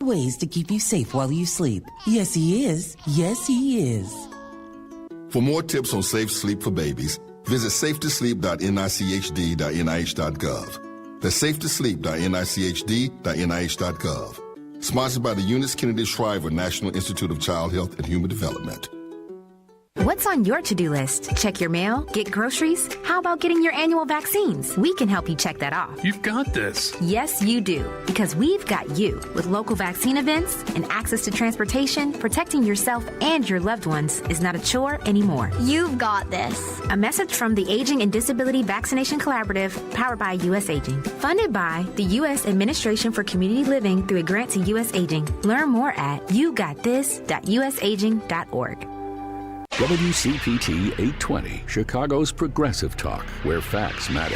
ways to keep you safe while you sleep. Yes, he is. Yes, he is. For more tips on safe sleep for babies, visit safetosleep.nichd.nih.gov. That's safetosleep.nichd.nih.gov. Sponsored by the Eunice Kennedy Shriver National Institute of Child Health and Human Development. What's on your to-do list? Check your mail? Get groceries? How about getting your annual vaccines? We can help you check that off. You've got this. Yes, you do. Because we've got you. With local vaccine events and access to transportation, protecting yourself and your loved ones is not a chore anymore. You've got this. A message from the Aging and Disability Vaccination Collaborative, powered by U.S. Aging. Funded by the U.S. Administration for Community Living through a grant to U.S. Aging. Learn more at yougotthis.usaging.org. WCPT 820, Chicago's progressive talk, where facts matter.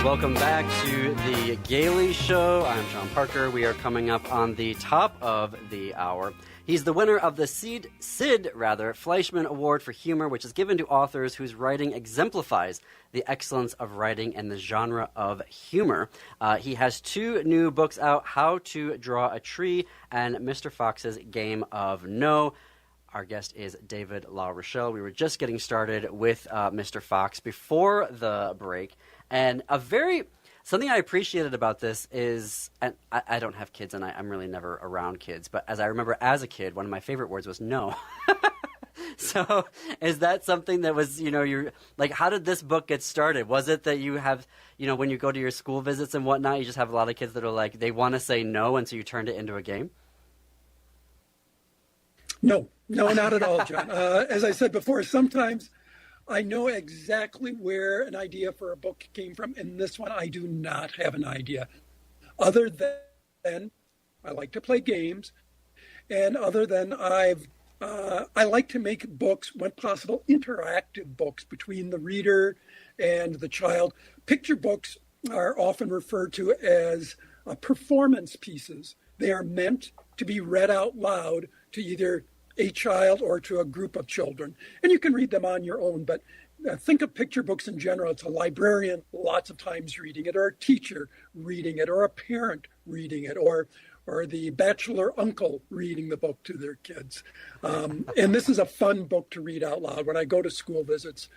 Welcome back to the Gailey Show. I'm John Parker. We are coming up on the top of the hour. He's the winner of the Sid Fleischman Award for Humor, which is given to authors whose writing exemplifies the excellence of writing in the genre of humor. He has 2 new books out, How to Draw a Tree and Mr. Fox's Game of No. Our guest is David La Rochelle. We were just getting started with Mr. Fox before the break. And something I appreciated about this is, and I don't have kids and I'm really never around kids, but as I remember as a kid, one of my favorite words was no. So is that something that was, you're like, how did this book get started? Was it that you have, when you go to your school visits and whatnot, you just have a lot of kids that are like, they want to say no, and so you turned it into a game? No, not at all, John. As I said before, sometimes I know exactly where an idea for a book came from. In this one, I do not have an idea. Other than I like to play games, and other than I like to make books, when possible, interactive books between the reader and the child. Picture books are often referred to as performance pieces. They are meant to be read out loud to either a child or to a group of children. And you can read them on your own, but think of picture books in general. It's a librarian lots of times reading it, or a teacher reading it, or a parent reading it, or the bachelor uncle reading the book to their kids. And this is a fun book to read out loud. When I go to school visits,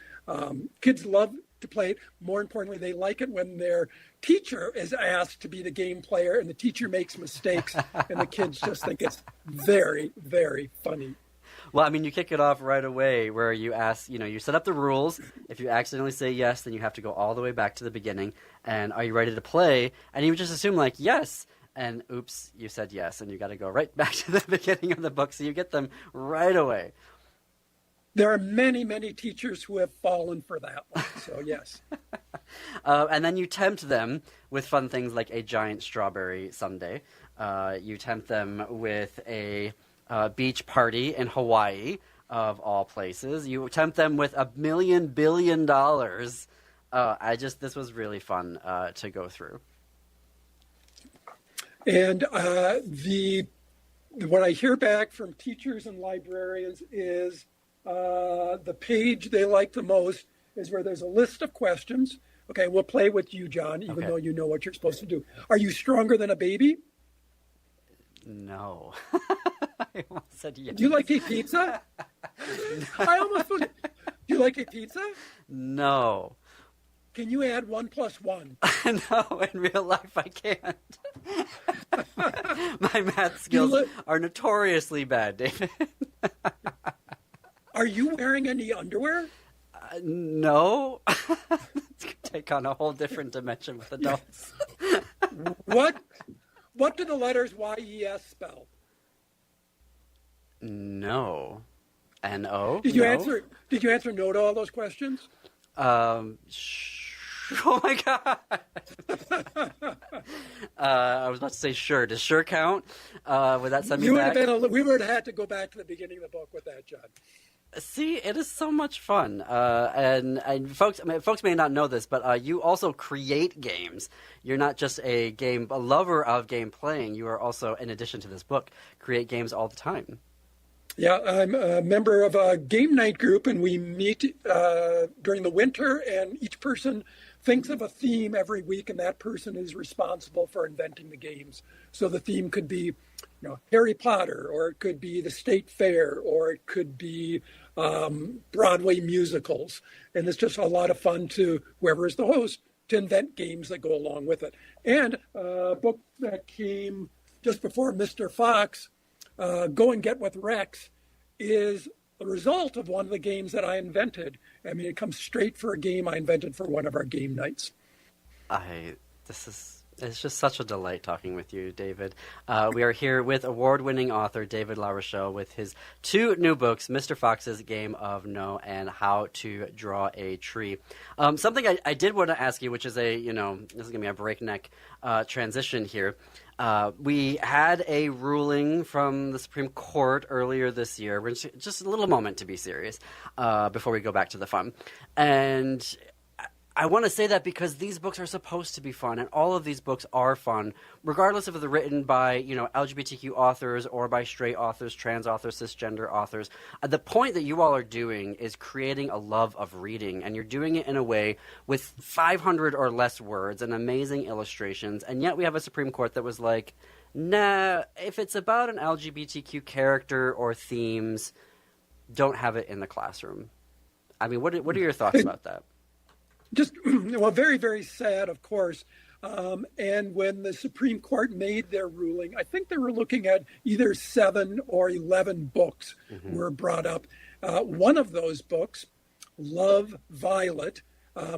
kids love to play it. More importantly, they like it when their teacher is asked to be the game player and the teacher makes mistakes and the kids just think it's very, very funny. Well, I mean, you kick it off right away where you ask, you set up the rules. If you accidentally say yes, then you have to go all the way back to the beginning. And are you ready to play? And you would just assume like, yes. And oops, you said yes. And you got to go right back to the beginning of the book. So you get them right away. There are many, many teachers who have fallen for that one, so yes. And then you tempt them with fun things like a giant strawberry sundae. You tempt them with a beach party in Hawaii, of all places. You tempt them with $1 billion. This was really fun to go through. And what I hear back from teachers and librarians is the page they like the most is where there's a list of questions. Okay, we'll play with you, John, even though you know what you're supposed to do. Are you stronger than a baby? No. I almost said yes. Do you like to eat pizza? No. I almost put it. Do you like to eat pizza? No. Can you add 1 + 1? No, in real life I can't. My math skills are notoriously bad, David. Are you wearing any underwear? No. It's going to take on a whole different dimension with adults. What do the letters YES spell? No. N-O? Did you answer no to all those questions? Oh my God. I was about to say sure. Does sure count? Would that send me back? We would have had to go back to the beginning of the book with that, John. See, it is so much fun. And folks may not know this, but you also create games. You're not just a lover of game playing. You are also, in addition to this book, create games all the time. Yeah, I'm a member of a game night group, and we meet during the winter, and each person thinks of a theme every week, and that person is responsible for inventing the games. So the theme could be, Harry Potter, or it could be the State Fair, or it could be Broadway musicals. And it's just a lot of fun to whoever is the host to invent games that go along with it. And a book that came just before Mr. Fox, Go and Get with Rex, is the result of one of the games that I invented. I mean, it comes straight for a game I invented for one of our game nights. It's just such a delight talking with you, David. We are here with award-winning author David LaRochelle with his 2 new books, Mr. Fox's Game of No and How to Draw a Tree. Something I did want to ask you, which is this is going to be a breakneck transition here. We had a ruling from the Supreme Court earlier this year. We're just a little moment to be serious before we go back to the fun. And I want to say that because these books are supposed to be fun, and all of these books are fun, regardless if they're written by, LGBTQ authors or by straight authors, trans authors, cisgender authors. The point that you all are doing is creating a love of reading, and you're doing it in a way with 500 or less words and amazing illustrations, and yet we have a Supreme Court that was like, nah, if it's about an LGBTQ character or themes, don't have it in the classroom. I mean, what are your thoughts about that? Just, very, very sad, of course. And when the Supreme Court made their ruling, I think they were looking at either 7 or 11 books were brought up. One of those books, Love, Violet,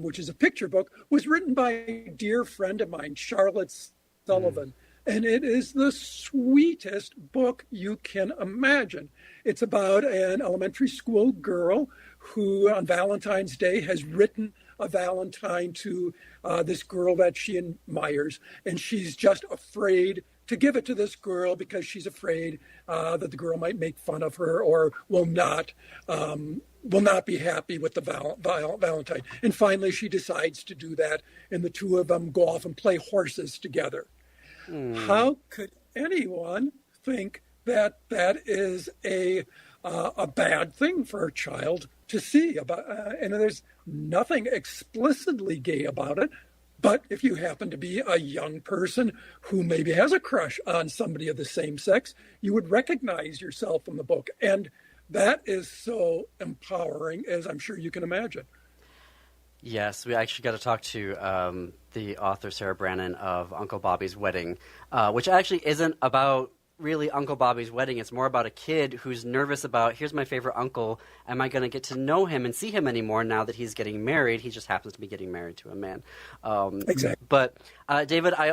which is a picture book, was written by a dear friend of mine, Charlotte Sullivan. And it is the sweetest book you can imagine. It's about an elementary school girl who on Valentine's Day has written a Valentine to this girl that she admires, and she's just afraid to give it to this girl because she's afraid that the girl might make fun of her or will not be happy with the Valentine. And finally, she decides to do that, and the two of them go off and play horses together. How could anyone think that that is a bad thing for a child to see? And there's nothing explicitly gay about it, but if you happen to be a young person who maybe has a crush on somebody of the same sex, you would recognize yourself in the book. And that is so empowering, as I'm sure you can imagine. Yes, we actually got to talk to the author Sarah Brannon of Uncle Bobby's Wedding, which actually isn't about really Uncle Bobby's wedding. It's more about a kid who's nervous about, here's my favorite uncle, am I going to get to know him and see him anymore now that he's getting married? He just happens to be getting married to a man. Exactly. But David, I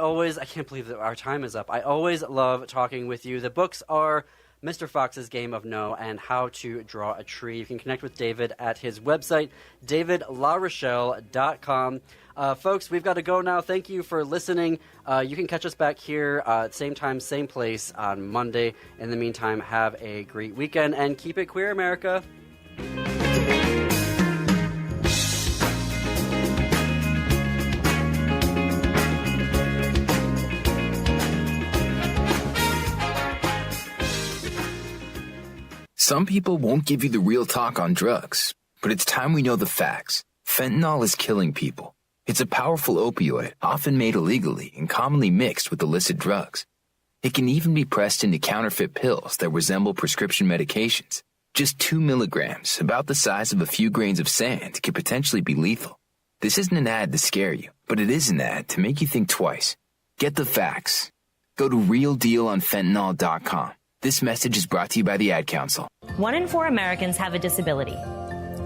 can't believe that our time is up. I always love talking with you. The books are Mr. Fox's Game of No and How to Draw a Tree. You can connect with David at his website, davidlarochelle.com. Folks, we've got to go now. Thank you for listening. You can catch us back here same time, same place on Monday. In the meantime, have a great weekend and keep it queer, America. Some people won't give you the real talk on drugs, but it's time we know the facts. Fentanyl is killing people. It's a powerful opioid, often made illegally and commonly mixed with illicit drugs. It can even be pressed into counterfeit pills that resemble prescription medications. Just 2 milligrams, about the size of a few grains of sand, could potentially be lethal. This isn't an ad to scare you, but it is an ad to make you think twice. Get the facts. Go to realdealonfentanyl.com. This message is brought to you by the Ad Council. 1 in 4 Americans have a disability.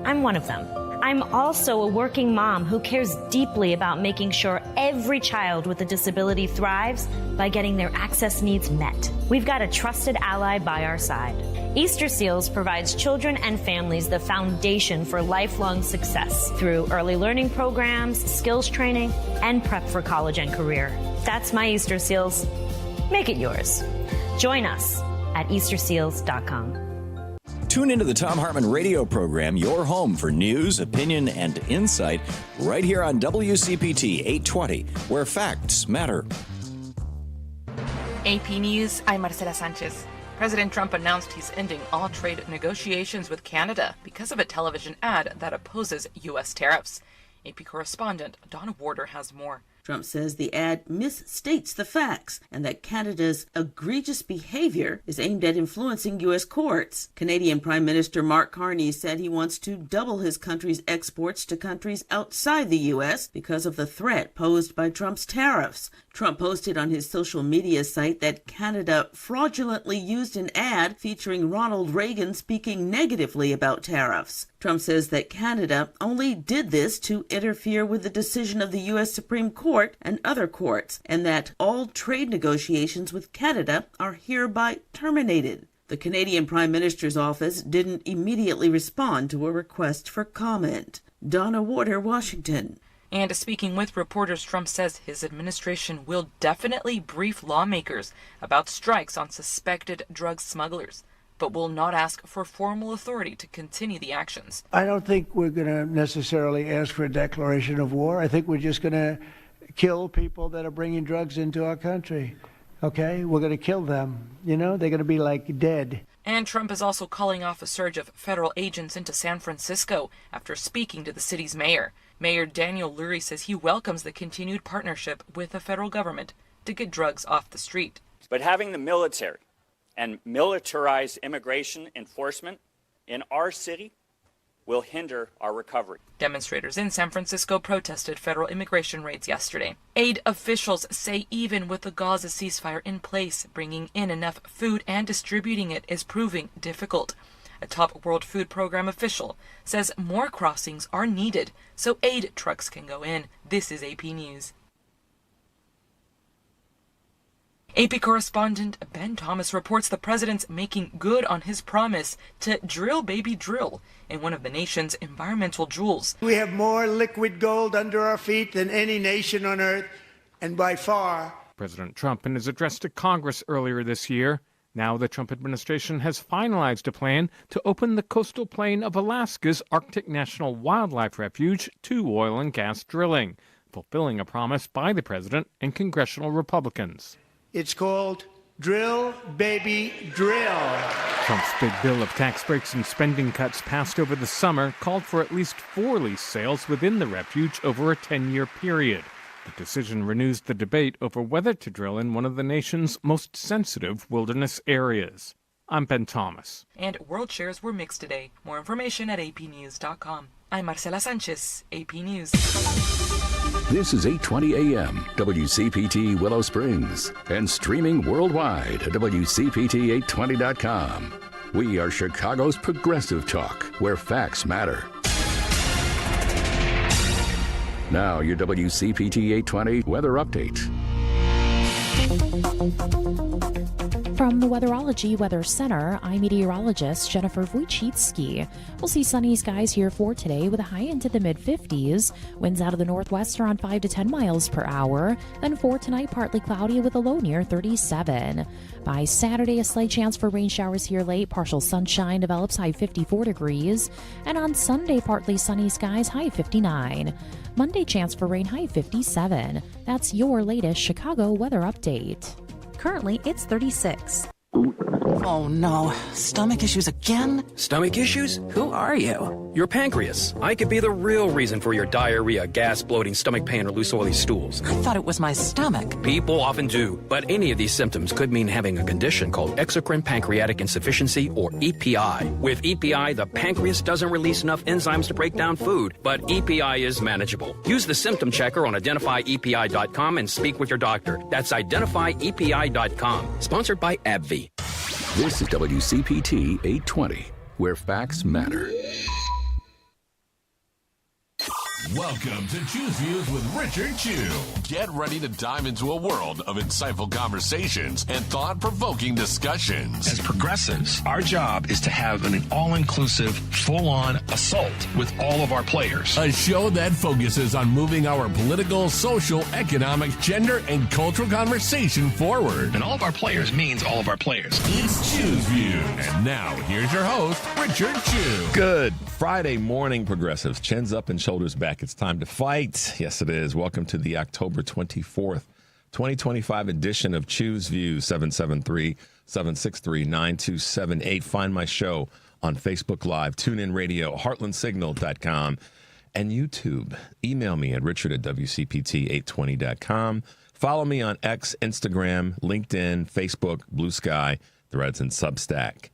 I'm one of them. I'm also a working mom who cares deeply about making sure every child with a disability thrives by getting their access needs met. We've got a trusted ally by our side. Easter Seals provides children and families the foundation for lifelong success through early learning programs, skills training, and prep for college and career. That's my Easter Seals. Make it yours. Join us at easterseals.com. Tune into the Thom Hartmann radio program, your home for news, opinion, and insight, right here on WCPT 820, where facts matter. AP News, I'm Marcela Sanchez. President Trump announced he's ending all trade negotiations with Canada because of a television ad that opposes U.S. tariffs. AP correspondent Donna Warder has more. Trump says the ad misstates the facts and that Canada's egregious behavior is aimed at influencing U.S. courts. Canadian Prime Minister Mark Carney said he wants to double his country's exports to countries outside the U.S. because of the threat posed by Trump's tariffs. Trump posted on his social media site that Canada fraudulently used an ad featuring Ronald Reagan speaking negatively about tariffs. Trump says that Canada only did this to interfere with the decision of the U.S. Supreme Court and other courts, and that all trade negotiations with Canada are hereby terminated. The Canadian Prime Minister's office didn't immediately respond to a request for comment. Donna Warder, Washington. And speaking with reporters, Trump says his administration will definitely brief lawmakers about strikes on suspected drug smugglers, but will not ask for formal authority to continue the actions. I don't think we're going to necessarily ask for a declaration of war. I think we're just going to kill people that are bringing drugs into our country. Okay? We're going to kill them. You know, they're going to be like dead. And Trump is also calling off a surge of federal agents into San Francisco after speaking to the city's mayor. Mayor Daniel Lurie says he welcomes the continued partnership with the federal government to get drugs off the street. But having the military and militarized immigration enforcement in our city will hinder our recovery. Demonstrators in San Francisco protested federal immigration raids yesterday. Aid officials say even with the Gaza ceasefire in place, bringing in enough food and distributing it is proving difficult. A top World Food Program official says more crossings are needed so aid trucks can go in. This is AP News. AP correspondent Ben Thomas reports the president's making good on his promise to drill, baby, drill in one of the nation's environmental jewels. We have more liquid gold under our feet than any nation on earth, and by far. President Trump, in his address to Congress earlier this year, now the Trump administration has finalized a plan to open the coastal plain of Alaska's Arctic National Wildlife Refuge to oil and gas drilling, fulfilling a promise by the president and congressional Republicans. It's called Drill, Baby, Drill. Trump's big bill of tax breaks and spending cuts passed over the summer called for at least 4 lease sales within the refuge over a 10-year period. The decision renews the debate over whether to drill in one of the nation's most sensitive wilderness areas. I'm Ben Thomas. And world shares were mixed today. More information at apnews.com. I'm Marcela Sanchez, AP News. This is 8:20 a.m. WCPT Willow Springs and streaming worldwide at WCPT820.com. We are Chicago's progressive talk, where facts matter. Now, your WCPT 820 weather update. From the Weatherology Weather Center, I'm meteorologist Jennifer Wojcicki. We'll see sunny skies here for today with a high into the mid-50s. Winds out of the northwest around 5 to 10 miles per hour. Then for tonight, partly cloudy with a low near 37. By Saturday, a slight chance for rain showers here late. Partial sunshine develops, high 54 degrees. And on Sunday, partly sunny skies, high 59. Monday, chance for rain, high 57. That's your latest Chicago weather update. Currently, it's 36. Oh no, stomach issues again? Stomach issues? Who are you? Your pancreas. I could be the real reason for your diarrhea, gas, bloating, stomach pain, or loose oily stools. I thought it was my stomach. People often do, but any of these symptoms could mean having a condition called exocrine pancreatic insufficiency, or EPI. With EPI, the pancreas doesn't release enough enzymes to break down food, but EPI is manageable. Use the symptom checker on identifyepi.com and speak with your doctor. That's identifyepi.com. Sponsored by AbbVie. This is WCPT 820, where facts matter. Welcome to Choose Views with Richard Chu. Get ready to dive into a world of insightful conversations and thought-provoking discussions. As progressives, our job is to have an all-inclusive, full-on assault with all of our players. A show that focuses on moving our political, social, economic, gender, and cultural conversation forward. And all of our players means all of our players. It's Choose Views. And now, here's your host, Richard Chu. Good Friday morning, progressives. Chins up and shoulders back. It's time to fight. Yes, it is. Welcome to the October 24th, 2025 edition of Choose Views. 763-9278. Find my show on Facebook Live, TuneIn Radio, heartlandsignal.com, and YouTube. Email me at richard@wcpt820.com. Follow me on X, Instagram, LinkedIn, Facebook, Blue Sky, Threads, and Substack.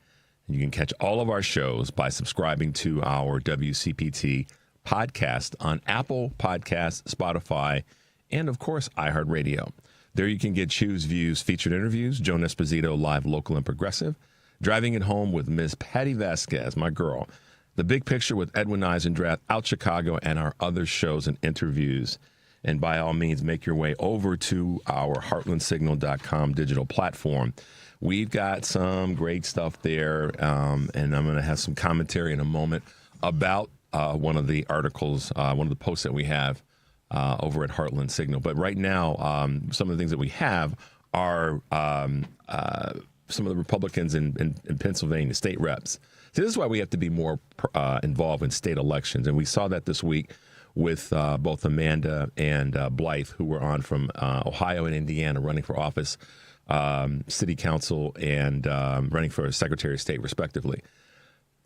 And you can catch all of our shows by subscribing to our WCPT podcast on Apple Podcasts, Spotify, and, of course, iHeartRadio. There you can get Choose Views featured interviews, Joan Esposito, live, local, and progressive, Driving It Home with Ms. Patty Vasquez, my girl, The Big Picture with Edwin Eisendrath, Out Chicago, and our other shows and interviews. And by all means, make your way over to our heartlandsignal.com digital platform. We've got some great stuff there, and I'm going to have some commentary in a moment about one of the articles, one of the posts that we have over at Heartland Signal. But right now, some of the things that we have are some of the Republicans in Pennsylvania, state reps. So this is why we have to be more involved in state elections. And we saw that this week with both Amanda and Blythe, who were on from Ohio and Indiana running for office, city council, and running for Secretary of State, respectively.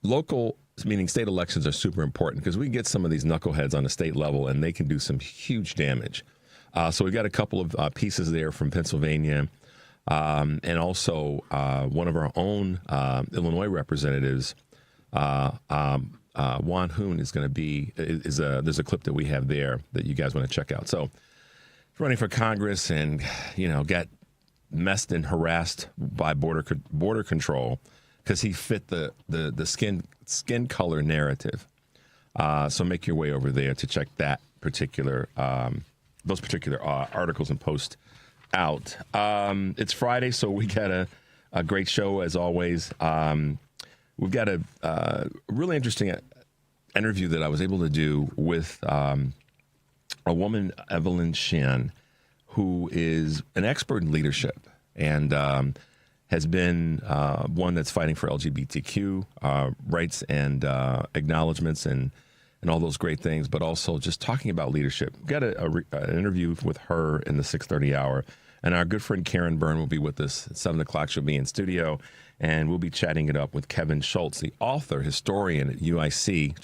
Local, meaning state elections, are super important because we get some of these knuckleheads on the state level, and they can do some huge damage. So we've got a couple of pieces there from Pennsylvania, and also one of our own Illinois representatives, Juan Hoon, is going to be, there's a clip that we have there that you guys want to check out. So running for Congress and, got messed and harassed by border control because he fit the skin color narrative. So make your way over there to check that particular those particular articles and posts out. It's Friday, so we got a great show as always. We've got a really interesting interview that I was able to do with a woman, Eveline Shen, who is an expert in leadership and has been one that's fighting for LGBTQ rights and acknowledgments and all those great things, but also just talking about leadership. We've got an interview with her in the 6:30 hour, and our good friend Karen Byrne will be with us at 7 o'clock. She'll be in studio, and we'll be chatting it up with Kevin Schultz, the author, historian at UIC,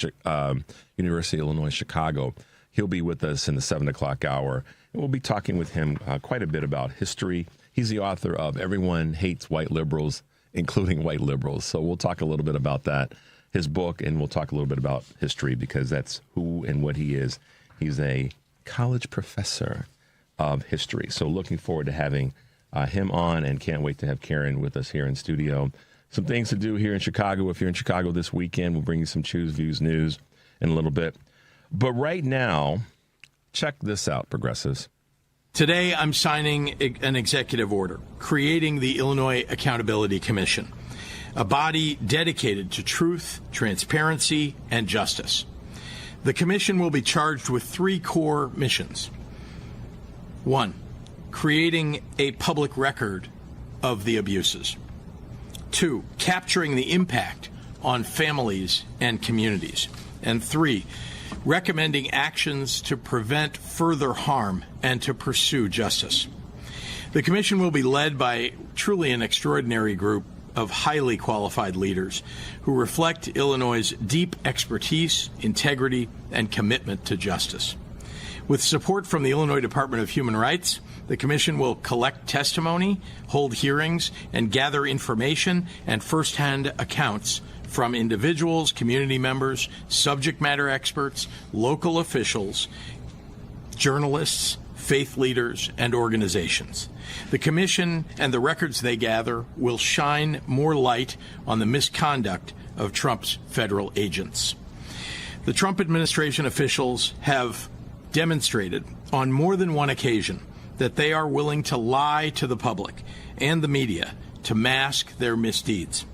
University of Illinois, Chicago. He'll be with us in the 7 o'clock hour, and we'll be talking with him quite a bit about history. He's the author of Everyone Hates White Liberals, Including White Liberals. So we'll talk a little bit about that, his book, and we'll talk a little bit about history because that's who and what he is. He's a college professor of history. So looking forward to having him on, and can't wait to have Karen with us here in studio. Some things to do here in Chicago. If you're in Chicago this weekend, we'll bring you some Choose Views news in a little bit. But right now, check this out, progressives. Today, I'm signing an executive order creating the Illinois Accountability Commission, a body dedicated to truth, transparency, and justice. The commission will be charged with 3 core missions. 1, creating a public record of the abuses. 2, capturing the impact on families and communities. And 3, recommending actions to prevent further harm and to pursue justice. The commission will be led by truly an extraordinary group of highly qualified leaders who reflect Illinois' deep expertise, integrity, and commitment to justice. With support from the Illinois Department of Human Rights, the commission will collect testimony, hold hearings, and gather information and firsthand accounts from individuals, community members, subject matter experts, local officials, journalists, faith leaders, and organizations. The commission and the records they gather will shine more light on the misconduct of Trump's federal agents. The Trump administration officials have demonstrated on more than one occasion that they are willing to lie to the public and the media to mask their misdeeds.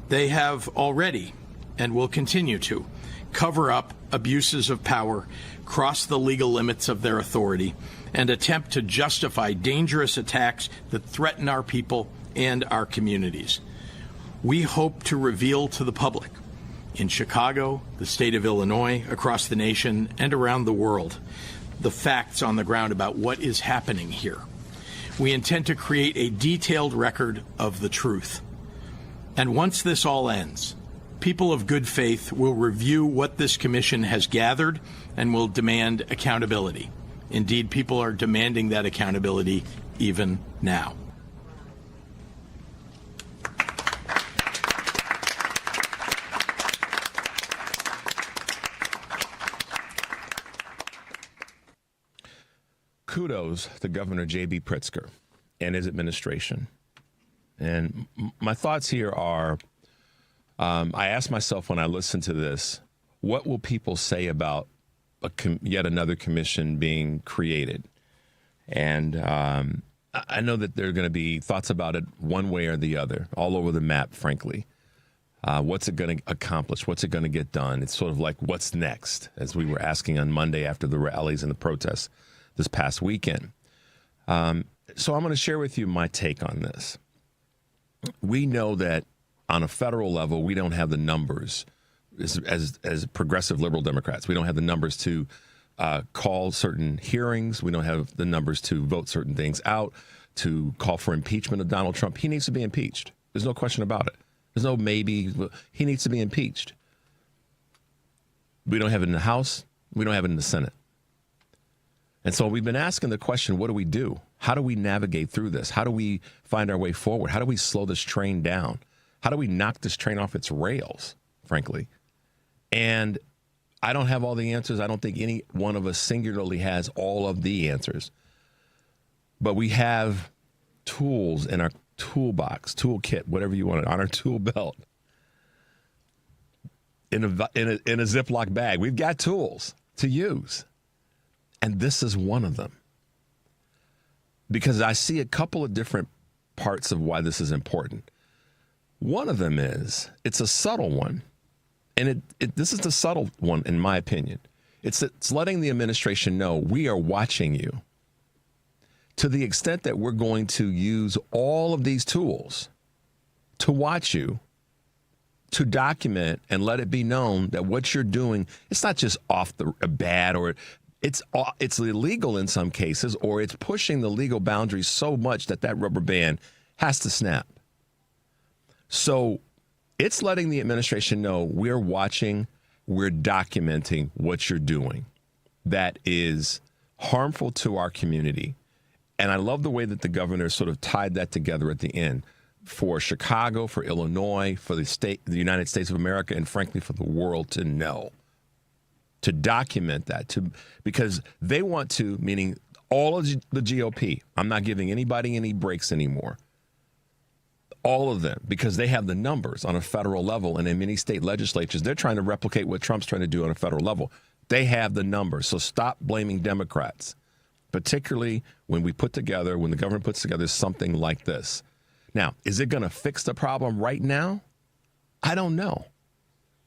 They have already and will continue to cover up abuses of power, cross the legal limits of their authority, and attempt to justify dangerous attacks that threaten our people and our communities. We hope to reveal to the public in Chicago, the state of Illinois, across the nation, and around the world, the facts on the ground about what is happening here. We intend to create a detailed record of the truth. And once this all ends, people of good faith will review what this commission has gathered and will demand accountability. Indeed, people are demanding that accountability even now. Kudos to Governor J.B. Pritzker and his administration. And my thoughts here are, I ask myself when I listen to this, what will people say about yet another commission being created? And I know that there are going to be thoughts about it one way or the other, all over the map, frankly. What's it going to accomplish? What's it going to get done? It's sort of like, what's next? As we were asking on Monday after the rallies and the protests this past weekend. So I'm going to share with you my take on this. We know that on a federal level, we don't have the numbers as progressive liberal Democrats. We don't have the numbers to call certain hearings. We don't have the numbers to vote certain things out, to call for impeachment of Donald Trump. He needs to be impeached. There's no question about it. There's no maybe. He needs to be impeached. We don't have it in the House. We don't have it in the Senate. And so we've been asking the question, what do we do? How do we navigate through this? How do we find our way forward? How do we slow this train down? How do we knock this train off its rails, frankly? And I don't have all the answers. I don't think any one of us singularly has all of the answers. But we have tools in our toolbox, toolkit, whatever you want it, on our tool belt, in a Ziploc bag. We've got tools to use. And this is one of them. Because I see a couple of different parts of why this is important. One of them is, it's a subtle one. And this is the subtle one, in my opinion. It's letting the administration know we are watching you. To the extent that we're going to use all of these tools to watch you, to document and let it be known that what you're doing, it's not just off the bad, or it's illegal in some cases, or it's pushing the legal boundaries so much that rubber band has to snap. So it's letting the administration know we're watching, we're documenting what you're doing that is harmful to our community. And I love the way that the governor sort of tied that together at the end for Chicago, for Illinois, for the United States of America, and frankly, for the world to know. To document that, because they want to, meaning all of the GOP. I'm not giving anybody any breaks anymore. All of them, because they have the numbers on a federal level, and in many state legislatures, they're trying to replicate what Trump's trying to do on a federal level. They have the numbers. So stop blaming Democrats, particularly when the government puts together something like this. Now, is it going to fix the problem right now? I don't know.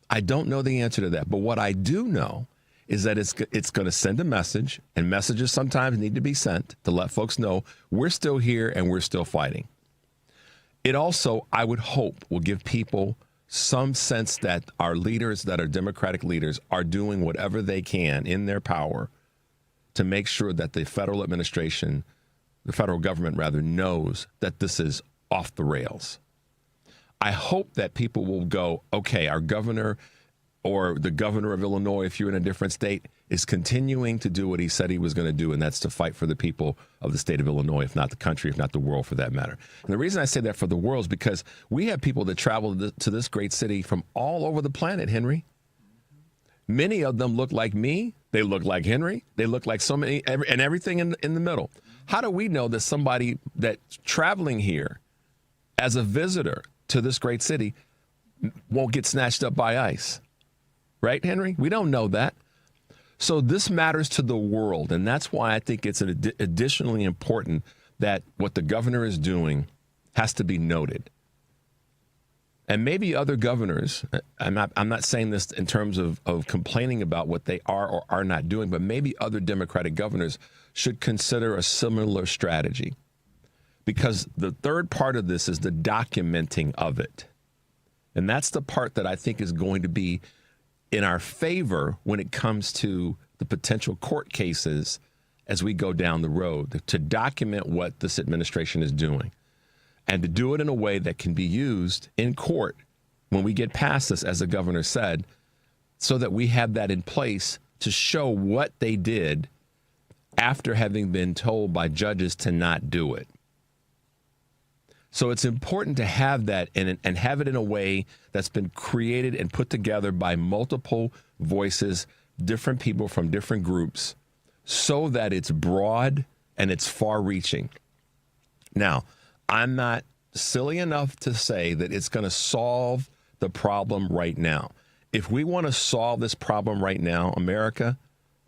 I don't know the answer to that. But what I do know is that it's going to send a message, and messages sometimes need to be sent to let folks know we're still here and we're still fighting. It also, I would hope, will give people some sense that our leaders, that are Democratic leaders, are doing whatever they can in their power to make sure that the federal administration, the federal government rather, knows that this is off the rails. I hope that people will go, okay, our governor or the governor of Illinois, if you're in a different state, is continuing to do what he said he was going to do, and that's to fight for the people of the state of Illinois, if not the country, if not the world for that matter. And the reason I say that for the world is because we have people that travel to this great city from all over the planet, Henry. Many of them look like me. They look like Henry. They look like so many, and everything in the middle. How do we know that somebody that's traveling here as a visitor to this great city won't get snatched up by ICE? Right, Henry? We don't know that. So this matters to the world, and that's why I think it's additionally important that what the governor is doing has to be noted. And maybe other governors, I'm not saying this in terms of complaining about what they are or are not doing, but maybe other Democratic governors should consider a similar strategy. Because the third part of this is the documenting of it. And that's the part that I think is going to be in our favor when it comes to the potential court cases as we go down the road, to document what this administration is doing and to do it in a way that can be used in court when we get past this, as the governor said, so that we have that in place to show what they did after having been told by judges to not do it. So it's important to have that and have it in a way that's been created and put together by multiple voices, different people from different groups, so that it's broad and it's far-reaching. Now, I'm not silly enough to say that it's going to solve the problem right now. If we want to solve this problem right now, America,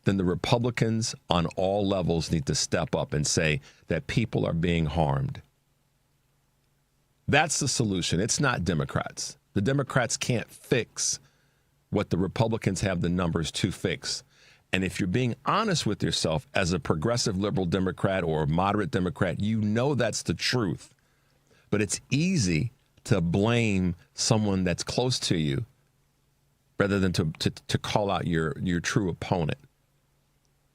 then the Republicans on all levels need to step up and say that people are being harmed. That's the solution. It's not Democrats. The Democrats can't fix what the Republicans have the numbers to fix. And if you're being honest with yourself as a progressive liberal Democrat or a moderate Democrat, you know that's the truth. But it's easy to blame someone that's close to you rather than to call out your true opponent.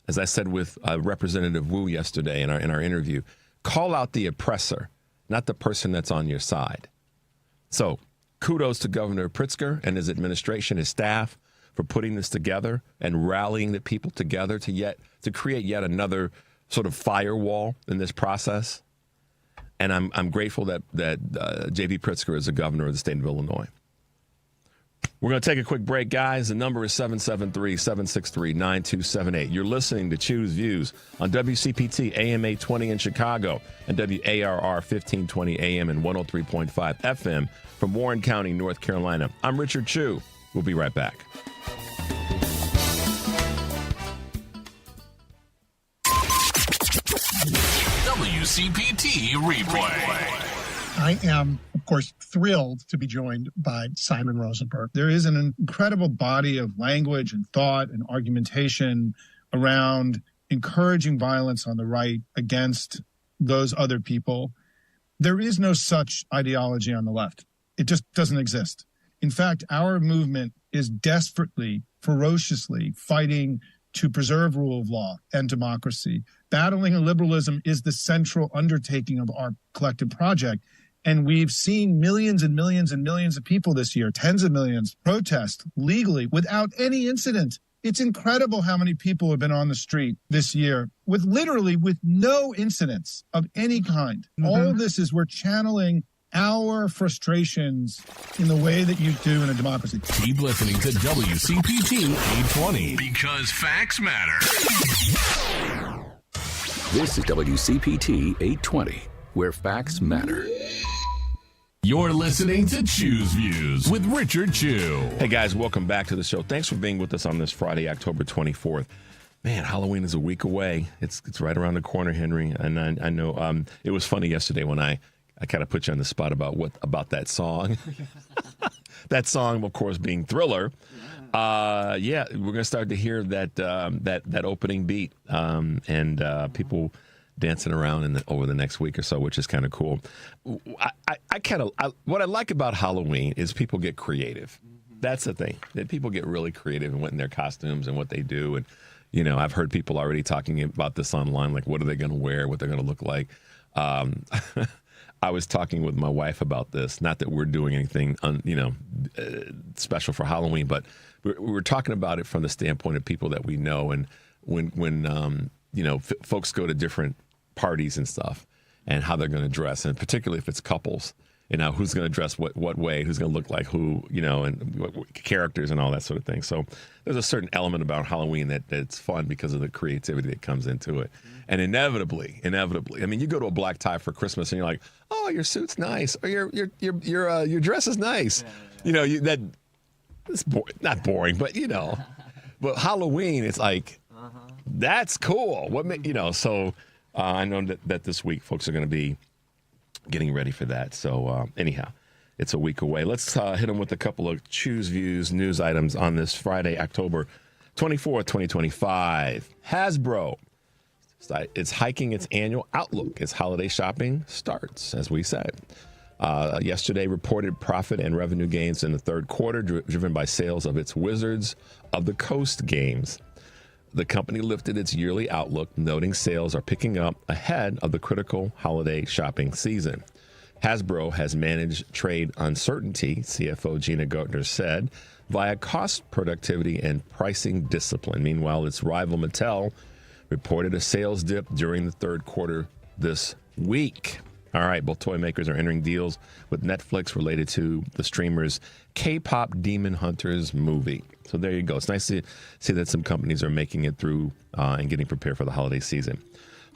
As I said with Representative Wu yesterday in our interview, call out the oppressor, not the person that's on your side. So kudos to Governor Pritzker and his administration, his staff, for putting this together and rallying the people together to create yet another sort of firewall in this process. And I'm grateful that J.B. Pritzker is the governor of the state of Illinois. We're going to take a quick break, guys. The number is 773-763-9278. You're listening to Choose Views on WCPT AM 820 in Chicago and WARR 1520 AM and 103.5 FM from Warren County, North Carolina. I'm Richard Chu. We'll be right back. WCPT Replay. I am, of course, thrilled to be joined by Simon Rosenberg. There is an incredible body of language and thought and argumentation around encouraging violence on the right against those other people. There is no such ideology on the left. It just doesn't exist. In fact, our movement is desperately, ferociously fighting to preserve rule of law and democracy. Battling liberalism is the central undertaking of our collective project. And we've seen millions and millions and millions of people this year, tens of millions, protest legally without any incident. It's incredible how many people have been on the street this year with no incidents of any kind. Mm-hmm. All of this is we're channeling our frustrations in the way that you do in a democracy. Keep listening to WCPT 820 because facts matter. This is WCPT 820, where facts matter. You're listening to Choose Views with Richard Chu. Hey, guys, welcome back to the show. Thanks for being with us on this Friday, October 24th. Man, Halloween is a week away. It's right around the corner, Henry. And I know it was funny yesterday when I kind of put you on the spot about that song. That song, of course, being Thriller. We're going to start to hear that opening beat and people dancing around over the next week or so, which is kind of cool. What I like about Halloween is people get creative. That's the thing, that people get really creative in their costumes and what they do. And, you know, I've heard people already talking about this online, like what are they going to wear, what they're going to look like. I was talking with my wife about this, not that we're doing anything, special for Halloween, but we were talking about it from the standpoint of people that we know. And when folks go to different parties and stuff and how they're going to dress, and particularly if it's couples, who's going to dress what way, who's going to look like who, and what characters and all that sort of thing. So there's a certain element about Halloween that's fun because of the creativity that comes into it. And inevitably, I mean, you go to a black tie for Christmas and you're like, oh, your suit's nice, or your dress is nice. It's not boring, but but Halloween, it's like, that's cool. So I know that this week folks are going to be getting ready for that. So anyhow, it's a week away. Let's hit them with a couple of Choose Views news items on this Friday, October 24th, 2025. Hasbro, it's hiking its annual outlook as holiday shopping starts, as we said. Yesterday reported profit and revenue gains in the third quarter, driven by sales of its Wizards of the Coast games. the company lifted its yearly outlook, noting sales are picking up ahead of the critical holiday shopping season. Hasbro has managed trade uncertainty, CFO Gina Gartner said, via cost productivity and pricing discipline. Meanwhile, its rival Mattel reported a sales dip during the third quarter this week. All right, both toy makers are entering deals with Netflix related to the streamer's K-pop Demon Hunters movie. So there you go. It's nice to see that some companies are making it through and getting prepared for the holiday season.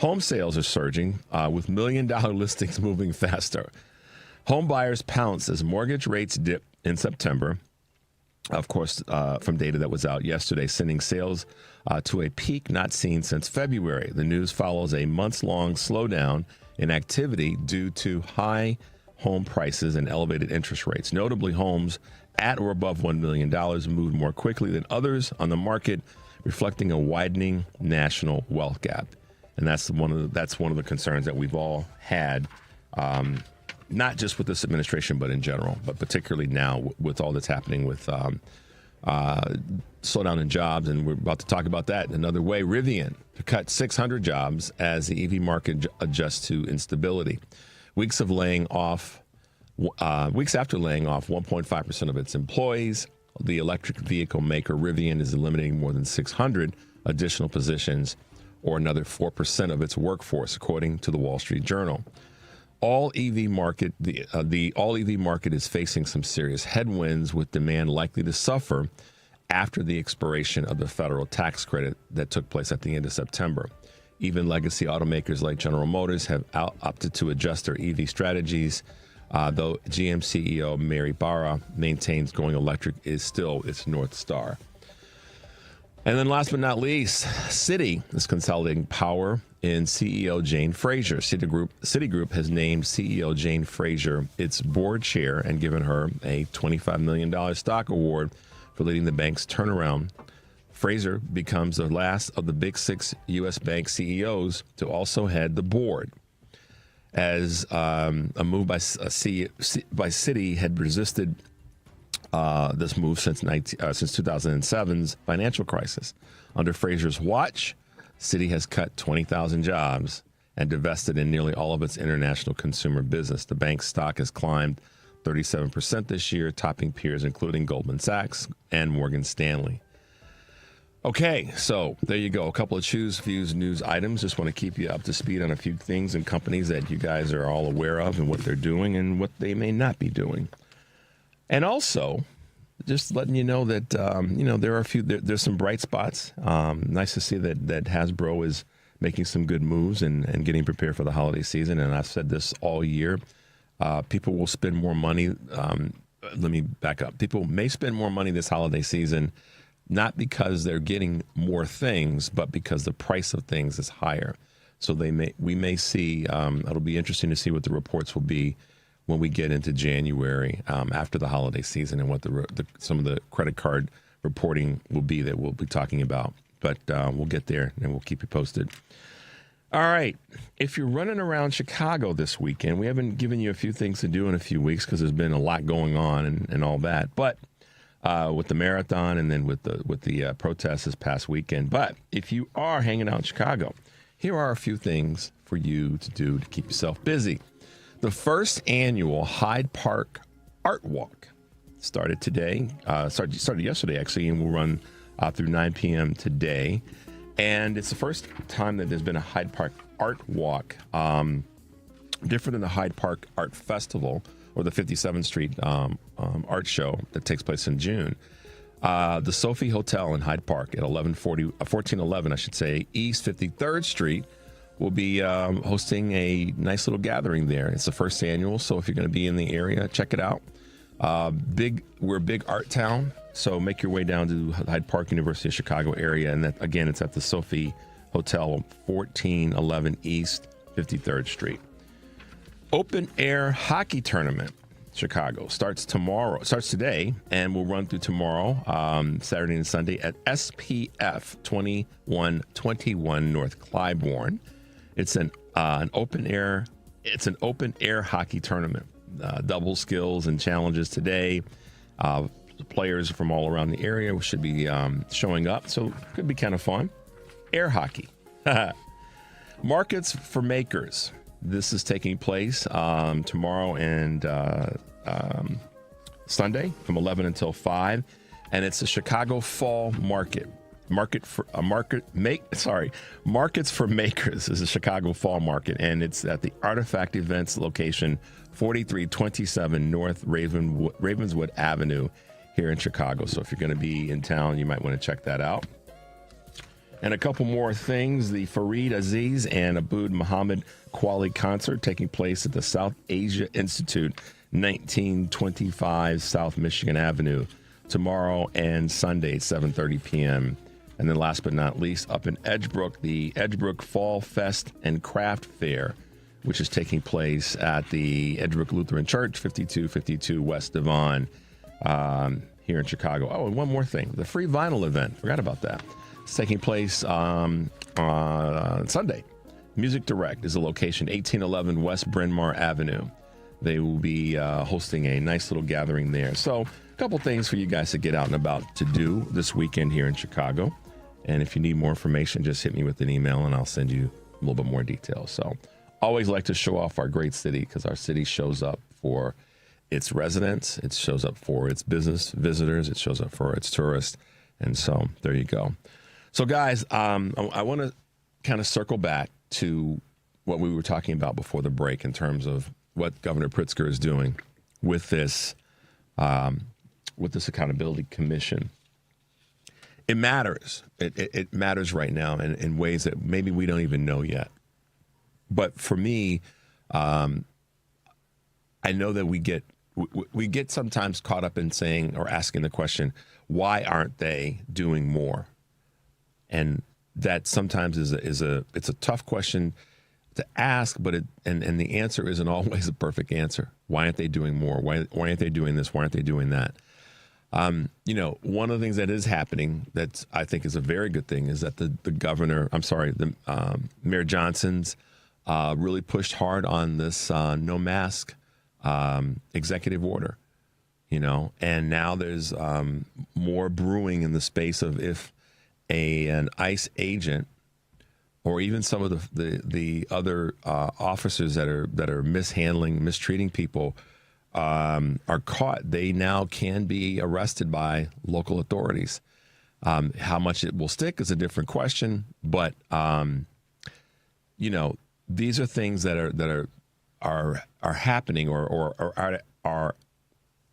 Home sales are surging with $1 million listings moving faster. Home buyers pounce as mortgage rates dip in September. Of course, from data that was out yesterday, sending sales to a peak not seen since February. The news follows a months-long slowdown in activity due to high home prices and elevated interest rates. Notably, homes at or above $1 million moved more quickly than others on the market, reflecting a widening national wealth gap. And that's one of the concerns that we've all had, not just with this administration, but in general, but particularly now with all that's happening with slowdown in jobs. And we're about to talk about that in another way. Rivian to cut 600 jobs as the EV market adjusts to instability. Weeks after laying off 1.5% of its employees, the electric vehicle maker Rivian is eliminating more than 600 additional positions, or another 4% of its workforce, according to the Wall Street Journal. The all EV market is facing some serious headwinds, with demand likely to suffer after the expiration of the federal tax credit that took place at the end of September. Even legacy automakers like General Motors have opted to adjust their EV strategies, though GM CEO Mary Barra maintains going electric is still its North Star. And then last but not least, Citi is consolidating power in CEO Jane Fraser. Citigroup has named CEO Jane Fraser its board chair and given her a $25 million stock award for leading the bank's turnaround. Fraser becomes the last of the big six U.S. bank CEOs to also head the board, as a move by Citi had resisted this move since 2007's financial crisis. Under Fraser's watch, Citi has cut 20,000 jobs and divested in nearly all of its international consumer business. The bank's stock has climbed 37% this year, topping peers including Goldman Sachs and Morgan Stanley. Okay, so there you go. A couple of Choose Views news items. Just want to keep you up to speed on a few things and companies that you guys are all aware of and what they're doing and what they may not be doing. And also, just letting you know that, there are there's some bright spots. Nice to see that Hasbro is making some good moves and getting prepared for the holiday season. And I've said this all year. People will spend more money. Let me back up. People may spend more money this holiday season, not because they're getting more things, but because the price of things is higher. So we may see, it'll be interesting to see what the reports will be when we get into January after the holiday season, and what some of the credit card reporting will be that we'll be talking about. But we'll get there and we'll keep you posted. All right. If you're running around Chicago this weekend, we haven't given you a few things to do in a few weeks because there's been a lot going on and all that. But with the marathon and then with the protests this past weekend. But if you are hanging out in Chicago, here are a few things for you to do to keep yourself busy. The first annual Hyde Park Art Walk started today. Started yesterday, actually, and will run through 9 p.m. today. And it's the first time that there's been a Hyde Park Art Walk, different than the Hyde Park Art Festival or the 57th Street art show that takes place in June. The Sophie Hotel in Hyde Park at 1411, I should say, East 53rd Street, will be hosting a nice little gathering there. It's the first annual, so if you're going to be in the area, check it out. We're a big art town, so make your way down to Hyde Park, University of Chicago area, and that, again, it's at the Sophie Hotel, 1411 East 53rd Street. Open Air Hockey Tournament, Chicago, starts today and will run through tomorrow, Saturday and Sunday at SPF 2121 North Clybourne. It's an open air hockey tournament. Double skills and challenges today. Players from all around the area should be showing up, so it could be kind of fun. air hockey. Markets for Makers. This is taking place tomorrow and Sunday from 11 until 5. And it's a Chicago Fall Market. Markets for Makers is a Chicago Fall Market, and it's at the Artifact Events location, 4327 North Ravenswood Avenue here in Chicago. So if you're going to be in town, you might want to check that out. And a couple more things. The Fareed Aziz and Abood Muhammad Qawwali concert taking place at the South Asia Institute, 1925 South Michigan Avenue, tomorrow and Sunday, 7:30 p.m. And then last but not least, up in Edgebrook, the Edgebrook Fall Fest and Craft Fair, which is taking place at the Edgebrook Lutheran Church, 5252 West Devon, here in Chicago. Oh, and one more thing, the free vinyl event. Forgot about that. It's taking place on Sunday. Music Direct is the location, 1811 West Bryn Mawr Avenue. They will be hosting a nice little gathering there. So a couple things for you guys to get out and about to do this weekend here in Chicago. And if you need more information, just hit me with an email and I'll send you a little bit more details. So always like to show off our great city because our city shows up for its residents. It shows up for its business visitors. It shows up for its tourists. And so there you go. So guys, I want to kind of circle back to what we were talking about before the break in terms of what Governor Pritzker is doing with this accountability commission. It matters. It matters right now in ways that maybe we don't even know yet. But for me, I know that we get sometimes caught up in saying or asking the question, why aren't they doing more? And that sometimes it's a tough question to ask, but and the answer isn't always a perfect answer. Why aren't they doing more? Why aren't they doing this? Why aren't they doing that? One of the things that is happening that I think is a very good thing is that the Mayor Johnson's really pushed hard on this no mask executive order, and now there's more brewing in the space of if an ICE agent or even some of the other officers that are mistreating people are caught, they now can be arrested by local authorities. How much it will stick is a different question, but these are things that are happening or are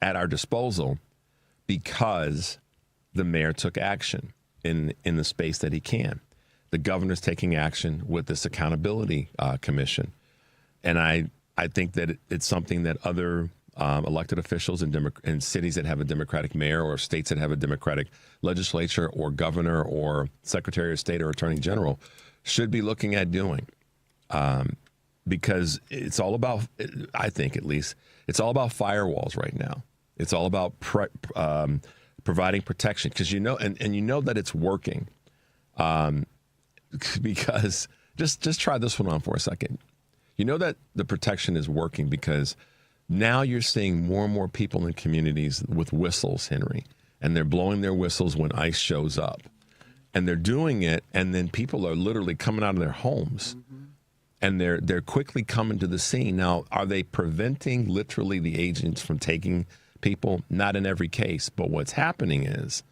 at our disposal because the mayor took action in the space that he can. The governor's taking action with this accountability commission, and I think that it's something that other elected officials in cities that have a Democratic mayor or states that have a Democratic legislature or governor or secretary of state or attorney general should be looking at doing. Because it's all about, I think at least, it's all about firewalls right now. It's all about providing protection because you know that it's working. Because just try this one on for a second. You know that the protection is working because now you're seeing more and more people in communities with whistles, Henry, and they're blowing their whistles when ICE shows up. And they're doing it, and then people are literally coming out of their homes. And they're quickly coming to the scene. Now, are they preventing literally the agents from taking people? Not in every case. But what's happening is,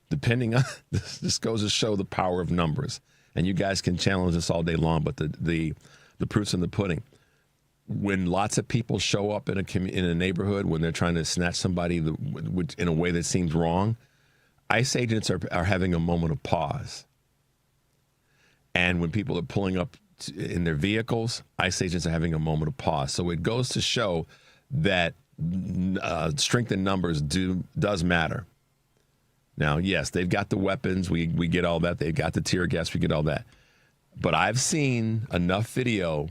depending on, this goes to show the power of numbers. And you guys can challenge this all day long, but the proof's in the pudding. When lots of people show up in a neighborhood, when they're trying to snatch somebody in a way that seems wrong, ICE agents are having a moment of pause. And when people are pulling up in their vehicles, ICE agents are having a moment of pause. So it goes to show that strength in numbers does matter. Now, yes, they've got the weapons. We get all that. They've got the tear gas. We get all that. But I've seen enough video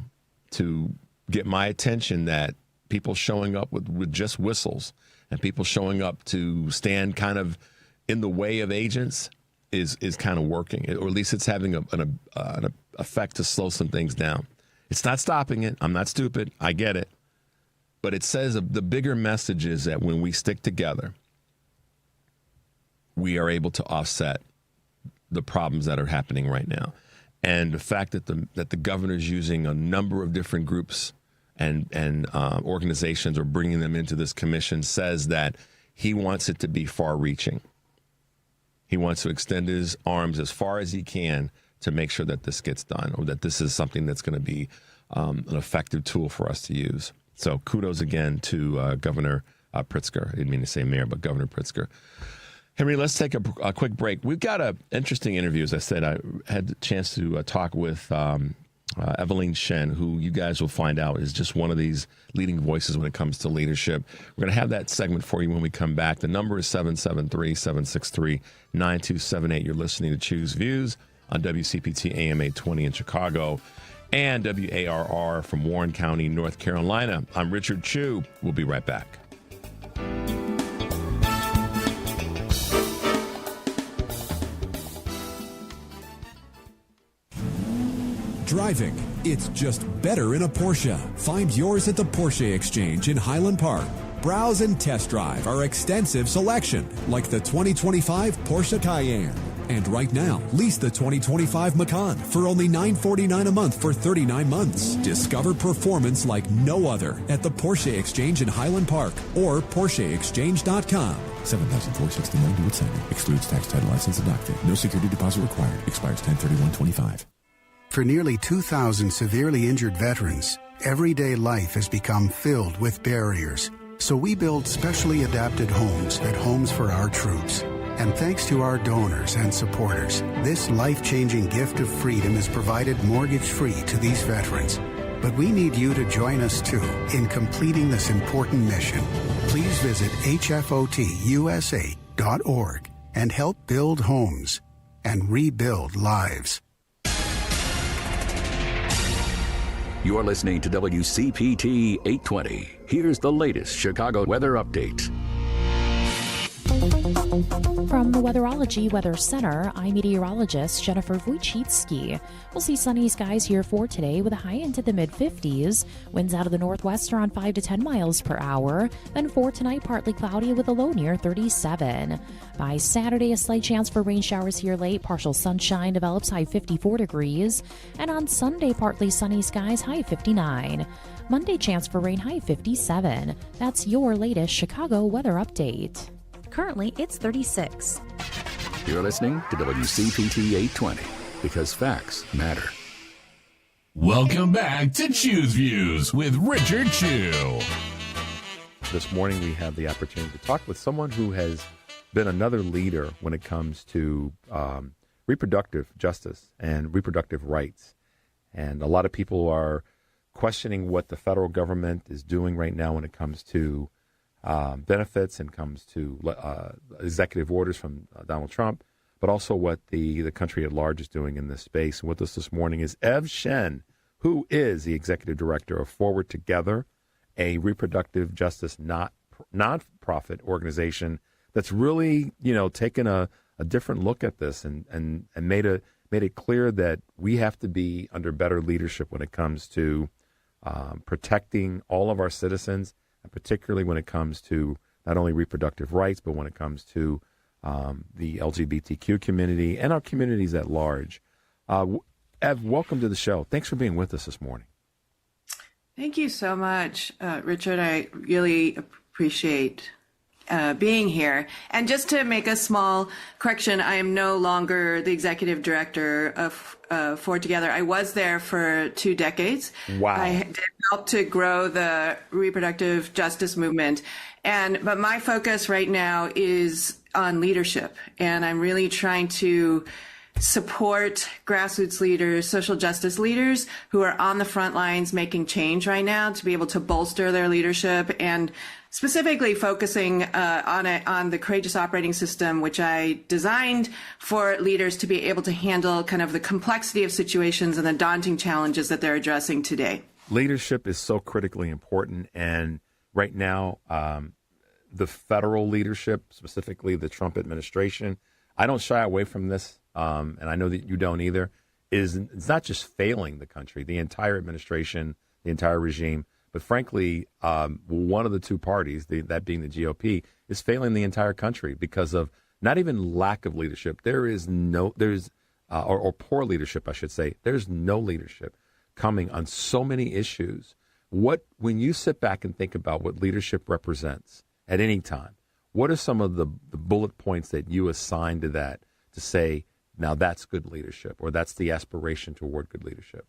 to get my attention that people showing up with just whistles and people showing up to stand kind of in the way of agents is kind of working, or at least it's having an effect to slow some things down. It's not stopping it. I'm not stupid. I get it. But it says the bigger message is that when we stick together, we are able to offset the problems that are happening right now. And the fact that the governor's using a number of different groups and organizations or bringing them into this commission says that he wants it to be far-reaching. He wants to extend his arms as far as he can to make sure that this gets done, or that this is something that's going to be an effective tool for us to use. So kudos again to Governor Pritzker. I didn't mean to say mayor, but Governor Pritzker. Henry, let's take a quick break. We've got an interesting interview. As I said, I had the chance to talk with Eveline Shen, who you guys will find out is just one of these leading voices when it comes to leadership. We're going to have that segment for you when we come back. The number is 773-763-9278. You're listening to Choose Views on WCPT AM 820 in Chicago and WARR from Warren County, North Carolina. I'm Richard Chu. We'll be right back. Driving, it's just better in a Porsche. Find yours at the Porsche Exchange in Highland Park. Browse and test drive our extensive selection, like the 2025 Porsche Cayenne. And right now, lease the 2025 Macan for only $949 a month for 39 months. Discover performance like no other at the Porsche Exchange in Highland Park or PorscheExchange.com. $7,469 due at signing. Excludes tax, title, license, and dock fee. No security deposit required. Expires 10/31/25. For nearly 2,000 severely injured veterans, everyday life has become filled with barriers. So we build specially adapted homes at Homes for Our Troops. And thanks to our donors and supporters, this life-changing gift of freedom is provided mortgage-free to these veterans. But we need you to join us, too, in completing this important mission. Please visit hfotusa.org and help build homes and rebuild lives. You're listening to WCPT 820. Here's the latest Chicago weather update. From the Weatherology Weather Center, I'm meteorologist Jennifer Wojcicki. We'll see sunny skies here for today with a high into the mid-50s. Winds out of the northwest around 5 to 10 miles per hour. Then for tonight, partly cloudy with a low near 37. By Saturday, a slight chance for rain showers here late. Partial sunshine develops, high 54 degrees. And on Sunday, partly sunny skies, high 59. Monday, chance for rain, high 57. That's your latest Chicago weather update. Currently, it's 36. You're listening to WCPT 820 because facts matter. Welcome back to Choose Views with Richard Chu. This morning we have the opportunity to talk with someone who has been another leader when it comes to reproductive justice and reproductive rights. And a lot of people are questioning what the federal government is doing right now when it comes to benefits and comes to executive orders from Donald Trump, but also what the country at large is doing in this space. And with us this morning is Ev Shen, who is the executive director of Forward Together, a reproductive justice nonprofit organization that's really, taken a different look at this and made it clear that we have to be under better leadership when it comes to protecting all of our citizens, and particularly when it comes to not only reproductive rights, but when it comes to the LGBTQ community and our communities at large. Ev, welcome to the show. Thanks for being with us this morning. Thank you so much, Richard. I really appreciate being here. And just to make a small correction, I am no longer the executive director of Forward Together. I was there for 2 decades. Wow. I did help to grow the reproductive justice movement. But my focus right now is on leadership. And I'm really trying to support grassroots leaders, social justice leaders who are on the front lines making change right now to be able to bolster their leadership, and specifically focusing on the courageous operating system, which I designed for leaders to be able to handle kind of the complexity of situations and the daunting challenges that they're addressing today. Leadership is so critically important. And right now, the federal leadership, specifically the Trump administration, I don't shy away from this, and I know that you don't either, it's not just failing the country, the entire administration, the entire regime, but frankly, one of the two parties, that being the GOP, is failing the entire country because of not even lack of leadership. Or poor leadership, I should say. There's no leadership coming on so many issues. When you sit back and think about what leadership represents at any time, what are some of the bullet points that you assign to that to say, now that's good leadership, or that's the aspiration toward good leadership?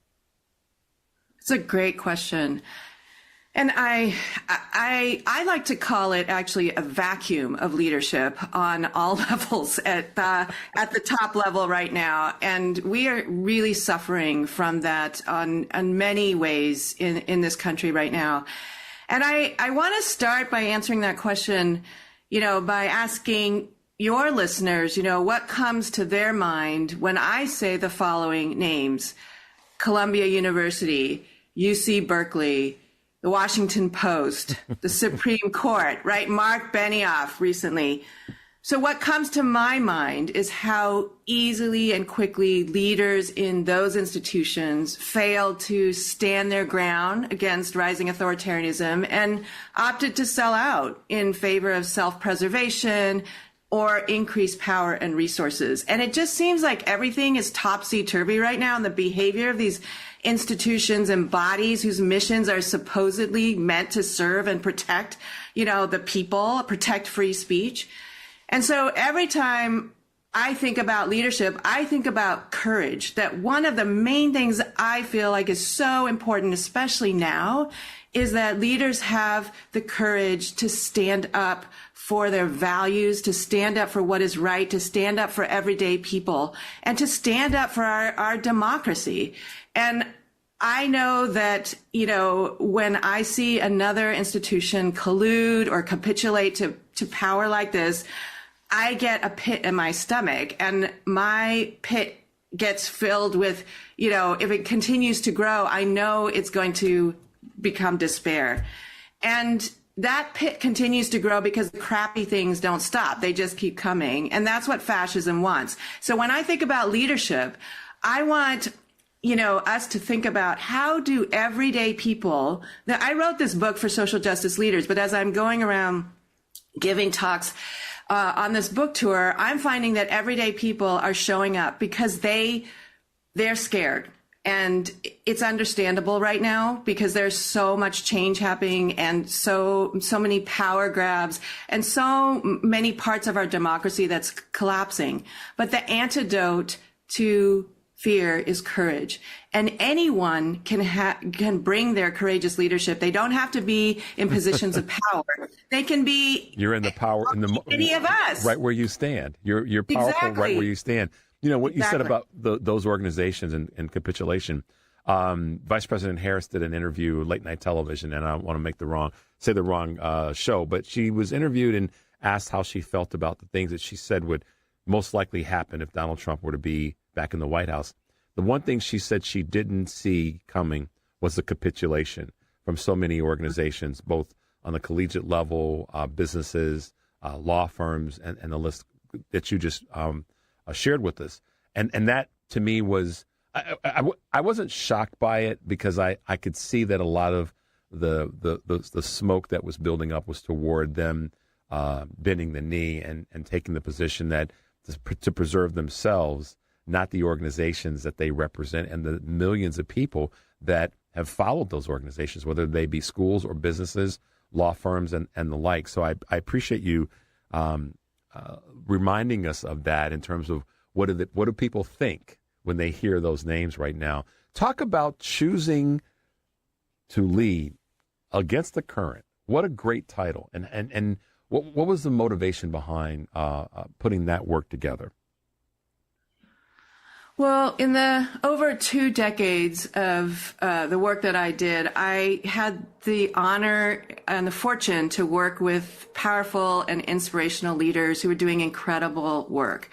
It's a great question. And I like to call it actually a vacuum of leadership on all levels at the top level right now. And we are really suffering from that on many ways in this country right now. And I want to start by answering that question, by asking your listeners, what comes to their mind when I say the following names: Columbia University, UC Berkeley, the Washington Post, the Supreme Court, right? Mark Benioff recently. So what comes to my mind is how easily and quickly leaders in those institutions failed to stand their ground against rising authoritarianism and opted to sell out in favor of self-preservation or increased power and resources. And it just seems like everything is topsy-turvy right now, and the behavior of these institutions and bodies whose missions are supposedly meant to serve and protect, the people, protect free speech. And so every time I think about leadership, I think about courage, that one of the main things I feel like is so important, especially now, is that leaders have the courage to stand up for their values, to stand up for what is right, to stand up for everyday people, and to stand up for our democracy. And I know that, when I see another institution collude or capitulate to power like this, I get a pit in my stomach, and my pit gets filled with, if it continues to grow, I know it's going to become despair. And that pit continues to grow because crappy things don't stop. They just keep coming. And that's what fascism wants. So when I think about leadership, I want us to think about how do everyday people. Now, I wrote this book for social justice leaders, but as I'm going around giving talks on this book tour, I'm finding that everyday people are showing up because they're scared. And it's understandable right now because there's so much change happening and so many power grabs and so many parts of our democracy that's collapsing. But the antidote to fear is courage, and anyone can bring their courageous leadership. They don't have to be in positions of power. They can be. You're in the power. Any of us, right where you stand. You're powerful exactly. Right where you stand. What you said about those organizations and capitulation. Vice President Harris did an interview, late night television, and I don't want to say the wrong show, but she was interviewed and asked how she felt about the things that she said would most likely happen if Donald Trump were to be back in the White House. The one thing she said she didn't see coming was the capitulation from so many organizations, both on the collegiate level, businesses, law firms, and the list that you just shared with us. And that, to me, was, I wasn't shocked by it because I could see that a lot of the smoke that was building up was toward them bending the knee and taking the position that to preserve themselves, not the organizations that they represent and the millions of people that have followed those organizations, whether they be schools or businesses, law firms, and the like. So I appreciate you reminding us of that in terms of what do people think when they hear those names right now. Talk about choosing to lead against the current. What a great title. And what was the motivation behind putting that work together? Well, in the over 2 decades of the work that I did, I had the honor and the fortune to work with powerful and inspirational leaders who were doing incredible work.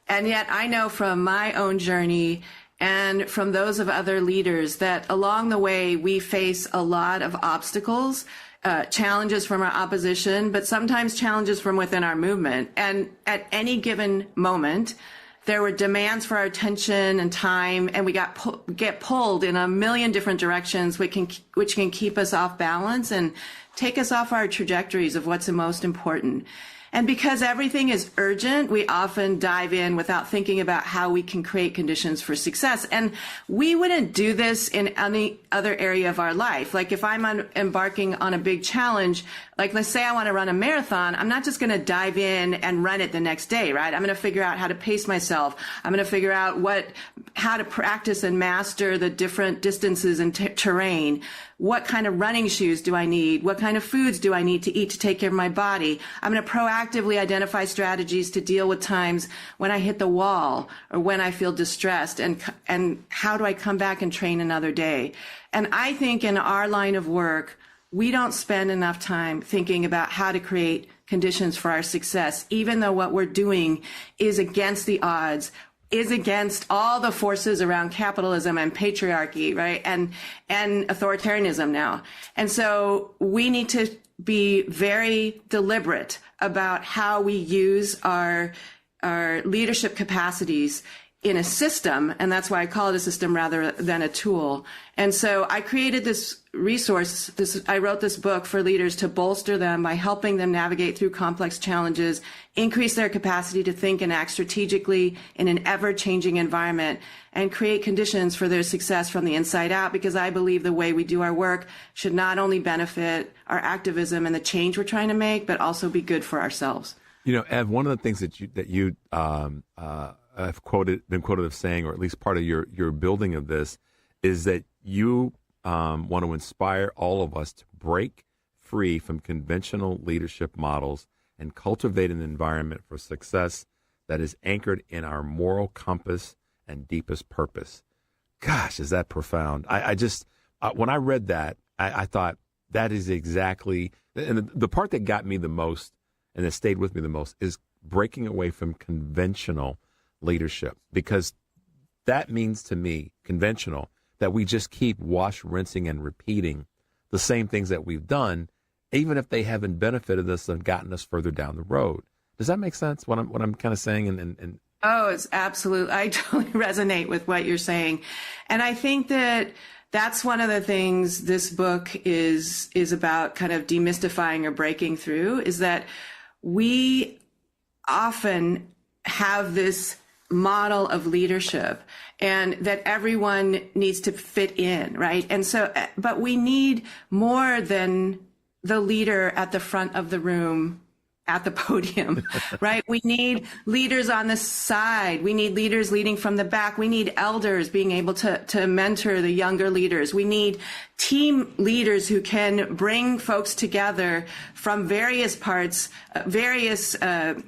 And yet I know from my own journey and from those of other leaders that along the way we face a lot of obstacles, challenges from our opposition, but sometimes challenges from within our movement. And at any given moment, there were demands for our attention and time, and we get pulled in a million different directions, which can keep us off balance and take us off our trajectories of what's the most important. And because everything is urgent, we often dive in without thinking about how we can create conditions for success. And we wouldn't do this in any other area of our life. Like if I'm embarking on a big challenge, like let's say I want to run a marathon, I'm not just going to dive in and run it the next day, right? I'm going to figure out how to pace myself. I'm going to figure out how to practice and master the different distances and terrain. What kind of running shoes do I need? What kind of foods do I need to eat to take care of my body? I'm going to proactively identify strategies to deal with times when I hit the wall or when I feel distressed, and how do I come back and train another day? And I think in our line of work, we don't spend enough time thinking about how to create conditions for our success, even though what we're doing is against the odds, is against all the forces around capitalism and patriarchy, right? And authoritarianism now. And so we need to be very deliberate about how we use our leadership capacities in a system, and that's why I call it a system rather than a tool. And so I created this resource, I wrote this book for leaders to bolster them by helping them navigate through complex challenges, increase their capacity to think and act strategically in an ever-changing environment, and create conditions for their success from the inside out, because I believe the way we do our work should not only benefit our activism and the change we're trying to make, but also be good for ourselves. You know, Ev, one of the things that you have been quoted of saying, or at least part of your building of this, is that you want to inspire all of us to break free from conventional leadership models and cultivate an environment for success that is anchored in our moral compass and deepest purpose. Gosh, is that profound? I just, when I read that, I thought that is exactly, and the part that got me the most and that stayed with me the most is breaking away from conventional leadership, because that means to me, conventional, that we just keep rinsing and repeating the same things that we've done, even if they haven't benefited us and gotten us further down the road. Does that make sense, what I'm kind of saying? And Oh, it's absolute. I totally resonate with what you're saying. And I think that that's one of the things this book is about, kind of demystifying or breaking through, is that we often have this model of leadership and that everyone needs to fit in, right? And so, but we need more than the leader at the front of the room at the podium, right? We need leaders on the side. We need leaders leading from the back. We need elders being able to mentor the younger leaders. We need team leaders who can bring folks together from various parts of the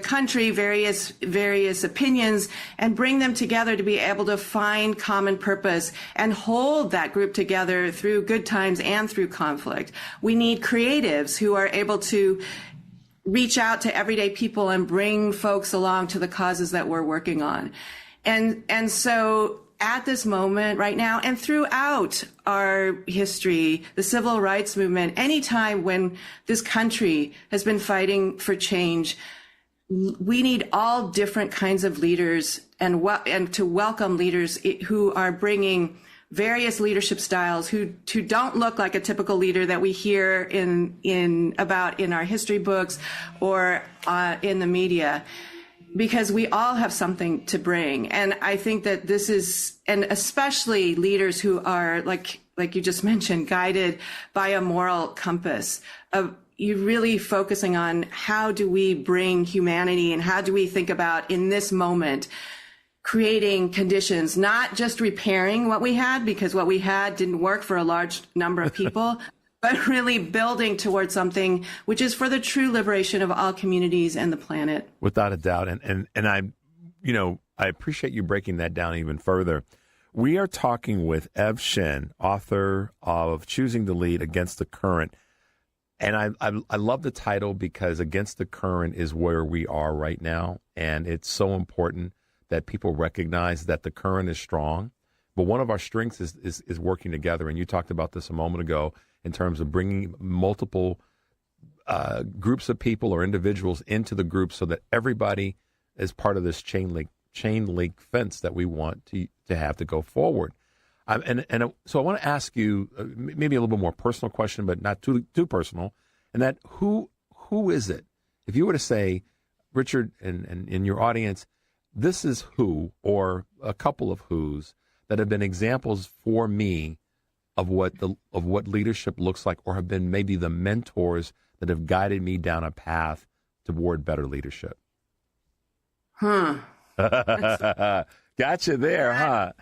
country, various opinions, and bring them together to be able to find common purpose and hold that group together through good times and through conflict. We need creatives who are able to reach out to everyday people and bring folks along to the causes that we're working on. And so at this moment right now, and throughout our history, the civil rights movement, any time when this country has been fighting for change, we need all different kinds of leaders and to welcome leaders who are bringing various leadership styles, who don't look like a typical leader that we hear in our history books or in the media, because we all have something to bring. And I think that this is, and especially leaders who are, like you just mentioned, guided by a moral compass of you really focusing on how do we bring humanity and how do we think about in this moment creating conditions, not just repairing what we had, because what we had didn't work for a large number of people, but really building towards something which is for the true liberation of all communities and the planet. Without a doubt. And I appreciate you breaking that down even further. We are talking with Ev Shen, author of Choosing to Lead Against the Current. And I love the title because Against the Current is where we are right now. And it's so important that people recognize that the current is strong. But one of our strengths is working together. And you talked about this a moment ago in terms of bringing multiple groups of people or individuals into the group so that everybody is part of this chain link fence that we want to have to go forward. So I want to ask you maybe a little bit more personal question, but not too personal, and that who who is it? If you were to say, Richard, and in your audience, this is who, or a couple of who's, that have been examples for me of what leadership looks like, or have been maybe the mentors that have guided me down a path toward better leadership. Gotcha there, huh?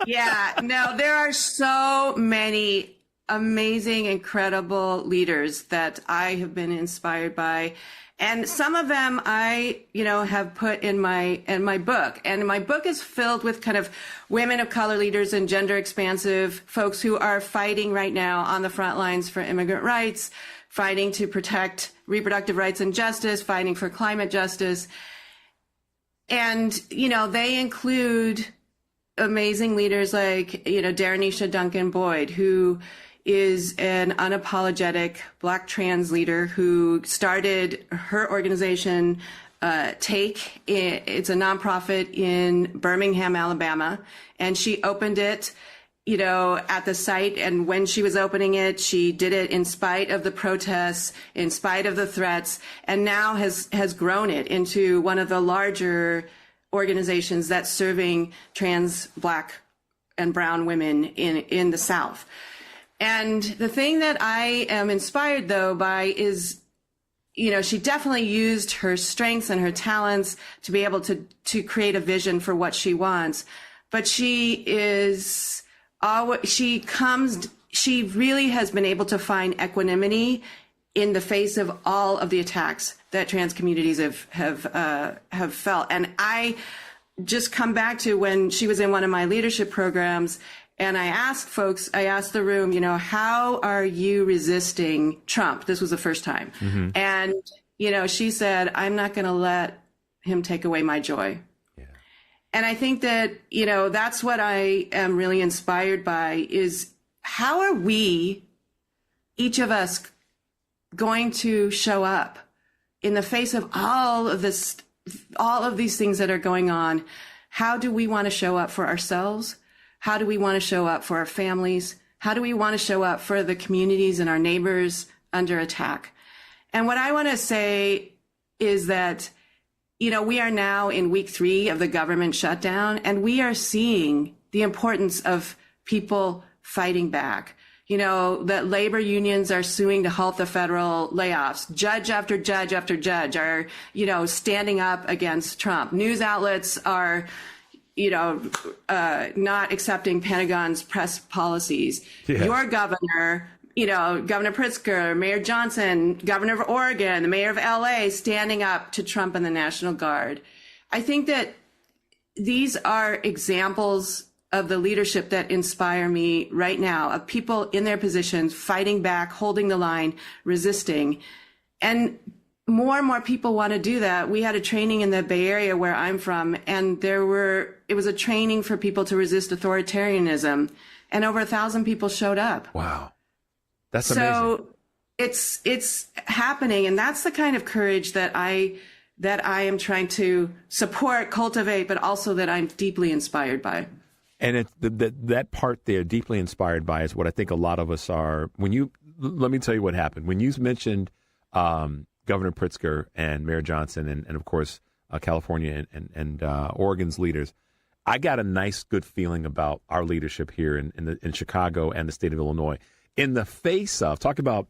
Yeah, no, there are so many amazing, incredible leaders that I have been inspired by. And some of them I, have put in my book. And my book is filled with kind of women of color leaders and gender expansive folks who are fighting right now on the front lines for immigrant rights, fighting to protect reproductive rights and justice, fighting for climate justice. And, they include amazing leaders like, Darrenisha Duncan Boyd, who is an unapologetic Black trans leader who started her organization, Take. It's a nonprofit in Birmingham, Alabama, and she opened it, at the site. And when she was opening it, she did it in spite of the protests, in spite of the threats, and now has grown it into one of the larger organizations that's serving trans Black and brown women in the South. And the thing that I am inspired, though, by is, she definitely used her strengths and her talents to be able to create a vision for what she wants. But she really has been able to find equanimity in the face of all of the attacks that trans communities have felt. And I just come back to when she was in one of my leadership programs, and I asked the room, how are you resisting Trump? This was the first time. Mm-hmm. And, she said, I'm not going to let him take away my joy. Yeah. And I think that, that's what I am really inspired by is how are we, each of us, going to show up in the face of all of these things that are going on? How do we want to show up for ourselves? How do we want to show up for our families? How do we want to show up for the communities and our neighbors under attack? And what I want to say is that, we are now in week 3 of the government shutdown, and we are seeing the importance of people fighting back. That labor unions are suing to halt the federal layoffs. Judge after judge after judge are, standing up against Trump. News outlets are not accepting Pentagon's press policies. Yeah. Your governor, Governor Pritzker, Mayor Johnson, Governor of Oregon, the mayor of LA, standing up to Trump and the National Guard. I think that these are examples of the leadership that inspire me right now, of people in their positions, fighting back, holding the line, resisting. And more and more people want to do that. We had a training in the Bay Area where I'm from, and it was a training for people to resist authoritarianism, and over 1,000 people showed up. Wow. That's amazing. So it's happening, and that's the kind of courage that I am trying to support, cultivate, but also that I'm deeply inspired by. And that part there, deeply inspired by, is what I think a lot of us are. Let me tell you what happened. When you mentioned Governor Pritzker and Mayor Johnson and of course, California and Oregon's leaders, I got a nice, good feeling about our leadership here in Chicago and the state of Illinois. In the face of, talk about,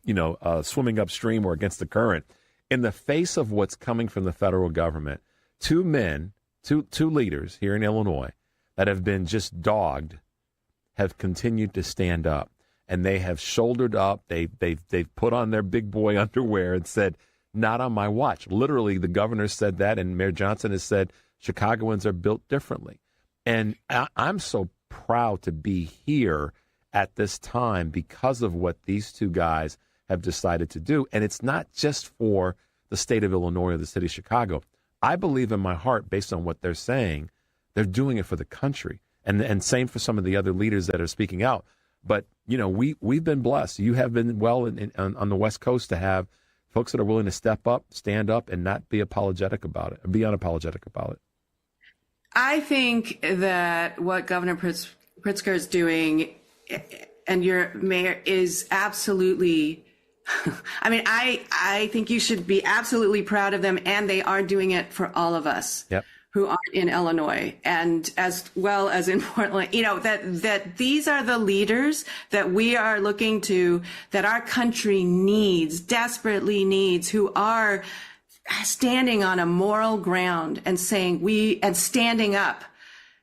swimming upstream or against the current, in the face of what's coming from the federal government, two leaders here in Illinois that have been just dogged have continued to stand up, and they have shouldered up. They've put on their big boy underwear and said, not on my watch. Literally, the governor said that, and Mayor Johnson has said Chicagoans are built differently. And I'm so proud to be here at this time because of what these two guys have decided to do. And it's not just for the state of Illinois or the city of Chicago. I believe in my heart, based on what they're saying, they're doing it for the country. And same for some of the other leaders that are speaking out. But, we've been blessed. You have been on the West Coast to have folks that are willing to step up, stand up, and not be apologetic about it, or be unapologetic about it. I think that what Governor Pritzker is doing and your mayor is absolutely I mean, I think you should be absolutely proud of them, and they are doing it for all of us who aren't in Illinois, and as well as in Portland. You know, that these are the leaders that we are looking to, that our country needs, desperately needs, who are standing on a moral ground and saying and standing up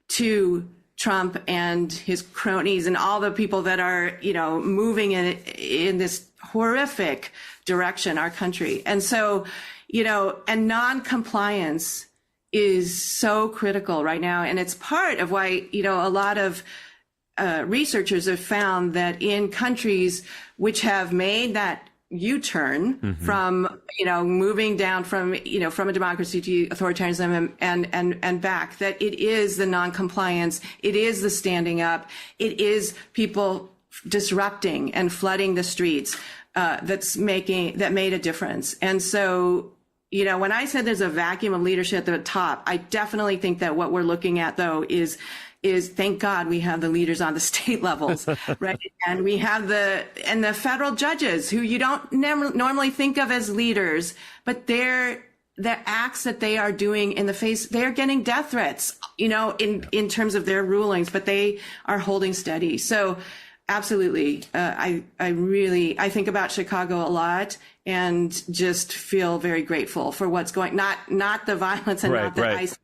to Trump and his cronies and all the people that are, you know, moving in this horrific direction, our country. And so, you know, and non-compliance is so critical right now. And it's part of why, you know, a lot of researchers have found that in countries which have made that U-turn from, you know, moving down from, you know, from a democracy to authoritarianism and back, that it is the non-compliance, it is the standing up, it is people disrupting and flooding the streets that made a difference. And so, you know, when I said there's a vacuum of leadership at the top, I definitely think that what we're looking at, though, is thank God we have the leaders on the state levels, right? And we have the federal judges who you don't normally think of as leaders, but the acts that they are doing in the face, they are getting death threats, you know, in terms of their rulings, but they are holding steady. So absolutely. I think about Chicago a lot and just feel very grateful for what's going, not the violence and not that ICE,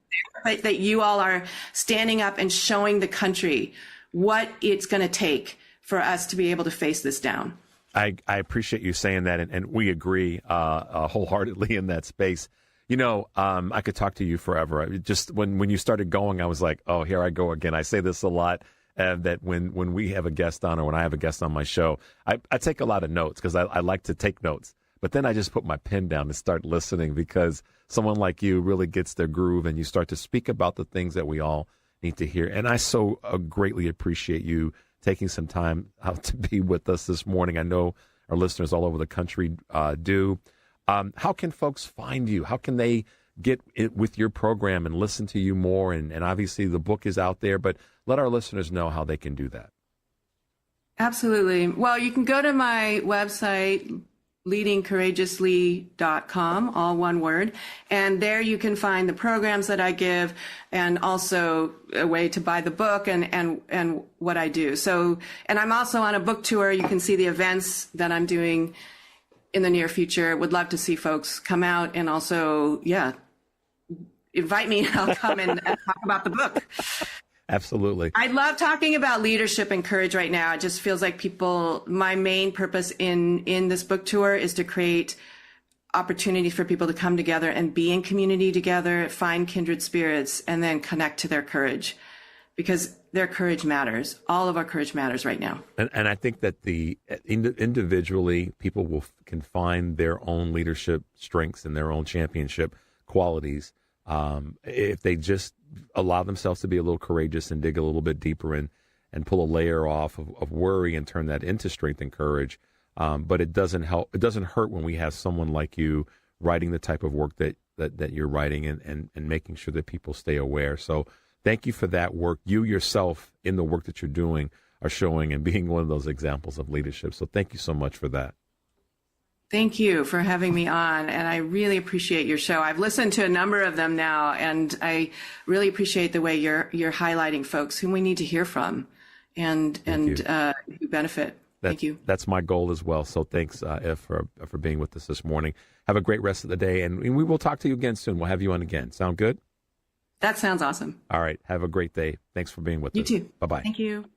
but that you all are standing up and showing the country what it's going to take for us to be able to face this down. I appreciate you saying that, and we agree wholeheartedly in that space. You know, I could talk to you forever. Just when you started going, I was like, oh, here I go again. I say this a lot, that when we have a guest on or when I have a guest on my show, I take a lot of notes because I like to take notes. But then I just put my pen down and start listening because someone like you really gets their groove and you start to speak about the things that we all need to hear. And I so greatly appreciate you taking some time out to be with us this morning. I know our listeners all over the country do. How can folks find you? How can they get it with your program and listen to you more? And obviously the book is out there, but let our listeners know how they can do that. Absolutely. Well, you can go to my website, leadingcourageously.com, all one word. And there you can find the programs that I give and also a way to buy the book and what I do. So, and I'm also on a book tour. You can see the events that I'm doing in the near future. Would love to see folks come out and also, invite me and I'll come and talk about the book. Absolutely. I love talking about leadership and courage right now. It just feels like my main purpose in this book tour is to create opportunities for people to come together and be in community together, find kindred spirits, and then connect to their courage, because their courage matters. All of our courage matters right now. And I think that individually people can find their own leadership strengths and their own championship qualities if they just allow themselves to be a little courageous and dig a little bit deeper and pull a layer off of worry and turn that into strength and courage. But it doesn't help. It doesn't hurt when we have someone like you writing the type of work that you're writing and making sure that people stay aware. So thank you for that work. You yourself in the work that you're doing are showing and being one of those examples of leadership. So thank you so much for that. Thank you for having me on, and I really appreciate your show. I've listened to a number of them now, and I really appreciate the way you're highlighting folks whom we need to hear from and who benefit. Thank you. That's my goal as well. So thanks, Eve, for being with us this morning. Have a great rest of the day, and we will talk to you again soon. We'll have you on again. Sound good? That sounds awesome. All right. Have a great day. Thanks for being with us. You too. Bye-bye. Thank you.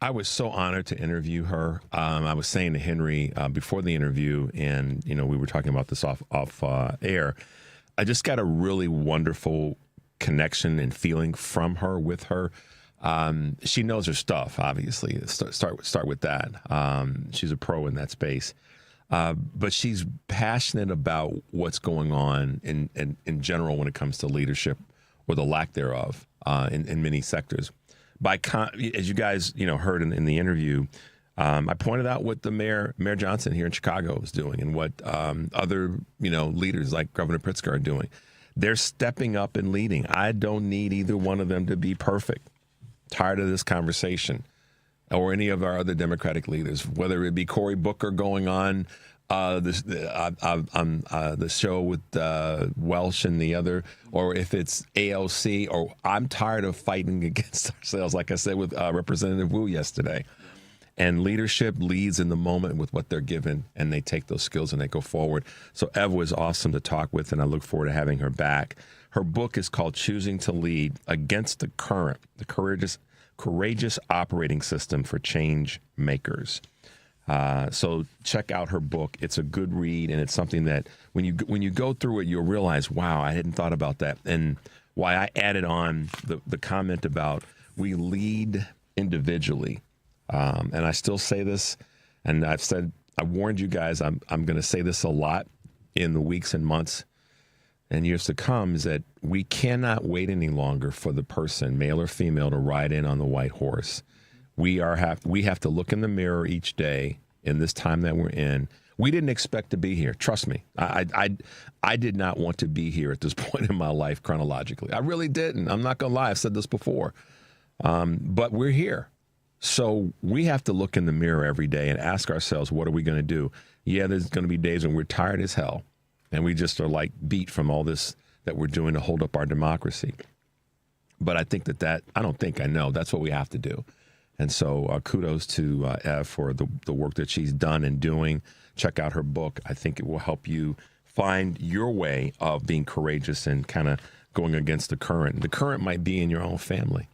I was so honored to interview her. I was saying to Henry before the interview, and we were talking about this off air. I just got a really wonderful connection and feeling from her with her. She knows her stuff, obviously. Start with that. She's a pro in that space, but she's passionate about what's going on in general when it comes to leadership or the lack thereof in many sectors. As you guys heard in the interview, I pointed out what the Mayor Johnson here in Chicago is doing and what other leaders like Governor Pritzker are doing. They're stepping up and leading. I don't need either one of them to be perfect. Tired of this conversation. or any of our other Democratic leaders, whether it be Cory Booker going on the show with Welsh and the other, or if it's AOC, or I'm tired of fighting against ourselves, like I said with Representative Wu yesterday. And leadership leads in the moment with what they're given, and they take those skills and they go forward. So Ev was awesome to talk with, and I look forward to having her back. Her book is called Choosing to Lead Against the Current, the Courageous Operating System for Changemakers. So check out her book. It's a good read, and it's something that when you go through it, you'll realize, wow, I hadn't thought about that. And why I added on the comment about we lead individually. And I still say this, and I warned you guys, I'm going to say this a lot in the weeks and months and years to come, is that we cannot wait any longer for the person, male or female, to ride in on the white horse. We have to look in the mirror each day in this time that we're in. We didn't expect to be here. Trust me. I did not want to be here at this point in my life chronologically. I really didn't. I'm not going to lie. I've said this before. But we're here. So we have to look in the mirror every day and ask ourselves, what are we going to do? Yeah, there's going to be days when we're tired as hell, and we just are like beat from all this that we're doing to hold up our democracy. But I think I know that's what we have to do. And so kudos to Ev for the work that she's done and doing. Check out her book. I think it will help you find your way of being courageous and kind of going against the current. The current might be in your own family.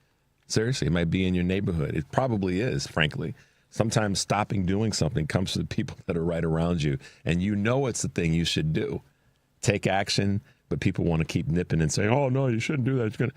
Seriously, it might be in your neighborhood. It probably is, frankly. Sometimes stopping doing something comes to the people that are right around you, and you know it's the thing you should do. Take action, but people want to keep nipping and saying, oh, no, you shouldn't do that.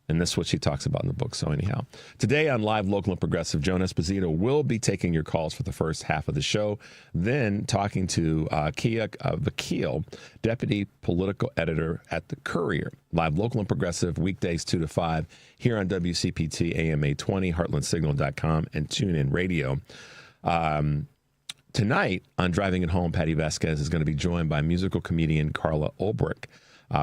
And that's what she talks about in the book. So anyhow, today on Live, Local, and Progressive, Joan Esposito will be taking your calls for the first half of the show, then talking to Kia Vakil, Deputy Political Editor at The Courier. Live, Local, and Progressive, weekdays 2 to 5, here on WCPT, AM 820, heartlandsignal.com, and TuneIn Radio. Tonight on Driving It Home, Patty Vasquez is going to be joined by musical comedian Carla Ulbrich.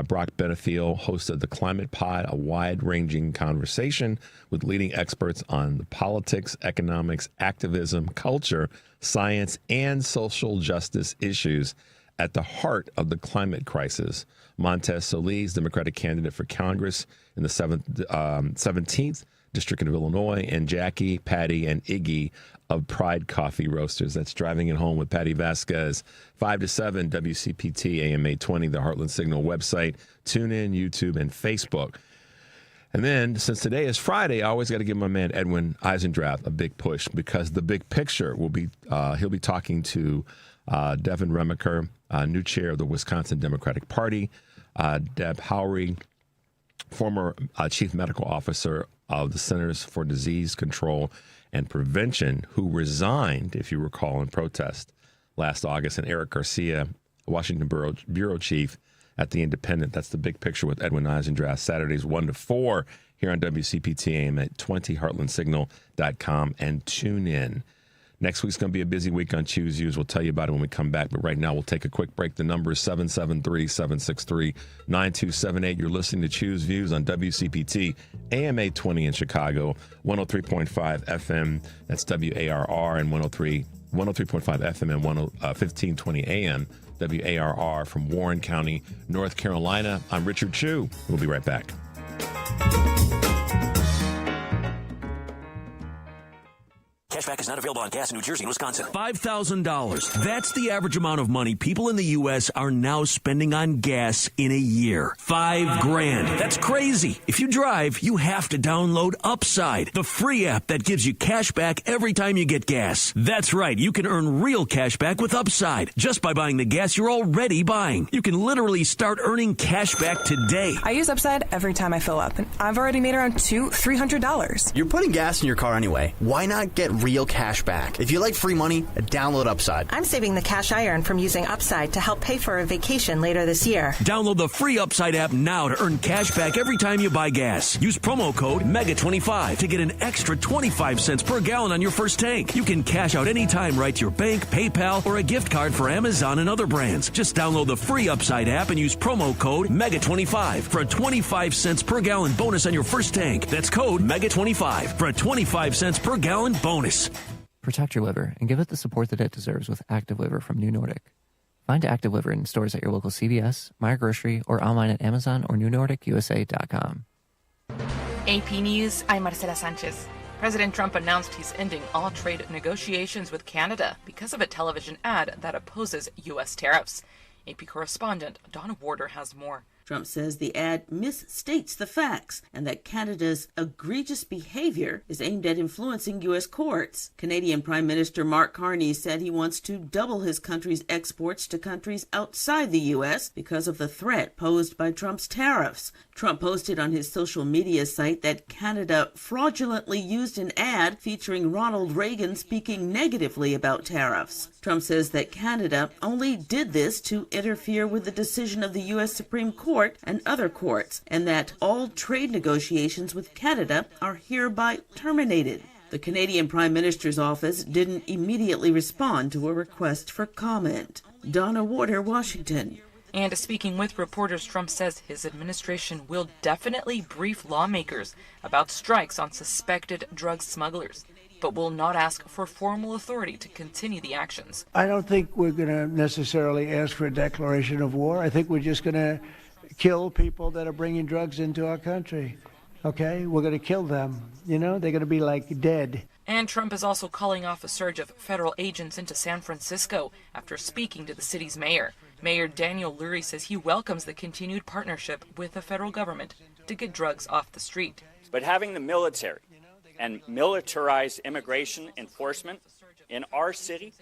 Brock Benefiel hosted the Climate Pod, a wide-ranging conversation with leading experts on the politics, economics, activism, culture, science, and social justice issues at the heart of the climate crisis. Montez Solis, Democratic candidate for Congress in the 17th District of Illinois, and Jackie, Patty, and Iggy of Pride Coffee Roasters. That's Driving It Home with Patty Vasquez. 5 to 7, WCPT, AM 820, the Heartland Signal website, TuneIn, YouTube, and Facebook. And then, since today is Friday, I always got to give my man Edwin Eisendrath a big push, because the big picture will be, he'll be talking to Devin Remaker, new chair of the Wisconsin Democratic Party, Deb Howry, former chief medical officer of the Centers for Disease Control and Prevention, who resigned, if you recall, in protest last August, and Eric Garcia, Washington Bureau Chief at The Independent. That's the big picture with Edwin Eisendrath, Saturdays 1 to 4 here on WCPT AM at 20, heartlandsignal.com, and tune in. Next week's going to be a busy week on Choose Use. We'll tell you about it when we come back. But right now, we'll take a quick break. The number is 773-763-9278. You're listening to Choose Views on WCPT, AM 820 in Chicago, 103.5 FM. That's WARR, and 103.5 FM and 1520 AM. WARR from Warren County, North Carolina. I'm Richard Chu. We'll be right back. Cashback is not available on gas in New Jersey and Wisconsin. $5,000. That's the average amount of money people in the U.S. are now spending on gas in a year. $5,000. That's crazy. If you drive, you have to download Upside, the free app that gives you cash back every time you get gas. That's right. You can earn real cash back with Upside just by buying the gas you're already buying. You can literally start earning cash back today. I use Upside every time I fill up, and I've already made around $300. You're putting gas in your car anyway. Why not get real real cash back. If you like free money, download Upside. I'm saving the cash I earn from using Upside to help pay for a vacation later this year. Download the free Upside app now to earn cash back every time you buy gas. Use promo code MEGA25 to get an extra 25 cents per gallon on your first tank. You can cash out anytime right to your bank, PayPal, or a gift card for Amazon and other brands. Just download the free Upside app and use promo code MEGA25 for a 25 cents per gallon bonus on your first tank. That's code MEGA25 for a 25 cents per gallon bonus. Protect your liver and give it the support that it deserves with Active Liver from New Nordic. Find Active Liver in stores at your local CVS, Meijer Grocery, or online at Amazon or NewNordicUSA.com. AP News, I'm Marcela Sanchez. President Trump announced he's ending all trade negotiations with Canada because of a television ad that opposes U.S. tariffs. AP correspondent Donna Warder has more. Trump says the ad misstates the facts and that Canada's egregious behavior is aimed at influencing U.S. courts. Canadian Prime Minister Mark Carney said he wants to double his country's exports to countries outside the U.S. because of the threat posed by Trump's tariffs. Trump posted on his social media site that Canada fraudulently used an ad featuring Ronald Reagan speaking negatively about tariffs. Trump says that Canada only did this to interfere with the decision of the U.S. Supreme Court and other courts, and that all trade negotiations with Canada are hereby terminated. The Canadian Prime Minister's office didn't immediately respond to a request for comment. Donna Warder, Washington. And speaking with reporters, Trump says his administration will definitely brief lawmakers about strikes on suspected drug smugglers, but will not ask for formal authority to continue the actions. I don't think we're going to necessarily ask for a declaration of war. I think we're just going to kill people that are bringing drugs into our country. Okay? We're going to kill them. You know, they're going to be like dead. And Trump is also calling off a surge of federal agents into San Francisco after speaking to the city's mayor. Mayor Daniel Lurie says he welcomes the continued partnership with the federal government to get drugs off the street. But having the military and militarized immigration enforcement in our city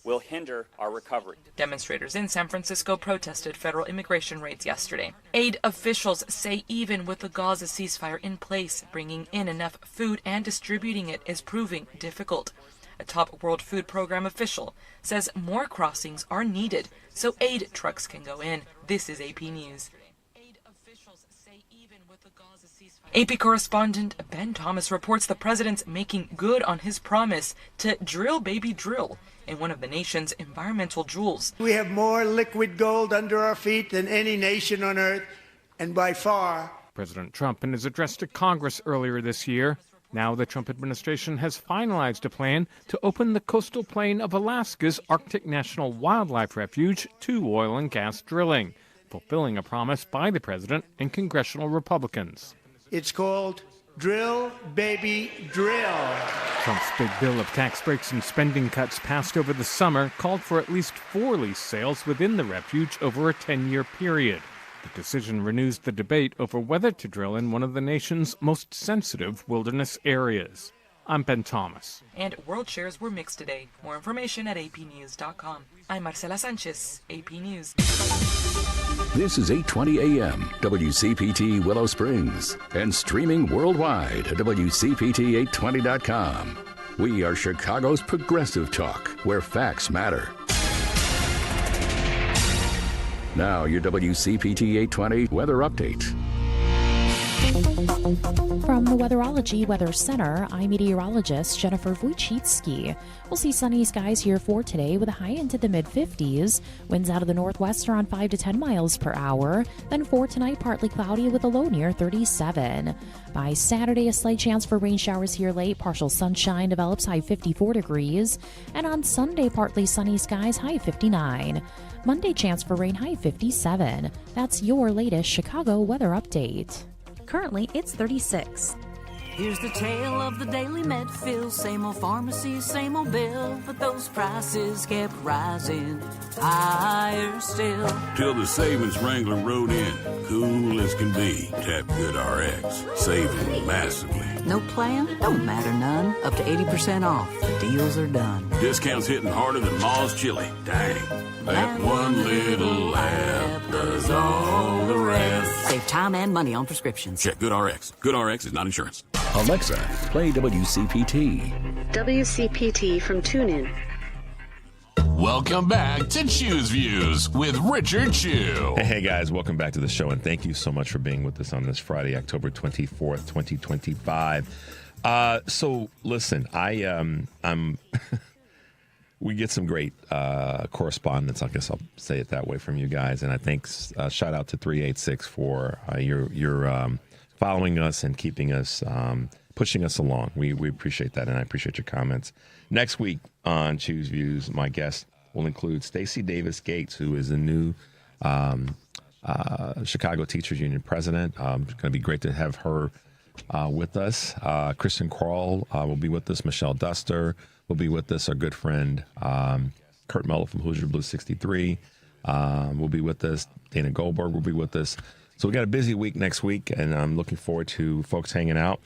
will hinder our recovery. Demonstrators in San Francisco protested federal immigration raids yesterday. Aid officials say even with the Gaza ceasefire in place, bringing in enough food and distributing it is proving difficult. A top World Food Program official says more crossings are needed so aid trucks can go in. This is AP News. AP correspondent Ben Thomas reports the president's making good on his promise to drill baby drill in one of the nation's environmental jewels. We have more liquid gold under our feet than any nation on earth, and by far. President Trump, in his address to Congress earlier this year, now the Trump administration has finalized a plan to open the coastal plain of Alaska's Arctic National Wildlife Refuge to oil and gas drilling, fulfilling a promise by the president and congressional Republicans. It's called Drill, Baby, Drill. Trump's big bill of tax breaks and spending cuts passed over the summer called for at least 4 lease sales within the refuge over a 10-year period. The decision renews the debate over whether to drill in one of the nation's most sensitive wilderness areas. I'm Ben Thomas. And world shares were mixed today. More information at apnews.com. I'm Marcela Sanchez, AP News. This is 820 AM, WCPT Willow Springs, and streaming worldwide at WCPT820.com. We are Chicago's progressive talk, where facts matter. Now, your WCPT 820 weather update. From the Weatherology Weather Center, I'm meteorologist Jennifer Wojcicki. We'll see sunny skies here for today with a high into the mid-50s. Winds out of the northwest around 5 to 10 miles per hour. Then for tonight, partly cloudy with a low near 37. By Saturday, a slight chance for rain showers here late. Partial sunshine develops, high 54 degrees. And on Sunday, partly sunny skies, high 59. Monday, chance for rain, high 57. That's your latest Chicago weather update. Currently, it's 36. Here's the tale of the daily med fill. Same old pharmacy, same old bill. But those prices kept rising higher still. Till the savings Wrangler rode in. Cool as can be. Tap Good RX. Saving massively. No plan? Don't matter none. Up to 80% off. The deals are done. Discounts hitting harder than Ma's chili. Dang. That one little app does all the rest. Save time and money on prescriptions. Check Good RX. Good RX is not insurance. Alexa, play WCPT. WCPT from TuneIn. Welcome back to Choose Views with Richard Chew. Hey guys, welcome back to the show, and thank you so much for being with us on this Friday, October 24th, 2025. So listen, I'm we get some great correspondence, I guess I'll say it that way, from you guys, and I think shout out to 386 for your following us and keeping us pushing us along. We appreciate that, and I appreciate your comments. Next week on Choose Views, my guest will include Stacey Davis Gates, who is the new Chicago Teachers Union president. It's going to be great to have her with us. Kristen Kroll will be with us. Michelle Duster will be with us. Our good friend Kurt Mello from Hoosier Blue 63 will be with us. Dana Goldberg will be with us. So we got a busy week next week, and I'm looking forward to folks hanging out.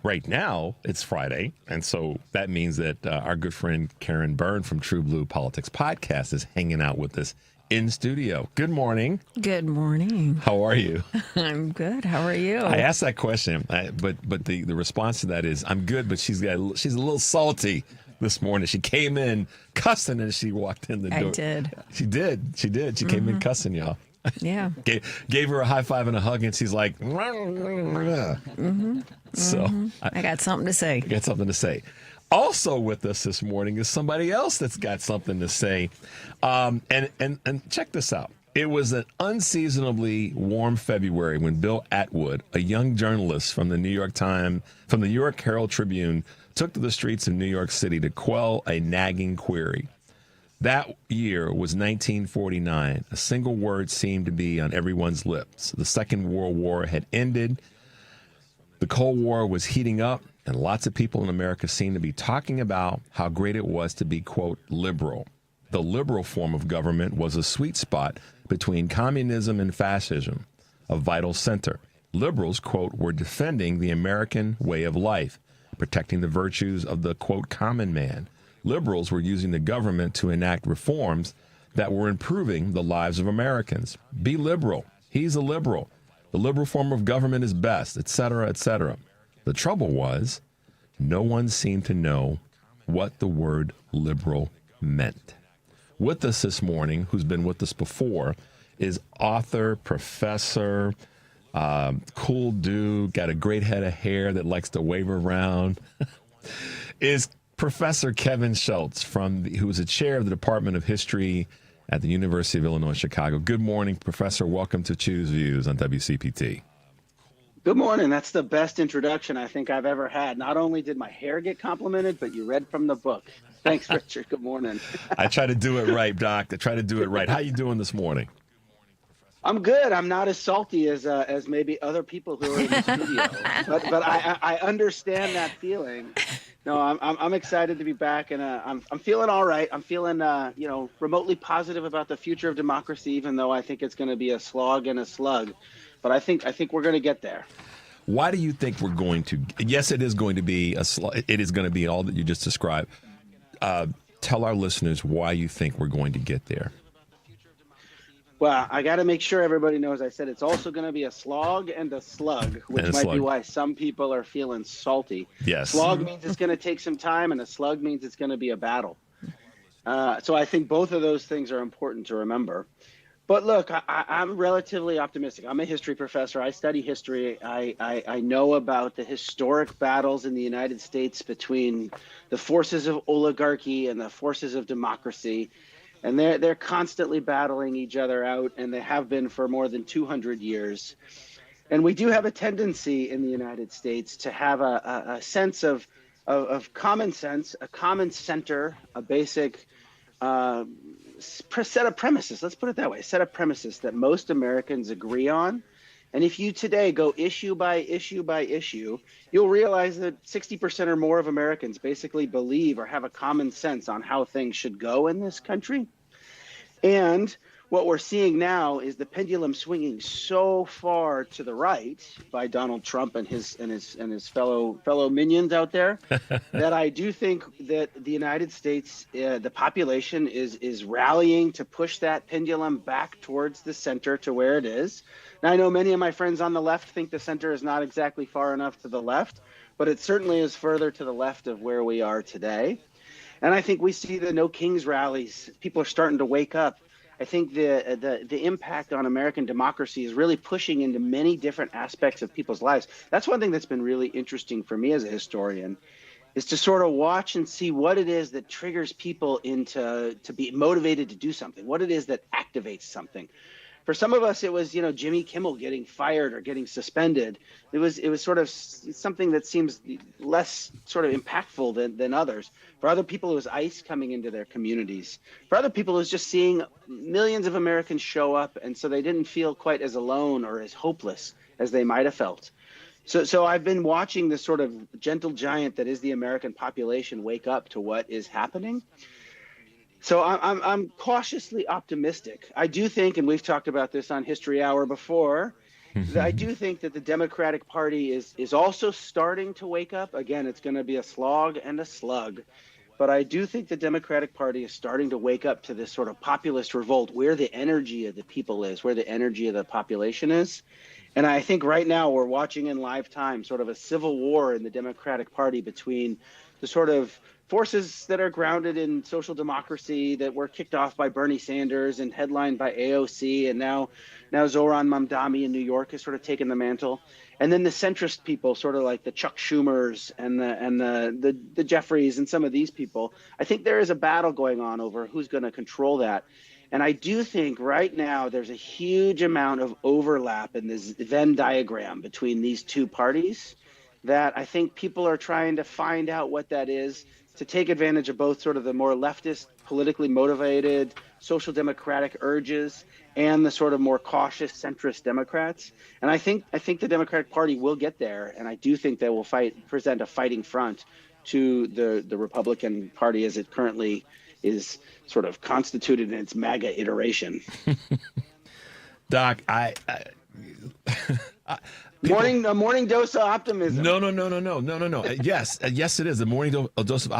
Right now, it's Friday, and so that means that our good friend Karen Byrne from TruBlu Politics podcast is hanging out with us in studio. Good morning. Good morning. How are you? I'm good. How are you? I asked that question, but the response to that is I'm good, but she's a little salty this morning. She came in cussing and she walked in the door. I did. She did. She came in cussing, y'all. Yeah. Gave her a high five and a hug, and she's like, So I got something to say. Got something to say. Also with us this morning is somebody else that's got something to say. And check this out. It was an unseasonably warm February when Bill Atwood, a young journalist from the New York Herald Tribune, took to the streets of New York City to quell a nagging query. That year was 1949. A single word seemed to be on everyone's lips. The Second World War had ended. The Cold War was heating up, and lots of people in America seemed to be talking about how great it was to be, quote, liberal. The liberal form of government was a sweet spot between communism and fascism, a vital center. Liberals, quote, were defending the American way of life, protecting the virtues of the, quote, common man. Liberals were using the government to enact reforms that were improving the lives of Americans. Be liberal. He's a liberal. The liberal form of government is best, etc., etc. The trouble was, no one seemed to know what the word liberal meant. With us this morning, who's been with us before, is author, professor, cool dude, got a great head of hair that likes to wave around, is Professor Kevin Schultz, who is the chair of the Department of History at the University of Illinois, Chicago. Good morning, Professor. Welcome to Choose Views on WCPT. Good morning. That's the best introduction I think I've ever had. Not only did my hair get complimented, but you read from the book. Thanks, Richard. Good morning. I try to do it right, Doc. I try to do it right. How you doing this morning? I'm good. I'm not as salty as maybe other people who are in the studio, but I understand that feeling. No, I'm excited to be back, and I'm feeling all right. I'm feeling remotely positive about the future of democracy, even though I think it's going to be a slog and a slug. But I think we're going to get there. Why do you think we're going to? Yes, it is going to be a slog. It is going to be all that you just described. Tell our listeners why you think we're going to get there. Well, I got to make sure everybody knows I said it's also going to be a slog and a slug, which might be why some people are feeling salty. Yes. Slog means it's going to take some time, and a slug means it's going to be a battle. So I think both of those things are important to remember. But look, I'm relatively optimistic. I'm a history professor. I study history. I know about the historic battles in the United States between the forces of oligarchy and the forces of democracy. And they're constantly battling each other out, and they have been for more than 200 years. And we do have a tendency in the United States to have a sense of common sense, a common center, a basic set of premises. Let's put it that way, set of premises that most Americans agree on. And if you today go issue by issue by issue, you'll realize that 60% or more of Americans basically believe or have a common sense on how things should go in this country. And what we're seeing now is the pendulum swinging so far to the right by Donald Trump and his fellow minions out there that I do think that the United States, the population is rallying to push that pendulum back towards the center to where it is. Now, I know many of my friends on the left think the center is not exactly far enough to the left, but it certainly is further to the left of where we are today. And I think we see the No Kings rallies. People are starting to wake up. I think the impact on American democracy is really pushing into many different aspects of people's lives. That's one thing that's been really interesting for me as a historian, is to sort of watch and see what it is that triggers people to be motivated to do something, what it is that activates something. For some of us, it was, Jimmy Kimmel getting fired or getting suspended. It was sort of something that seems less sort of impactful than others. For other people, it was ICE coming into their communities. For other people, it was just seeing millions of Americans show up, and so they didn't feel quite as alone or as hopeless as they might have felt. So I've been watching this sort of gentle giant that is the American population wake up to what is happening. So I'm cautiously optimistic. I do think, and we've talked about this on History Hour before, that I do think that the Democratic Party is also starting to wake up. Again, it's going to be a slog and a slug. But I do think the Democratic Party is starting to wake up to this sort of populist revolt, where the energy of the people is, where the energy of the population is. And I think right now we're watching in live time sort of a civil war in the Democratic Party between the sort of forces that are grounded in social democracy that were kicked off by Bernie Sanders and headlined by AOC, and now Zohran Mamdani in New York has sort of taken the mantle, and then the centrist people, sort of like the Chuck Schumers and the Jeffries and some of these people. I think there is a battle going on over who's going to control that. And I do think right now there's a huge amount of overlap in this Venn diagram between these two parties that I think people are trying to find out what that is, to take advantage of both sort of the more leftist, politically motivated, social democratic urges and the sort of more cautious centrist Democrats. And I think the Democratic Party will get there, and I do think they will present a fighting front to the Republican Party as it currently is sort of constituted in its MAGA iteration. Doc, A morning dose of optimism. No. Yes, it is a morning dose of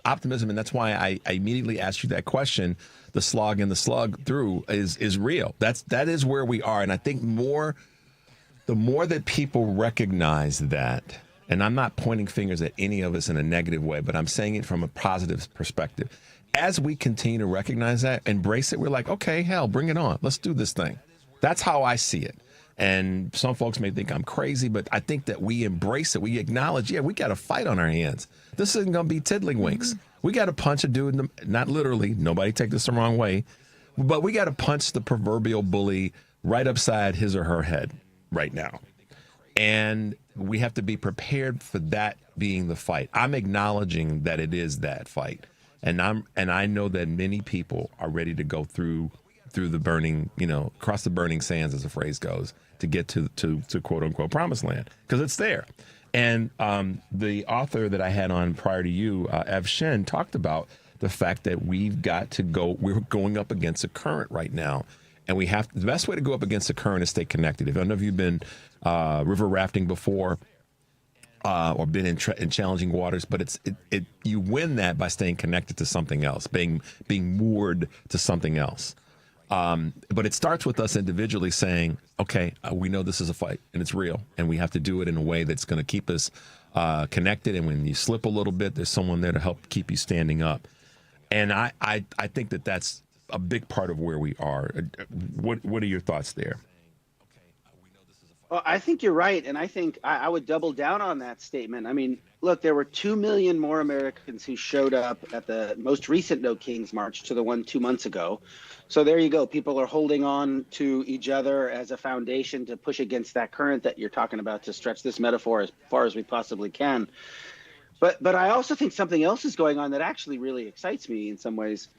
optimism, and that's why I immediately asked you that question. The slog and the slug through is real. That is where we are, and I think the more that people recognize that, and I'm not pointing fingers at any of us in a negative way, but I'm saying it from a positive perspective. As we continue to recognize that, embrace it, we're like, okay, hell, bring it on. Let's do this thing. That's how I see it. And some folks may think I'm crazy, but I think that we embrace it. We acknowledge, we got a fight on our hands. This isn't going to be tiddlywinks. We got to punch a dude, not literally, nobody take this the wrong way, but we got to punch the proverbial bully right upside his or her head right now. And we have to be prepared for that being the fight. I'm acknowledging that it is that fight. And I know that many people are ready to go through the burning, across the burning sands, as the phrase goes, to get to quote unquote promised land, because it's there. And the author that I had on prior to you, Shen, talked about the fact that we're going up against a current right now. And the best way to go up against the current is stay connected. If I don't know if you've been river rafting before or been in challenging waters, but you win that by staying connected to something else, being moored to something else. But it starts with us individually saying, okay, we know this is a fight and it's real, and we have to do it in a way that's going to keep us connected. And when you slip a little bit, there's someone there to help keep you standing up. And I think that that's a big part of where we are. What are your thoughts there? Well, I think you're right, and I think I would double down on that statement. I mean, look, there were 2 million more Americans who showed up at the most recent No Kings March to the one 2 months ago. So there you go. People are holding on to each other as a foundation to push against that current that you're talking about, to stretch this metaphor as far as we possibly can. But I also think something else is going on that actually really excites me in some ways.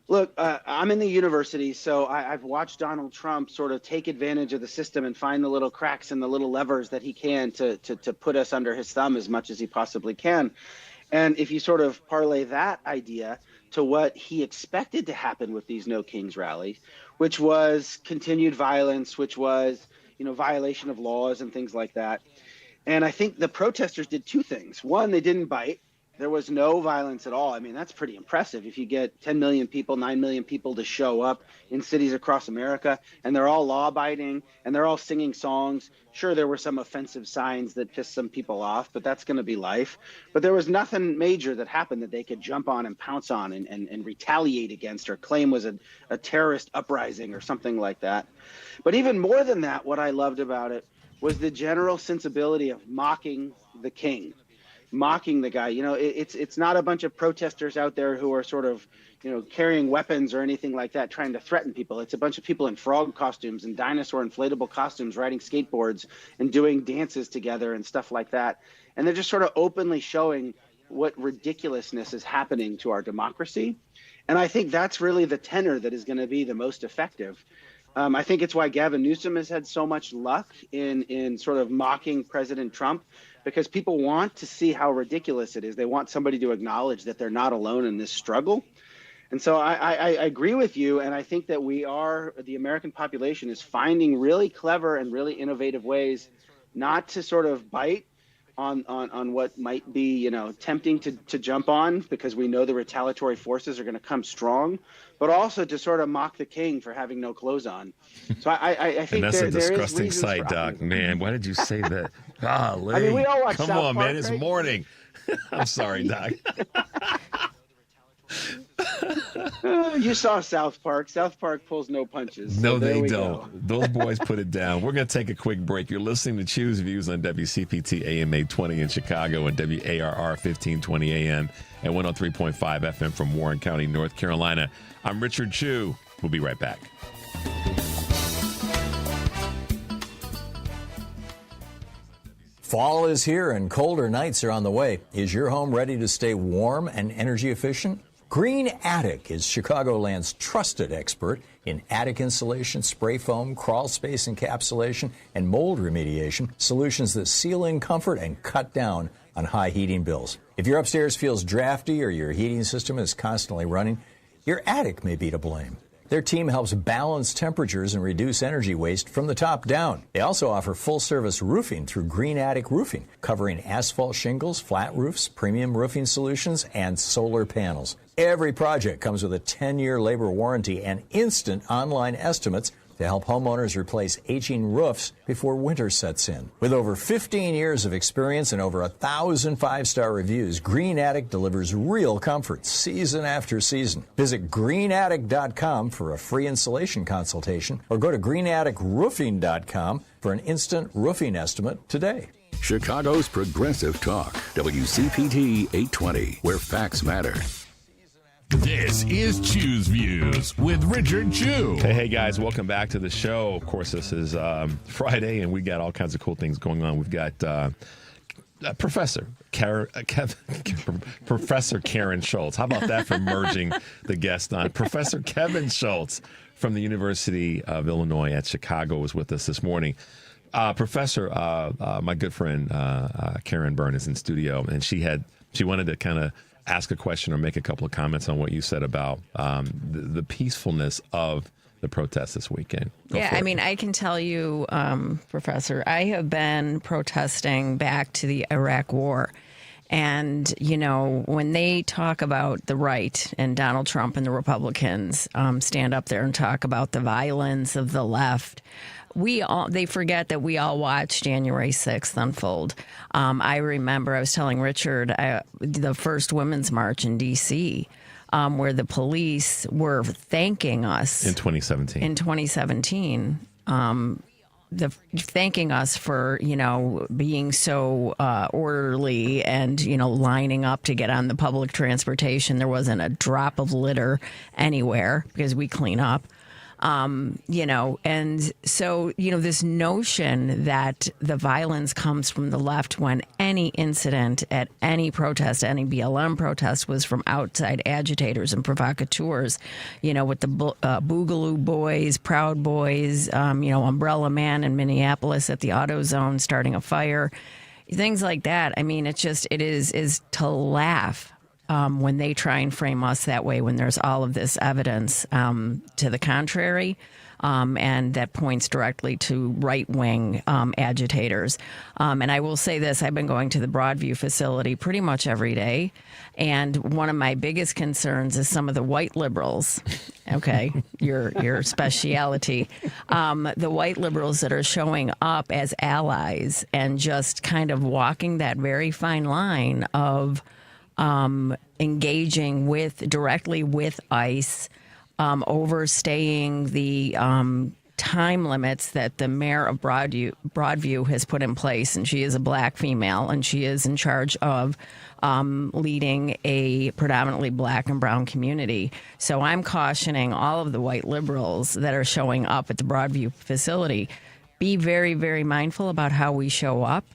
Look, I'm in the university, so I've watched Donald Trump sort of take advantage of the system and find the little cracks and the little levers that he can to put us under his thumb as much as he possibly can. And if you sort of parlay that idea to what he expected to happen with these No Kings rallies, which was continued violence, which was, violation of laws and things like that. And I think the protesters did two things. One, they didn't bite. There was no violence at all. I mean, that's pretty impressive. If you get 10 million people, 9 million people to show up in cities across America, and they're all law-abiding, and they're all singing songs. Sure, there were some offensive signs that pissed some people off, but that's going to be life. But there was nothing major that happened that they could jump on and pounce on and retaliate against or claim was a terrorist uprising or something like that. But even more than that, what I loved about it was the general sensibility of mocking the king. Mocking the guy. It's not a bunch of protesters out there who are sort of, carrying weapons or anything like that, trying to threaten people. It's a bunch of people in frog costumes and dinosaur inflatable costumes, riding skateboards and doing dances together and stuff like that. And they're just sort of openly showing what ridiculousness is happening to our democracy. And I think that's really the tenor that is going to be the most effective. I think it's why Gavin Newsom has had so much luck in sort of mocking President Trump, because people want to see how ridiculous it is. They want somebody to acknowledge that they're not alone in this struggle. And so I agree with you, and I think that the American population is finding really clever and really innovative ways not to sort of bite on what might be, tempting to jump on, because we know the retaliatory forces are going to come strong, but also to sort of mock the king for having no clothes on. So I think and that's a disgusting is sight, Doc. Man, why did you say that? Golly. I mean, we all watch Come South on, Park, man. It's right? morning. I'm sorry, Doc. You saw South Park. South Park pulls no punches. No, So there they we don't. go. Those boys put it down. We're going to take a quick break. You're listening to Choose Views on WCPT AM 820 in Chicago and WARR 1520 AM and 103.5 FM from Warren County, North Carolina. I'm Richard Chu. We'll be right back. Fall is here and colder nights are on the way. Is your home ready to stay warm and energy efficient? Green Attic is Chicagoland's trusted expert in attic insulation, spray foam, crawl space encapsulation, and mold remediation, solutions that seal in comfort and cut down on high heating bills. If your upstairs feels drafty or your heating system is constantly running, your attic may be to blame. Their team helps balance temperatures and reduce energy waste from the top down. They also offer full-service roofing through Green Attic Roofing, covering asphalt shingles, flat roofs, premium roofing solutions, and solar panels. Every project comes with a 10-year labor warranty and instant online estimates to help homeowners replace aging roofs before winter sets in. With over 15 years of experience and over 1,000 five-star reviews, Green Attic delivers real comfort season after season. Visit greenattic.com for a free installation consultation or go to greenatticroofing.com for an instant roofing estimate today. Chicago's Progressive Talk, WCPT 820, where facts matter. This is Choose Views with Richard Chu. Hey, guys, welcome back to the show. Of course, this is Friday, and we got all kinds of cool things going on. We've got Professor Karen Schultz. How about that for merging the guest on? Professor Kevin Schultz from the University of Illinois at Chicago is with us this morning. Professor, my good friend Karen Byrne is in studio, and she wanted to kind of ask a question or make a couple of comments on what you said about the peacefulness of the protest this weekend. I mean, I can tell you, Professor, I have been protesting back to the Iraq War. And, when they talk about the right and Donald Trump and the Republicans stand up there and talk about the violence of the left, they forget that we all watched January 6th unfold. I remember I was telling Richard the first Women's March in D.C., where the police were thanking us. In 2017. Thanking us for, being so orderly and, lining up to get on the public transportation. There wasn't a drop of litter anywhere because we clean up. And so, this notion that the violence comes from the left when any incident at any protest, any BLM protest was from outside agitators and provocateurs, with the Boogaloo Boys, Proud Boys, Umbrella Man in Minneapolis at the AutoZone starting a fire. things like that. I mean, it is to laugh when they try and frame us that way, when there's all of this evidence to the contrary. And that points directly to right-wing agitators. And I will say this, I've been going to the Broadview facility pretty much every day. And one of my biggest concerns is some of the white liberals, okay, your speciality, the white liberals that are showing up as allies and just kind of walking that very fine line of engaging directly with ICE, overstaying the time limits that the mayor of Broadview has put in place. And she is a black female, and she is in charge of leading a predominantly black and brown community. So I'm cautioning all of the white liberals that are showing up at the Broadview facility, be very, very mindful about how we show up.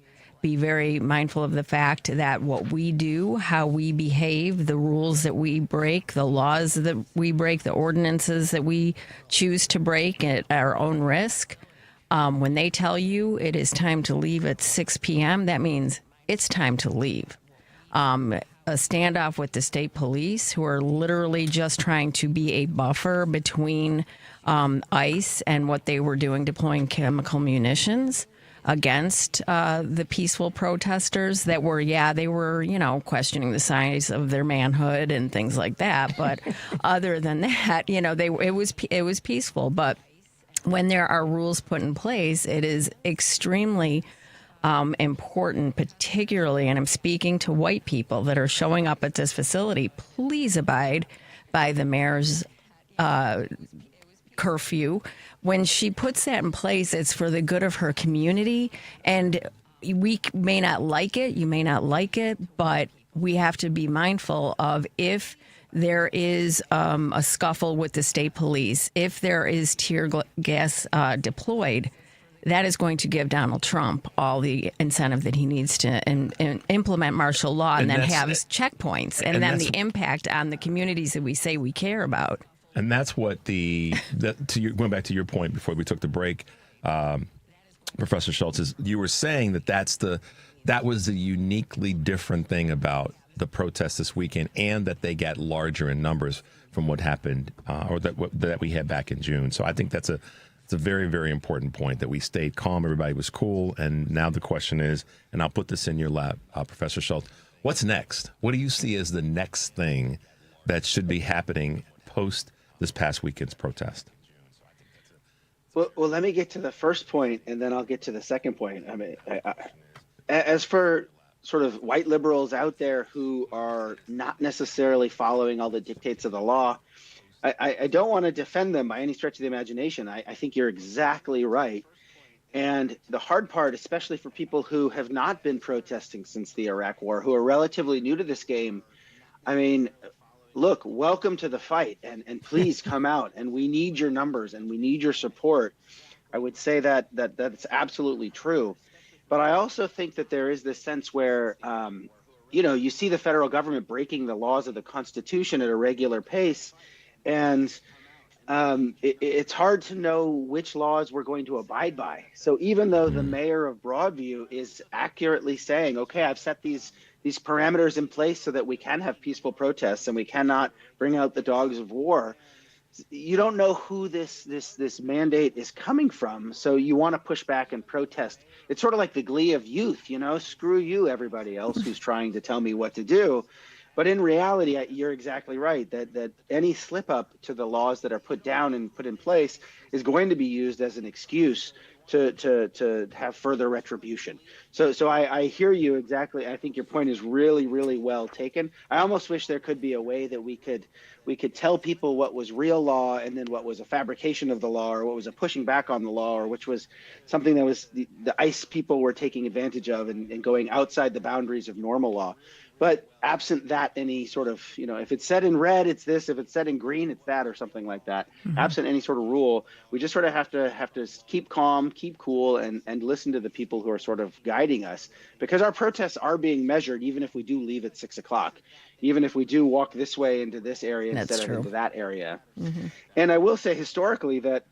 Be very mindful of the fact that what we do, how we behave, the rules that we break, the laws that we break, the ordinances that we choose to break at our own risk. When they tell you it is time to leave at 6 p.m., that means it's time to leave. A standoff with the state police, who are literally just trying to be a buffer between ICE and what they were doing, deploying chemical munitions against the peaceful protesters that were, questioning the size of their manhood and things like that. But other than that, it was peaceful. But when there are rules put in place, it is extremely important, particularly, and I'm speaking to white people that are showing up at this facility, please abide by the mayor's curfew. When she puts that in place, it's for the good of her community. And we may not like it, you may not like it, but we have to be mindful of if there is a scuffle with the state police, if there is tear gas deployed, that is going to give Donald Trump all the incentive that he needs to implement martial law and then have checkpoints and then the impact on the communities that we say we care about. And that's what going back to your point before we took the break, Professor Schultz, is you were saying that was the uniquely different thing about the protests this weekend, and that they got larger in numbers from what happened or that we had back in June. So I think it's a very, very important point that we stayed calm. Everybody was cool. And now the question is, and I'll put this in your lap, Professor Schultz, what's next? What do you see as the next thing that should be happening post this past weekend's protest? Well, let me get to the first point, and then I'll get to the second point. I mean, as for sort of white liberals out there who are not necessarily following all the dictates of the law, I don't want to defend them by any stretch of the imagination. I think you're exactly right. And the hard part, especially for people who have not been protesting since the Iraq War, who are relatively new to this game, I mean, look, welcome to the fight, and please come out, and we need your numbers and we need your support. I would say that's absolutely true. But I also think that there is this sense where, you see the federal government breaking the laws of the Constitution at a regular pace, and it's hard to know which laws we're going to abide by. So even though the mayor of Broadview is accurately saying, okay, I've set these parameters in place so that we can have peaceful protests and we cannot bring out the dogs of war, you don't know who this mandate is coming from. So you want to push back and protest. It's sort of like the glee of youth, screw you, everybody else who's trying to tell me what to do. But in reality, you're exactly right that any slip up to the laws that are put down and put in place is going to be used as an excuse to have further retribution. So I hear you exactly. I think your point is really, really well taken. I almost wish there could be a way that we could tell people what was real law and then what was a fabrication of the law, or what was a pushing back on the law, or which was something that was the ICE people were taking advantage of and going outside the boundaries of normal law. But absent that, any sort of, if it's set in red, it's this. If it's set in green, it's that, or something like that. Mm-hmm. Absent any sort of rule, we just sort of have to keep calm, keep cool, and listen to the people who are sort of guiding us, because our protests are being measured, even if we do leave at 6 o'clock, even if we do walk this way into this area instead of into that area. Mm-hmm. And I will say historically that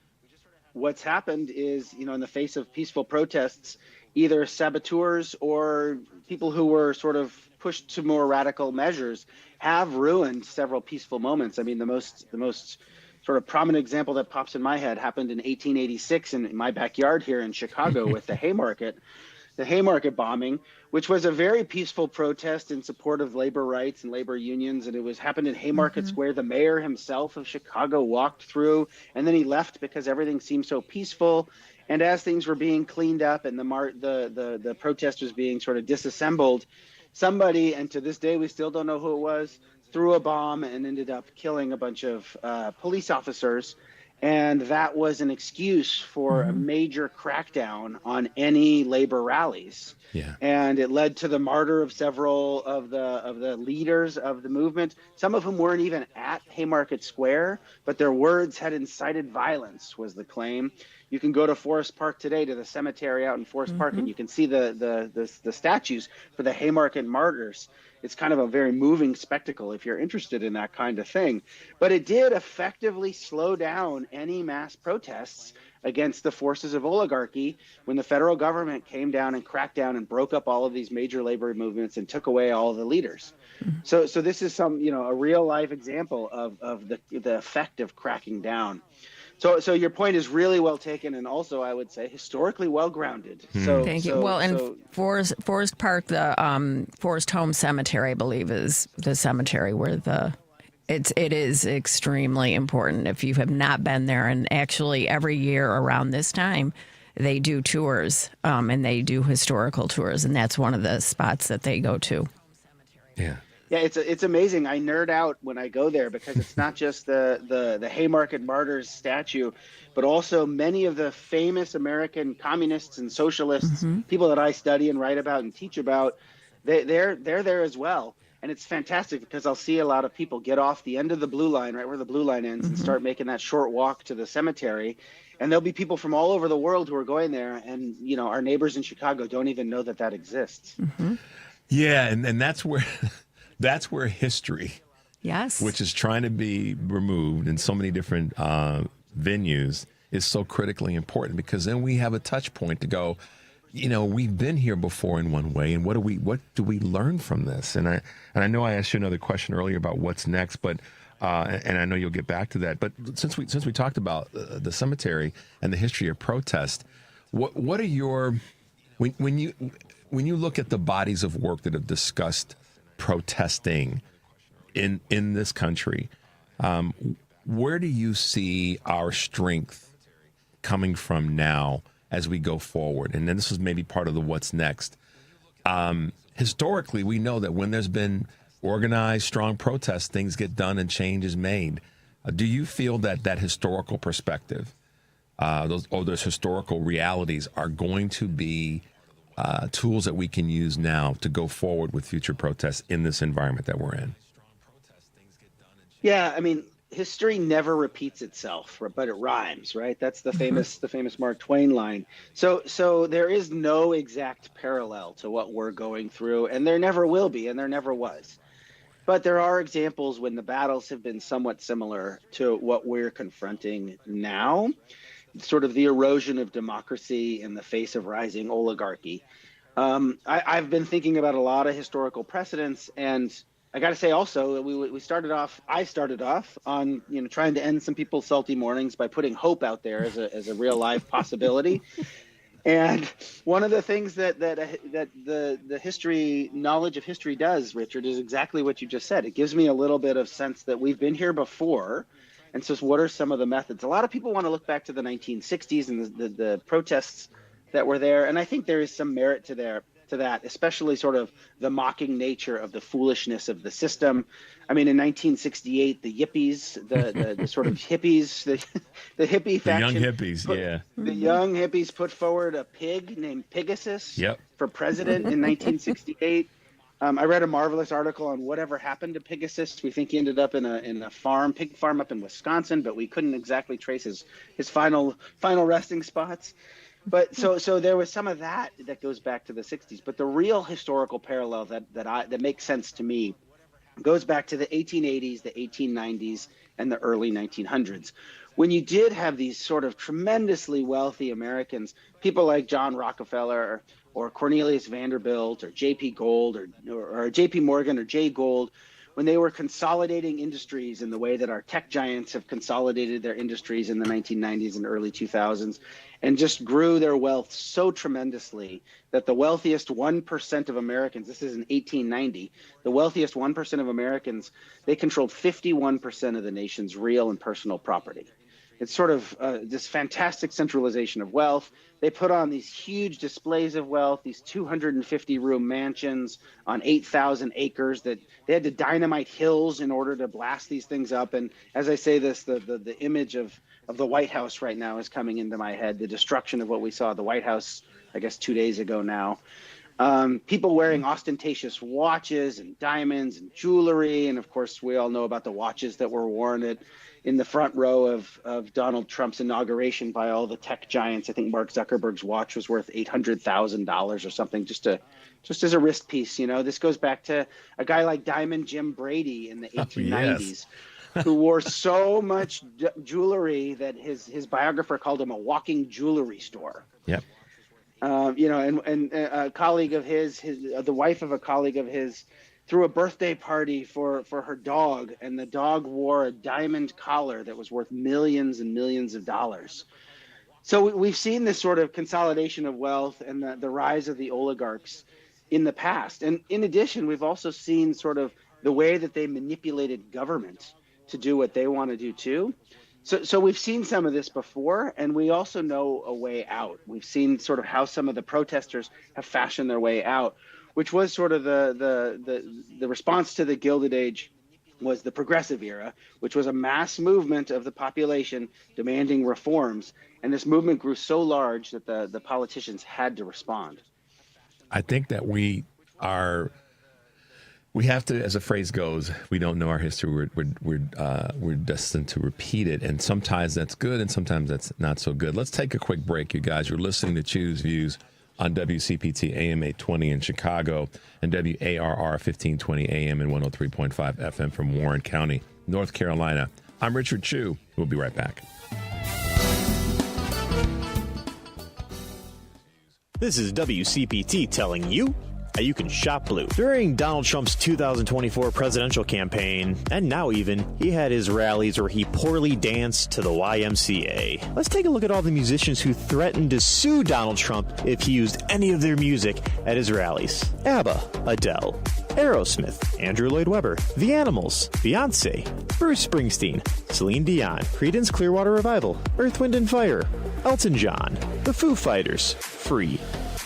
what's happened is, in the face of peaceful protests, either saboteurs or people who were sort of pushed to more radical measures, have ruined several peaceful moments. I mean, the most sort of prominent example that pops in my head happened in 1886 in my backyard here in Chicago with the Haymarket bombing, which was a very peaceful protest in support of labor rights and labor unions. And it happened in Haymarket Square. The mayor himself of Chicago walked through, and then he left because everything seemed so peaceful. And as things were being cleaned up and the protest was being sort of disassembled, somebody, and to this day we still don't know who it was, threw a bomb and ended up killing a bunch of police officers. And that was an excuse for a major crackdown on any labor rallies. Yeah. And it led to the martyr of several of the leaders of the movement, some of whom weren't even at Haymarket Square, but their words had incited violence, was the claim. You can go to Forest Park today, to the cemetery out in Forest Park, and you can see the statues for the Haymarket martyrs. It's kind of a very moving spectacle if you're interested in that kind of thing. But it did effectively slow down any mass protests against the forces of oligarchy when the federal government came down and cracked down and broke up all of these major labor movements and took away all of the leaders. So this is a real life example of the effect of cracking down. So your point is really well taken, and also I would say historically well grounded. Thank you. Well, and Forest Park, the Forest Home Cemetery, I believe, is the cemetery where it is extremely important if you have not been there. And actually, every year around this time, they do tours, and they do historical tours, and that's one of the spots that they go to. Yeah. Yeah, it's amazing. I nerd out when I go there because it's not just the Haymarket Martyrs statue, but also many of the famous American communists and socialists, people that I study and write about and teach about, they're there as well. And it's fantastic because I'll see a lot of people get off the end of the blue line, right where the blue line ends, and start making that short walk to the cemetery. And there'll be people from all over the world who are going there. And, our neighbors in Chicago don't even know that exists. Yeah, and that's where... That's where history, yes, which is trying to be removed in so many different venues, is so critically important, because then we have a touch point to go, we've been here before in one way, and what do we learn from this? And I know I asked you another question earlier about what's next, but and I know you'll get back to that. But since we talked about the cemetery and the history of protest, what are your when you look at the bodies of work that have discussed protesting in this country, where do you see our strength coming from now as we go forward? And then this is maybe part of the what's next. Historically, we know that when there's been organized, strong protests, things get done and change is made. Do you feel that historical perspective, those historical realities are going to be tools that we can use now to go forward with future protests in this environment that we're in? Yeah, I mean, history never repeats itself, but it rhymes, right? That's the famous Mark Twain line. So there is no exact parallel to what we're going through, and there never will be, and there never was. But there are examples when the battles have been somewhat similar to what we're confronting now. Sort of the erosion of democracy in the face of rising oligarchy. I've been thinking about a lot of historical precedents, and I got to say also, I started off on trying to end some people's salty mornings by putting hope out there as a real life possibility. And one of the things that the history knowledge of history does, Richard, is exactly what you just said. It gives me a little bit of sense that we've been here before. And so what are some of the methods? A lot of people want to look back to the 1960s and the protests that were there. And I think there is some merit to that, especially sort of the mocking nature of the foolishness of the system. I mean, in 1968, the yippies, the sort of hippies, the hippie faction. The young hippies, The young hippies put forward a pig named Pegasus for president in 1968. I read a marvelous article on whatever happened to Pegasus. We think he ended up in a pig farm up in Wisconsin, but we couldn't exactly trace his final resting spots. But so there was some of that goes back to the 60s. But the real historical parallel that makes sense to me goes back to the 1880s, the 1890s, and the early 1900s, when you did have these sort of tremendously wealthy Americans, people like John Rockefeller or Cornelius Vanderbilt or J.P. Gold or J.P. Morgan or Jay Gold, when they were consolidating industries in the way that our tech giants have consolidated their industries in the 1990s and early 2000s, and just grew their wealth so tremendously that the wealthiest 1% of Americans, this is in 1890, the wealthiest 1% of Americans, they controlled 51% of the nation's real and personal property. It's sort of this fantastic centralization of wealth. They put on these huge displays of wealth, these 250-room mansions on 8,000 acres that they had to dynamite hills in order to blast these things up. And as I say this, the image of the White House right now is coming into my head, the destruction of what we saw at the White House, I guess 2 days ago now. People wearing ostentatious watches and diamonds and jewelry. And of course, we all know about the watches that were worn in the front row of Donald Trump's inauguration by all the tech giants. I think Mark Zuckerberg's watch was worth $800,000 or something, just as a wrist piece. You know, this goes back to a guy like Diamond Jim Brady in the 1890s, who wore so much jewelry that his biographer called him a walking jewelry store. Yep. You know, and a colleague of his, the wife of a colleague of his, threw a birthday party for her dog, and the dog wore a diamond collar that was worth millions and millions of dollars. So we've seen this sort of consolidation of wealth and the rise of the oligarchs in the past. And in addition, we've also seen sort of the way that they manipulated government to do what they want to do too. So we've seen some of this before, and we also know a way out. We've seen sort of how some of the protesters have fashioned their way out, which was sort of the response to the Gilded Age was the Progressive Era, which was a mass movement of the population demanding reforms. And this movement grew so large that the politicians had to respond. I think that we have to, as the phrase goes, we don't know our history. We're destined to repeat it. And sometimes that's good and sometimes that's not so good. Let's take a quick break, you guys. You're listening to Choose Views on WCPT AM 820 in Chicago and WARR 1520 AM and 103.5 FM from Warren County, North Carolina. I'm Richard Chu. We'll be right back. This is WCPT telling you how you can shop blue. During Donald Trump's 2024 presidential campaign, and now even, he had his rallies where he poorly danced to the YMCA. Let's take a look at all the musicians who threatened to sue Donald Trump if he used any of their music at his rallies. ABBA, Adele, Aerosmith, Andrew Lloyd Webber, The Animals, Beyonce, Bruce Springsteen, Celine Dion, Creedence Clearwater Revival, Earth, Wind & Fire, Elton John, The Foo Fighters, Free,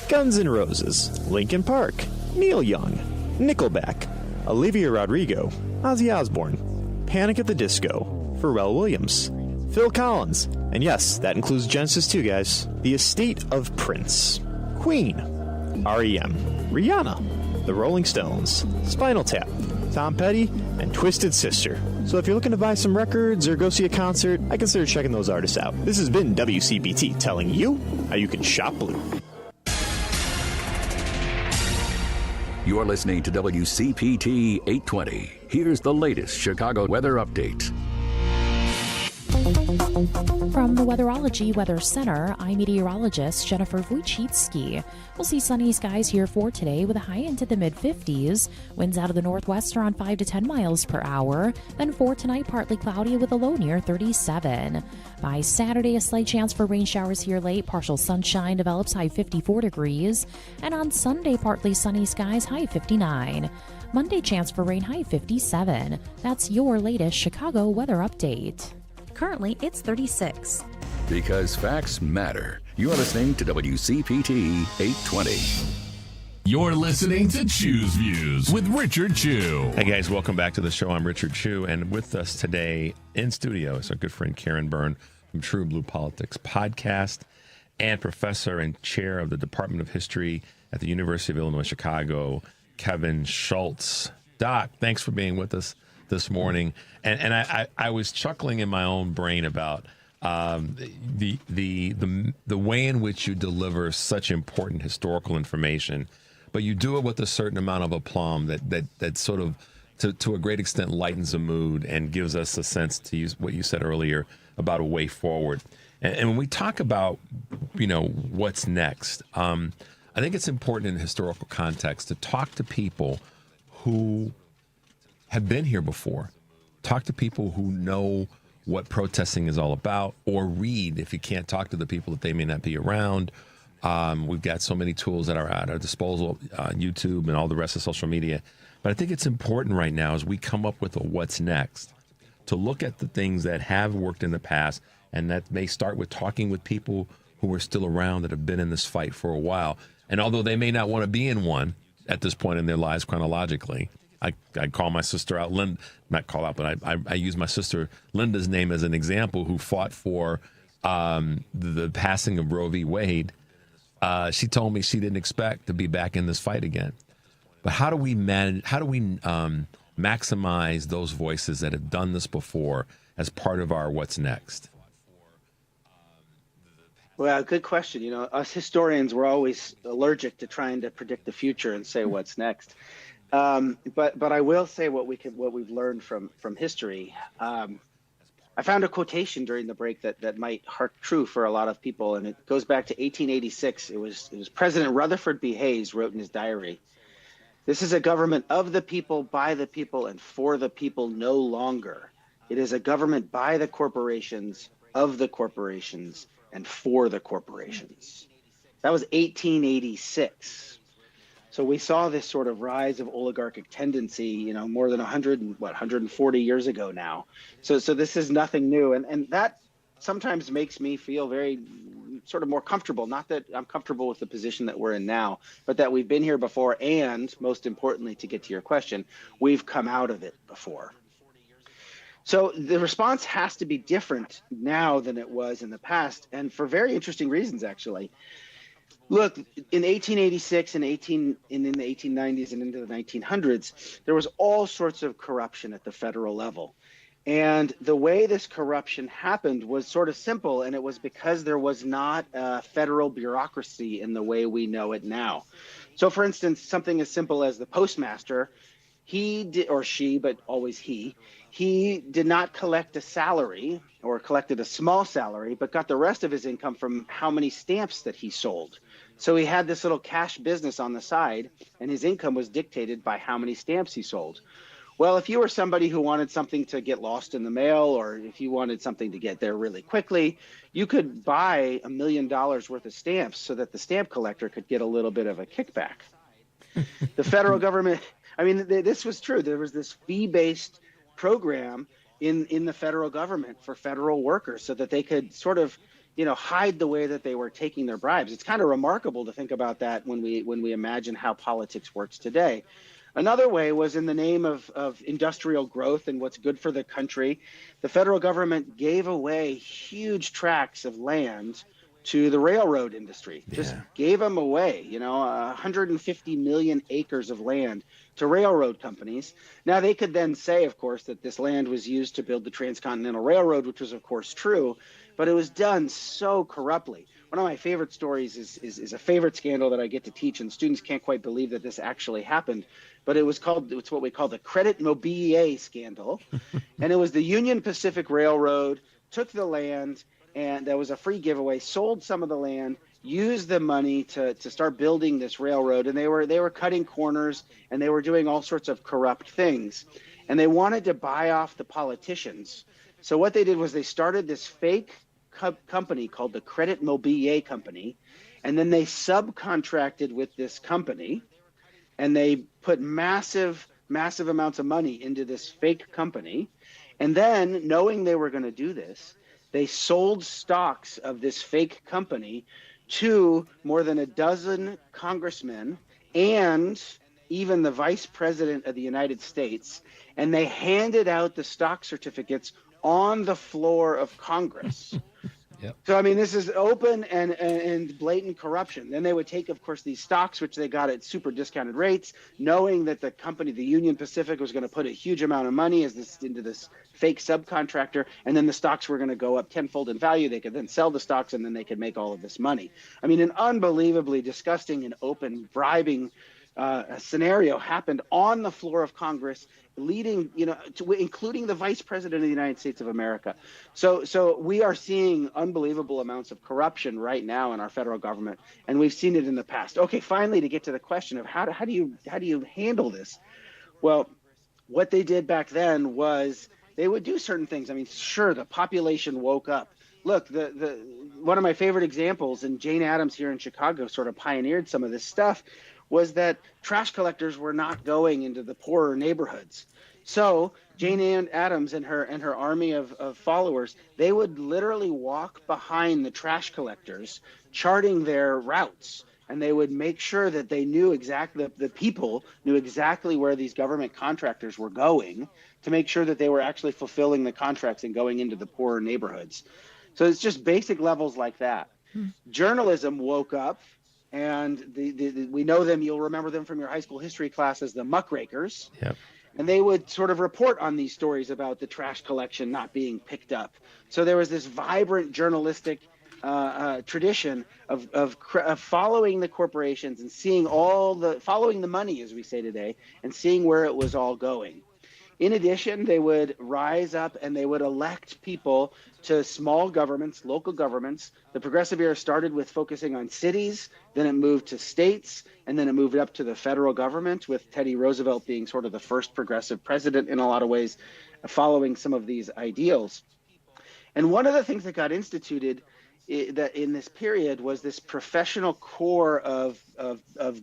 Guns N' Roses, Linkin Park, Neil Young, Nickelback, Olivia Rodrigo, Ozzy Osbourne, Panic at the Disco, Pharrell Williams, Phil Collins, and yes, that includes Genesis too, guys, The Estate of Prince, Queen, R.E.M., Rihanna, The Rolling Stones, Spinal Tap, Tom Petty, and Twisted Sister. So if you're looking to buy some records or go see a concert, I consider checking those artists out. This has been WCPT telling you how you can shop blue. You're listening to WCPT 820. Here's the latest Chicago weather update. From the Weatherology Weather Center, I'm meteorologist Jennifer Wojcicki. We'll see sunny skies here for today with a high into the mid-50s. Winds out of the northwest around 5 to 10 miles per hour. Then for tonight, partly cloudy with a low near 37. By Saturday, a slight chance for rain showers here late. Partial sunshine develops, high 54 degrees. And on Sunday, partly sunny skies, high 59. Monday, chance for rain, high 57. That's your latest Chicago weather update. Currently, it's 36. Because facts matter. You're listening to WCPT 820. You're listening to Choose Views with Richard Chu. Hey guys, welcome back to the show. I'm Richard Chu, and with us today in studio is our good friend Karen Byrne from TruBlu Politics podcast and professor and chair of the Department of History at the University of Illinois Chicago, Kevin Schultz. Doc, thanks for being with us this morning. And I was chuckling in my own brain about the way in which you deliver such important historical information, but you do it with a certain amount of aplomb that sort of to a great extent lightens the mood and gives us a sense, to use what you said earlier, about a way forward. And when we talk about, what's next, I think it's important in historical context to talk to people who have been here before. Talk to people who know what protesting is all about, or read if you can't talk to the people that they may not be around. We've got so many tools that are at our disposal, YouTube and all the rest of social media. But I think it's important right now as we come up with a what's next to look at the things that have worked in the past, and that may start with talking with people who are still around that have been in this fight for a while. And although they may not want to be in one at this point in their lives chronologically, I call my sister out, not call out, but I use my sister Linda's name as an example, who fought for the passing of Roe v. Wade. She told me she didn't expect to be back in this fight again. But how do we maximize those voices that have done this before as part of our what's next? Well, good question. Us historians, we're always allergic to trying to predict the future and say what's next. But I will say what we've learned from history. I found a quotation during the break that might hark true for a lot of people, and it goes back to 1886. It was President Rutherford B. Hayes wrote in his diary, "This is a government of the people, by the people, and for the people no longer. It is a government by the corporations, of the corporations, and for the corporations." That was 1886. So we saw this sort of rise of oligarchic tendency, more than 140 years ago now. So this is nothing new. And that sometimes makes me feel very sort of more comfortable. Not that I'm comfortable with the position that we're in now, but that we've been here before. And most importantly, to get to your question, we've come out of it before. So the response has to be different now than it was in the past, and for very interesting reasons, actually. Look, in 1886 and in the 1890s and into the 1900s, there was all sorts of corruption at the federal level. And the way this corruption happened was sort of simple, and it was because there was not a federal bureaucracy in the way we know it now. So, for instance, something as simple as the postmaster, he did, or she, but always he did not collect a salary or collected a small salary, but got the rest of his income from how many stamps that he sold. So he had this little cash business on the side, and his income was dictated by how many stamps he sold. Well, if you were somebody who wanted something to get lost in the mail, or if you wanted something to get there really quickly, you could buy $1 million worth of stamps so that the stamp collector could get a little bit of a kickback. The federal government, this was true. There was this fee-based program in the federal government for federal workers so that they could sort of, hide the way that they were taking their bribes. It's kind of remarkable to think about that when we imagine how politics works today. Another way was in the name of industrial growth and what's good for the country. The federal government gave away huge tracts of land to the railroad industry. Just gave them away, 150 million acres of land to railroad companies. Now, they could then say, of course, that this land was used to build the Transcontinental Railroad, which was, of course, true, but it was done so corruptly. One of my favorite stories is a favorite scandal that I get to teach, and students can't quite believe that this actually happened. But it's what we call the Credit Mobilier scandal. And it was the Union Pacific Railroad took the land, and there was a free giveaway, sold some of the land, used the money to start building this railroad. And they were cutting corners, and they were doing all sorts of corrupt things. And they wanted to buy off the politicians. So what they did was they started this fake company called the Credit Mobilier Company, and then they subcontracted with this company, and they put massive amounts of money into this fake company. And then, knowing they were going to do this, they sold stocks of this fake company to more than a dozen congressmen and even the vice president of the United States, and they handed out the stock certificates on the floor of Congress. Yep. So, this is open and blatant corruption. Then they would take, of course, these stocks, which they got at super discounted rates, knowing that the company, the Union Pacific, was going to put a huge amount of money into this fake subcontractor, and then the stocks were going to go up tenfold in value. They could then sell the stocks, and then they could make all of this money. An unbelievably disgusting and open bribing scenario happened on the floor of Congress, leading, including the Vice President of the United States of America. So we are seeing unbelievable amounts of corruption right now in our federal government, and we've seen it in the past. Okay, finally, to get to the question of how do you handle this? Well, what they did back then was they would do certain things. I mean, sure, the population woke up. Look, the one of my favorite examples, and Jane Addams here in Chicago sort of pioneered some of this stuff, was that trash collectors were not going into the poorer neighborhoods. So Jane Addams and her army of followers, they would literally walk behind the trash collectors, charting their routes. And they would make sure that they knew exactly, the people knew exactly where these government contractors were going, to make sure that they were actually fulfilling the contracts and going into the poorer neighborhoods. So it's just basic levels like that. Journalism woke up, and we know them. You'll remember them from your high school history class as the muckrakers. Yep. And they would sort of report on these stories about the trash collection not being picked up. So there was this vibrant journalistic tradition of following the corporations and seeing following the money, as we say today, and seeing where it was all going. In addition, they would rise up and they would elect people to small governments, local governments. The progressive era started with focusing on cities, then it moved to states, and then it moved up to the federal government, with Teddy Roosevelt being sort of the first progressive president in a lot of ways, following some of these ideals. And one of the things that got instituted that in this period was this professional core of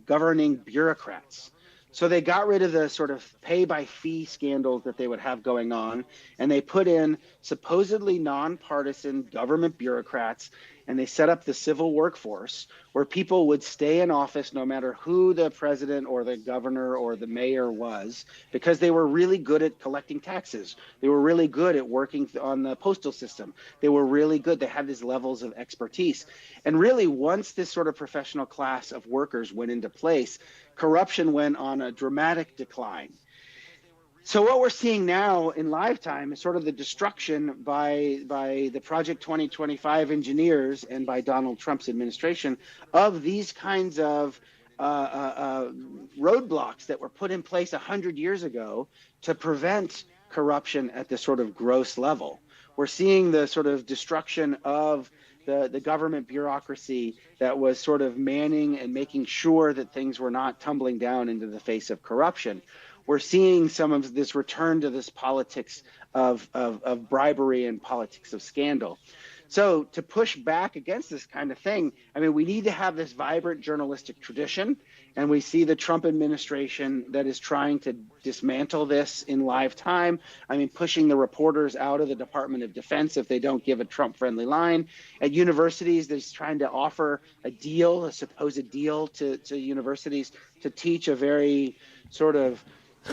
governing bureaucrats. So they got rid of the sort of pay-by-fee scandals that they would have going on, and they put in supposedly nonpartisan government bureaucrats, and they set up the civil workforce where people would stay in office no matter who the president or the governor or the mayor was, because they were really good at collecting taxes. They were really good at working on the postal system. They were really good. They had these levels of expertise. And really, once this sort of professional class of workers went into place, corruption went on a dramatic decline. So what we're seeing now in live time is sort of the destruction by the Project 2025 engineers and by Donald Trump's administration of these kinds of roadblocks that were put in place 100 years ago to prevent corruption at this sort of gross level. We're seeing the sort of destruction of the government bureaucracy that was sort of manning and making sure that things were not tumbling down into the face of corruption. We're seeing some of this return to this politics of bribery and politics of scandal. So to push back against this kind of thing, I mean, we need to have this vibrant journalistic tradition. And we see the Trump administration that is trying to dismantle this in live time. I mean, pushing the reporters out of the Department of Defense if they don't give a Trump-friendly line. At universities, they're trying to offer a supposed deal to universities to teach a very sort of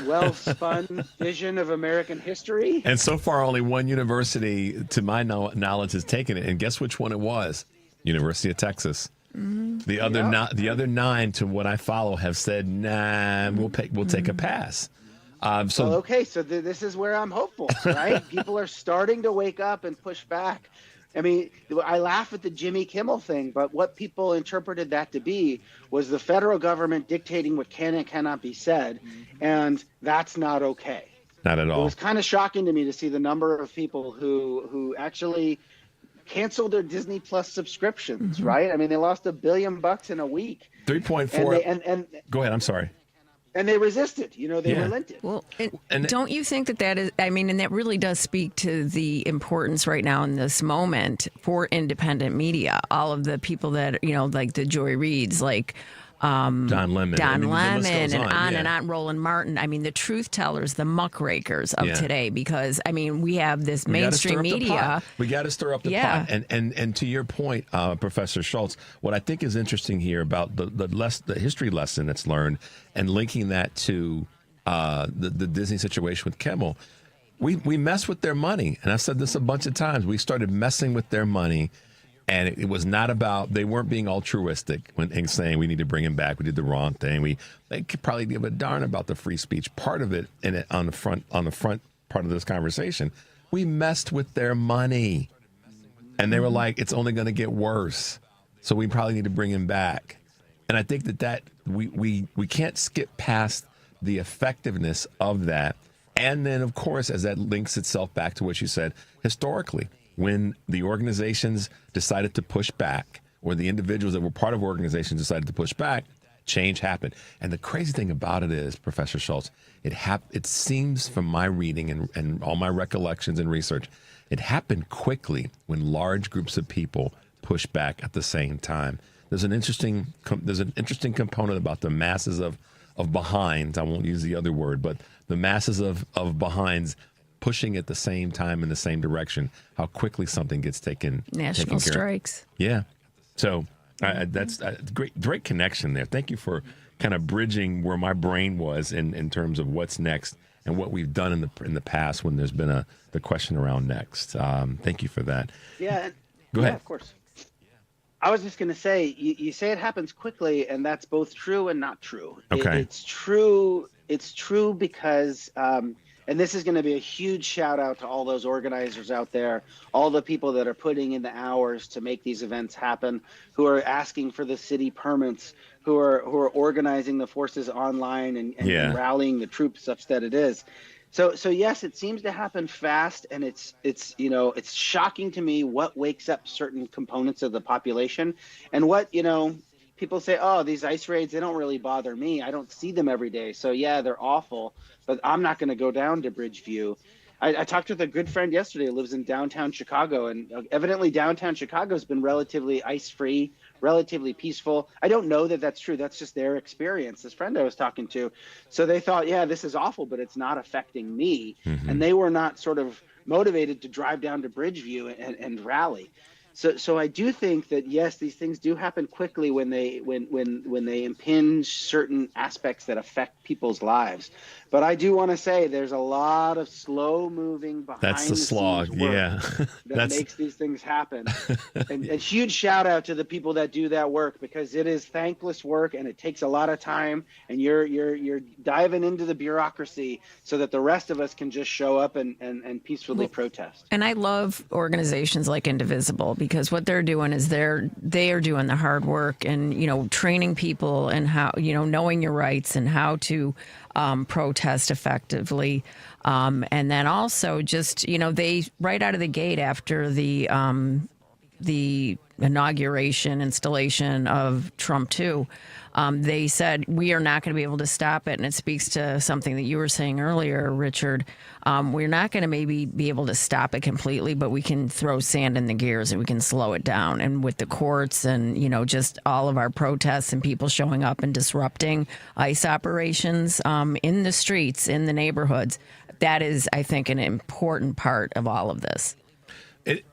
well-spun vision of American history. And so far, only one university, to my knowledge, has taken it. And guess which one it was? University of Texas. Mm-hmm. The other nine, to what I follow, have said, "Nah, we'll take a pass." So this is where I'm hopeful, right? People are starting to wake up and push back. I mean, I laugh at the Jimmy Kimmel thing, but what people interpreted that to be was the federal government dictating what can and cannot be said, and that's not okay. Not at all. It was kind of shocking to me to see the number of people who actually canceled their Disney Plus subscriptions, right? I mean, they lost $1 billion in a week. 3.4. And go ahead. I'm sorry. And they resisted, they relented. Well, don't you think that is, I mean, and that really does speak to the importance right now in this moment for independent media. All of the people that, like the Joy Reids, like Don Lemon, and on, Roland Martin. I mean, the truth tellers, the muckrakers of today, because, I mean, we have this mainstream media. We got to stir up the pot. And to your point, Professor Schultz, what I think is interesting here about the history lesson that's learned and linking that to the Disney situation with Kimmel, we mess with their money. And I've said this a bunch of times. We started messing with their money. And it was not about, they weren't being altruistic when saying we need to bring him back. We did the wrong thing. They could probably give a darn about the free speech part of it on the front part of this conversation. We messed with their money, and they were like, it's only going to get worse. So we probably need to bring him back. And I think that we can't skip past the effectiveness of that. And then, of course, as that links itself back to what you said, historically, when the organizations decided to push back, or the individuals that were part of organizations decided to push back, change happened. And the crazy thing about it is, Professor Schultz, it seems from my reading and all my recollections and research, it happened quickly when large groups of people push back at the same time. There's an interesting component about the masses of behinds. I won't use the other word, but the masses of behinds pushing at the same time in the same direction, how quickly something gets taken National strikes. Yeah. So that's a great connection there. Thank you for kind of bridging where my brain was in terms of what's next and what we've done in the past when there's been the question around next. Thank you for that. Yeah. Go ahead. Yeah, of course. I was just going to say, you say it happens quickly, and that's both true and not true. Okay. It's true. It's true because, and this is going to be a huge shout out to all those organizers out there, all the people that are putting in the hours to make these events happen, who are asking for the city permits, who are organizing the forces online and rallying the troops such that it is. So yes, it seems to happen fast, and it's shocking to me what wakes up certain components of the population, and what people say, oh, these ICE raids, they don't really bother me. I don't see them every day. So yeah, they're awful, but I'm not going to go down to Bridgeview. I talked with a good friend yesterday who lives in downtown Chicago, and evidently downtown Chicago has been relatively ICE-free, relatively peaceful. I don't know that that's true. That's just their experience, this friend I was talking to. So they thought, yeah, this is awful, but it's not affecting me. Mm-hmm. And they were not sort of motivated to drive down to Bridgeview and rally. So I do think that, yes, these things do happen quickly when they impinge certain aspects that affect people's lives. But I do want to say there's a lot of slow moving behind That's the slog, yeah. that makes these things happen. And a huge shout out to the people that do that work, because it is thankless work and it takes a lot of time, and you're diving into the bureaucracy so that the rest of us can just show up and peacefully protest. And I love organizations like Indivisible, because what they're doing is they are doing the hard work and training people and how knowing your rights and how to protest effectively, and then also just they right out of the gate after the inauguration installation of Trump 2, they said we are not going to be able to stop it, and it speaks to something that you were saying earlier, Richard. We're not going to maybe be able to stop it completely, but we can throw sand in the gears and we can slow it down. And with the courts and just all of our protests and people showing up and disrupting ICE operations in the streets, in the neighborhoods, that is, I think, an important part of all of this.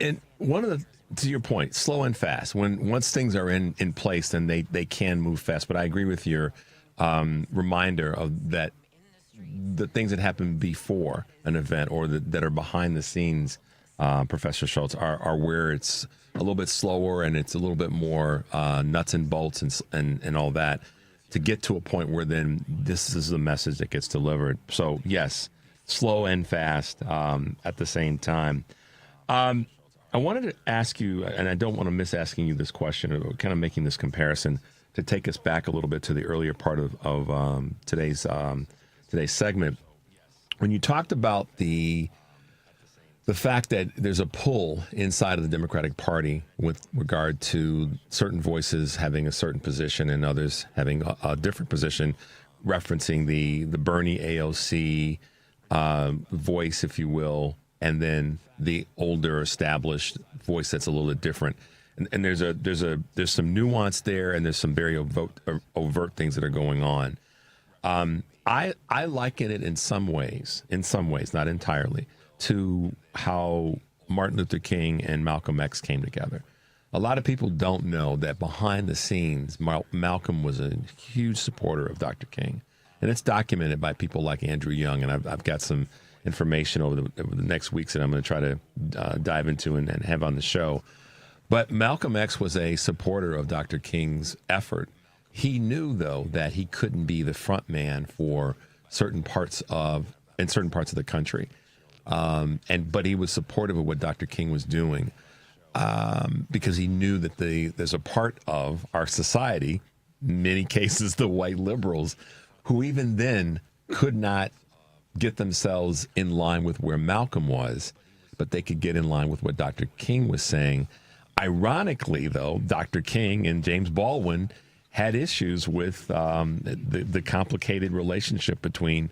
And one of the, to your point, slow and fast. Once things are in place, then they can move fast. But I agree with your reminder of that. The things that happen before an event or that are behind the scenes, Professor Schultz, are where it's a little bit slower and it's a little bit more nuts and bolts and all that to get to a point where then this is the message that gets delivered. So yes, slow and fast at the same time. I wanted to ask you, and I don't want to miss asking you this question, or kind of making this comparison to take us back a little bit to the earlier part of today's segment, when you talked about the fact that there's a pull inside of the Democratic Party with regard to certain voices having a certain position and others having a different position, referencing the Byrne AOC voice, if you will, and then the older established voice that's a little bit different. And there's some nuance there, and there's some very overt things that are going on. I liken it in some ways, not entirely, to how Martin Luther King and Malcolm X came together. A lot of people don't know that behind the scenes, Malcolm was a huge supporter of Dr. King. And it's documented by people like Andrew Young, and I've got some information over the next weeks that I'm going to try to dive into and have on the show. But Malcolm X was a supporter of Dr. King's effort. He knew, though, that he couldn't be the front man for certain parts of the country, but he was supportive of what Dr. King was doing because he knew that there's a part of our society many cases, the white liberals, who even then could not get themselves in line with where Malcolm was, but they could get in line with what Dr. King was saying. Ironically, though, Dr. King and James Baldwin had issues with the complicated relationship between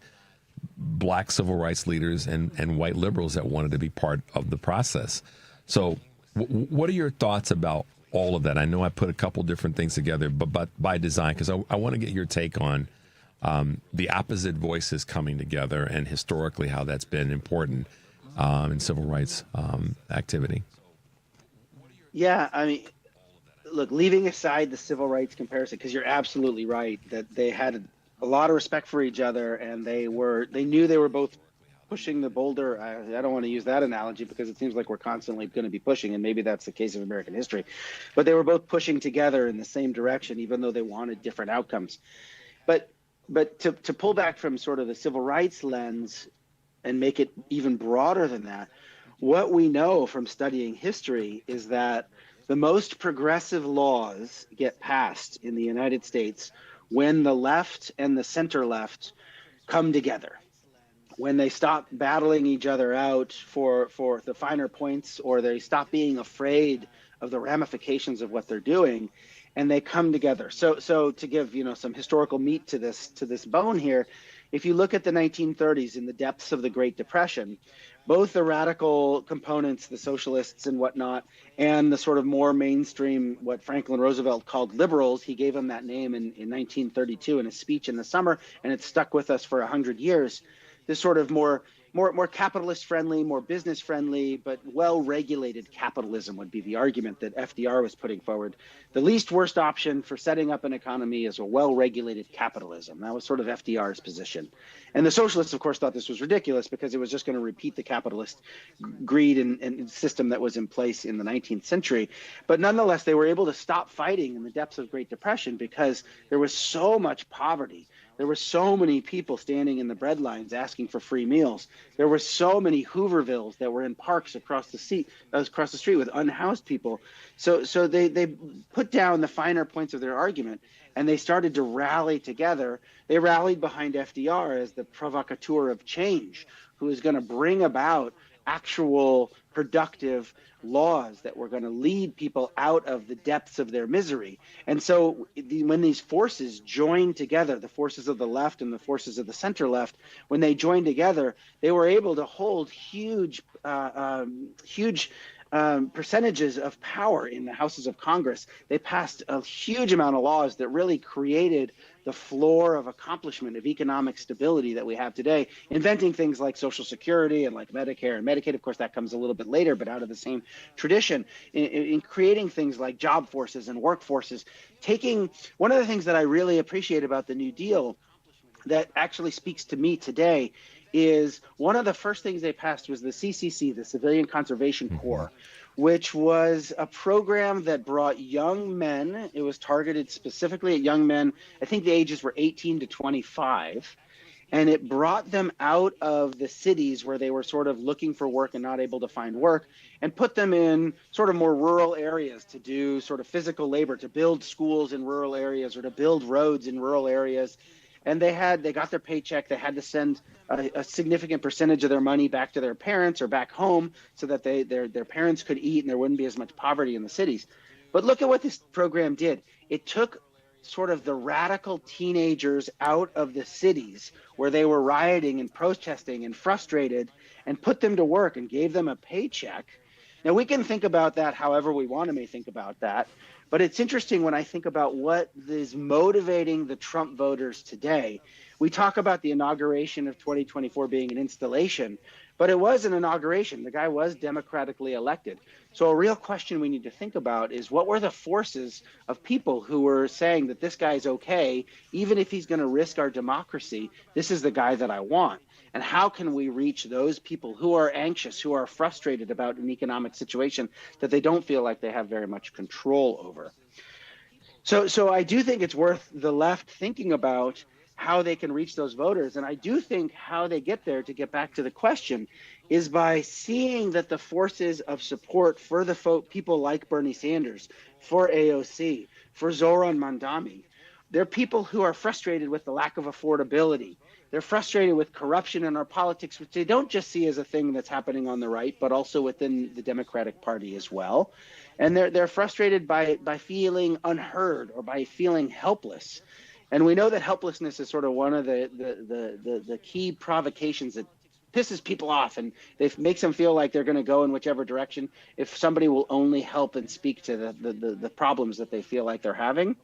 black civil rights leaders and white liberals that wanted to be part of the process. So what are your thoughts about all of that? I know I put a couple different things together, but by design, because I want to get your take on the opposite voices coming together and historically how that's been important in civil rights activity. Yeah, I mean, look, leaving aside the civil rights comparison, because you're absolutely right that they had a lot of respect for each other, and they knew they were both pushing the boulder. I don't want to use that analogy because it seems like we're constantly going to be pushing, and maybe that's the case of American history. But they were both pushing together in the same direction, even though they wanted different outcomes. But to pull back from sort of the civil rights lens and make it even broader than that, what we know from studying history is that the most progressive laws get passed in the United States when the left and the center left come together, when they stop battling each other out for the finer points, or they stop being afraid of the ramifications of what they're doing, and they come together. So to give some historical meat to this bone here, if you look at the 1930s in the depths of the Great Depression, both the radical components, the socialists and whatnot, and the sort of more mainstream, what Franklin Roosevelt called liberals, he gave them that name in 1932 in a speech in the summer, and it stuck with us for 100 years. This sort of more capitalist friendly, more business friendly, but well-regulated capitalism would be the argument that FDR was putting forward. The least worst option for setting up an economy is a well-regulated capitalism. That was sort of FDR's position. And the socialists, of course, thought this was ridiculous because it was just going to repeat the capitalist greed and system that was in place in the 19th century. But nonetheless, they were able to stop fighting in the depths of Great Depression because there was so much poverty. There were so many people standing in the bread lines asking for free meals. There were so many Hoovervilles that were in parks across the street with unhoused people. So they put down the finer points of their argument, and they started to rally together. They rallied behind FDR as the provocateur of change, who is going to bring about actual productive laws that were going to lead people out of the depths of their misery. And so when these forces joined together, the forces of the left and the forces of the center left, when they joined together, they were able to hold huge percentages of power in the houses of Congress. They passed a huge amount of laws that really created the floor of accomplishment of economic stability that we have today, inventing things like Social Security and like Medicare and Medicaid. Of course, that comes a little bit later, but out of the same tradition, in creating things like job forces and workforces. Taking one of the things that I really appreciate about the New Deal that actually speaks to me today is one of the first things they passed was the CCC, the Civilian Conservation Corps, which was a program that brought young men. It was targeted specifically at young men. I think the ages were 18 to 25. And it brought them out of the cities where they were sort of looking for work and not able to find work, and put them in sort of more rural areas to do sort of physical labor, to build schools in rural areas or to build roads in rural areas. And they got their paycheck. They had to send a significant percentage of their money back to their parents or back home so that their parents could eat and there wouldn't be as much poverty in the cities. But look at what this program did. It took sort of the radical teenagers out of the cities where they were rioting and protesting and frustrated, and put them to work and gave them a paycheck. Now, we can think about that however we want to may think about that. But it's interesting when I think about what is motivating the Trump voters today. We talk about the inauguration of 2024 being an installation, but it was an inauguration. The guy was democratically elected. So a real question we need to think about is, what were the forces of people who were saying that this guy's okay, even if he's going to risk our democracy, this is the guy that I want? And how can we reach those people who are anxious, who are frustrated about an economic situation that they don't feel like they have very much control over? So I do think it's worth the left thinking about how they can reach those voters. And I do think how they get there, to get back to the question, is by seeing that the forces of support for the people like Bernie Sanders, for AOC, for Zoran Mandami, They're people who are frustrated with the lack of affordability. They're frustrated with corruption in our politics, which they don't just see as a thing that's happening on the right, but also within the Democratic Party as well. And they're frustrated by feeling unheard or by feeling helpless. And we know that helplessness is sort of one of the key provocations that pisses people off, and it makes them feel like they're going to go in whichever direction if somebody will only help and speak to the problems that they feel like they're having.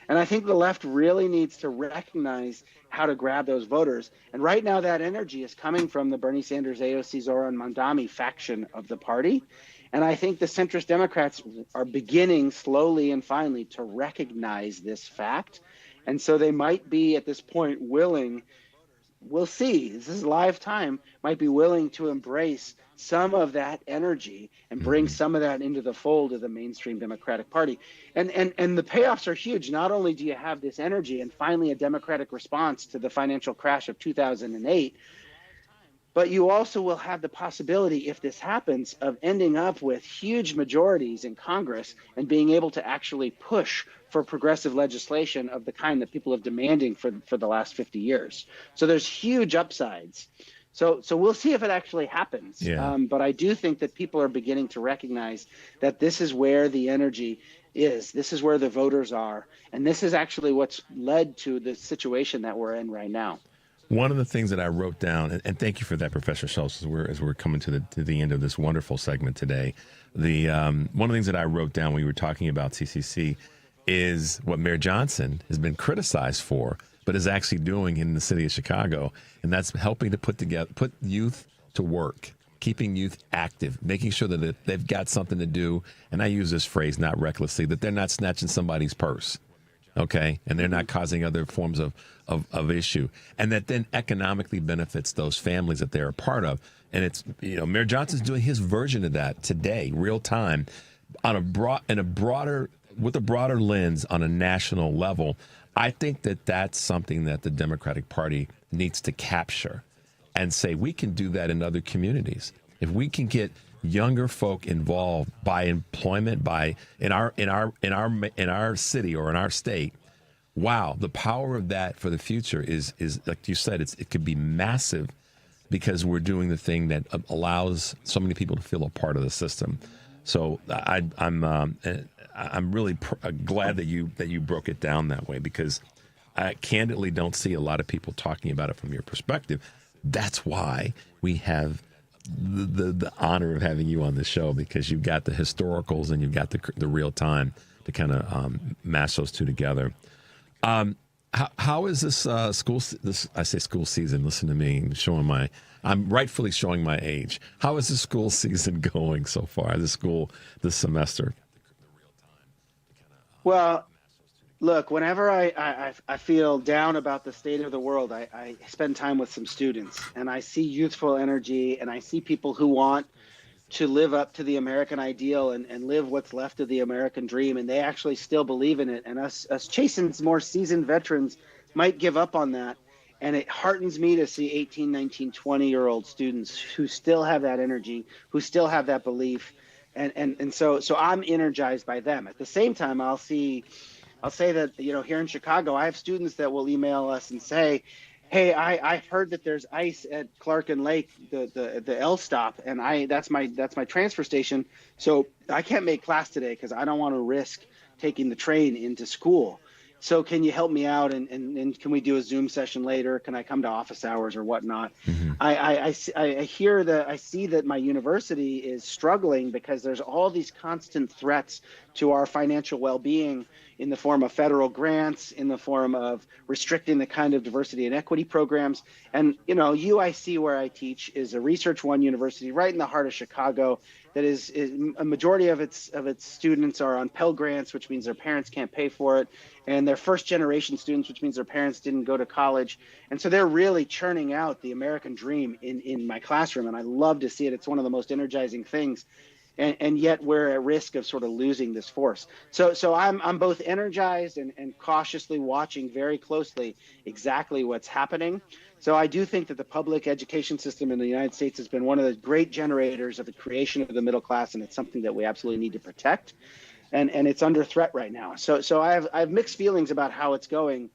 And I think the left really needs to recognize how to grab those voters. And right now that energy is coming from the Bernie Sanders, AOC, Zoran Mondani faction of the party. And I think the centrist Democrats are beginning slowly and finally to recognize this fact. And so they might be at this point willing, we'll see, this is live time, might be willing to embrace some of that energy and bring some of that into the fold of the mainstream Democratic Party. And the payoffs are huge. Not only do you have this energy and finally a Democratic response to the financial crash of 2008, but you also will have the possibility, if this happens, of ending up with huge majorities in Congress and being able to actually push for progressive legislation of the kind that people have demanding for the last 50 years. So there's huge upsides. So we'll see if it actually happens. Yeah. But I do think that people are beginning to recognize that this is where the energy is. This is where the voters are. And this is actually what's led to the situation that we're in right now. One of the things that I wrote down, and thank you for that, Professor Schultz, as we're coming to the end of this wonderful segment today. One of the things that I wrote down when we were talking about CCC is what Mayor Johnson has been criticized for, but is actually doing in the city of Chicago, and that's helping to put youth to work, keeping youth active, making sure that they've got something to do. And I use this phrase not recklessly, that they're not snatching somebody's purse. Okay, and they're not causing other forms of issue, and that then economically benefits those families that they're a part of. And it's, Mayor Johnson's doing his version of that today, real time, on with a broader lens on a national level. I think that that's something that the Democratic Party needs to capture and say we can do that in other communities. If we can get younger folk involved by employment, in our city or in our state, wow, the power of that for the future is like you said, it could be massive, because we're doing the thing that allows so many people to feel a part of the system. So I'm really glad that you broke it down that way, because I candidly don't see a lot of people talking about it from your perspective. That's why we have the honor of having you on the show, because you've got the historicals and you've got the real time to kind of mash those two together. How is this school season? Listen to me, I'm rightfully showing my age. How is the school season going so far? This semester? Well, look, whenever I feel down about the state of the world, I spend time with some students, and I see youthful energy, and I see people who want to live up to the American ideal and live what's left of the American dream, and they actually still believe in it. And us chasing more seasoned veterans might give up on that. And it heartens me to see 18, 19, 20-year-old students who still have that energy, who still have that belief. And so I'm energized by them. At the same time, I'll say that, here in Chicago, I have students that will email us and say, hey, I've heard that there's ice at Clark and Lake, the L stop, and that's my transfer station. So I can't make class today because I don't want to risk taking the train into school. So can you help me out, and can we do a Zoom session later? Can I come to office hours or whatnot? Mm-hmm. I see that my university is struggling because there's all these constant threats to our financial well-being in the form of federal grants, in the form of restricting the kind of diversity and equity programs. And, UIC, where I teach, is a Research One university right in the heart of Chicago that is a majority of its students are on Pell Grants, which means their parents can't pay for it. And they're first generation students, which means their parents didn't go to college. And so they're really churning out the American dream in my classroom. And I love to see it. It's one of the most energizing things. And yet we're at risk of sort of losing this force. So I'm both energized and cautiously watching very closely exactly what's happening. So I do think that the public education system in the United States has been one of the great generators of the creation of the middle class, and it's something that we absolutely need to protect. and it's under threat right now. So I have mixed feelings about how it's going,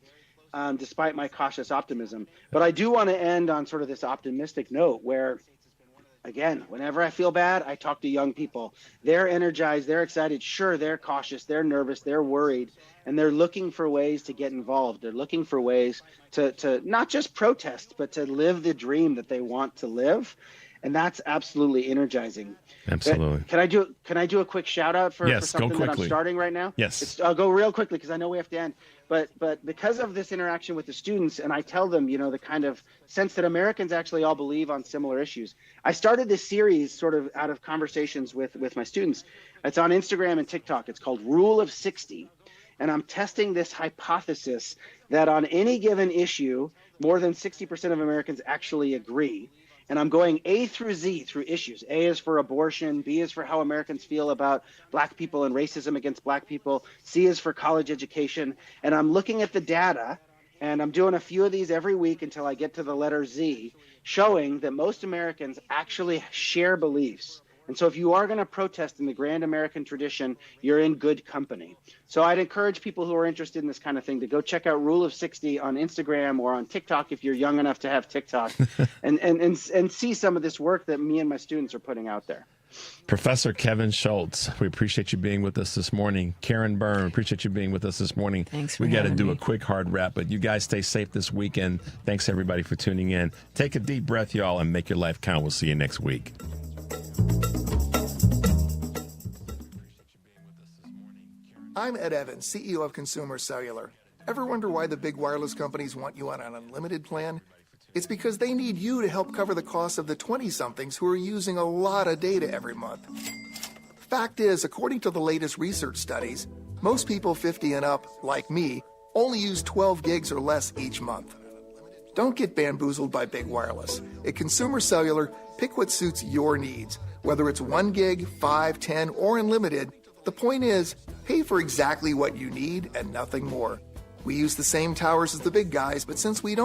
despite my cautious optimism. But I do want to end on sort of this optimistic note where, again, whenever I feel bad, I talk to young people. They're energized, they're excited. Sure, they're cautious, they're nervous, they're worried, and they're looking for ways to get involved. They're looking for ways to not just protest, but to live the dream that they want to live. And that's absolutely energizing. Absolutely. Can I do a quick shout out for something that I'm starting right now? Yes. I'll go real quickly because I know we have to end. But because of this interaction with the students, and I tell them, the kind of sense that Americans actually all believe on similar issues, I started this series sort of out of conversations with my students. It's on Instagram and TikTok. It's called Rule of 60. And I'm testing this hypothesis that on any given issue, more than 60% of Americans actually agree. And I'm going A through Z through issues. A is for abortion. B is for how Americans feel about black people and racism against black people. C is for college education. And I'm looking at the data, and I'm doing a few of these every week until I get to the letter Z, showing that most Americans actually share beliefs. And so if you are going to protest in the grand American tradition, you're in good company. So I'd encourage people who are interested in this kind of thing to go check out Rule of 60 on Instagram or on TikTok if you're young enough to have TikTok and see some of this work that me and my students are putting out there. Professor Kevin Schultz, we appreciate you being with us this morning. Karen Byrne, appreciate you being with us this morning. Thanks for We got to having do me. a quick hard wrap, but you guys stay safe this weekend. Thanks everybody for tuning in. Take a deep breath, y'all, and make your life count. We'll see you next week. I'm Ed Evans, CEO of Consumer Cellular. Ever wonder why the big wireless companies want you on an unlimited plan? It's because they need you to help cover the cost of the 20-somethings who are using a lot of data every month. Fact is, according to the latest research studies, most people 50 and up, like me, only use 12 gigs or less each month. Don't get bamboozled by big wireless. At Consumer Cellular, pick what suits your needs. Whether it's 1 gig, 5, 10, or unlimited, the point is, pay for exactly what you need and nothing more. We use the same towers as the big guys, but since we don't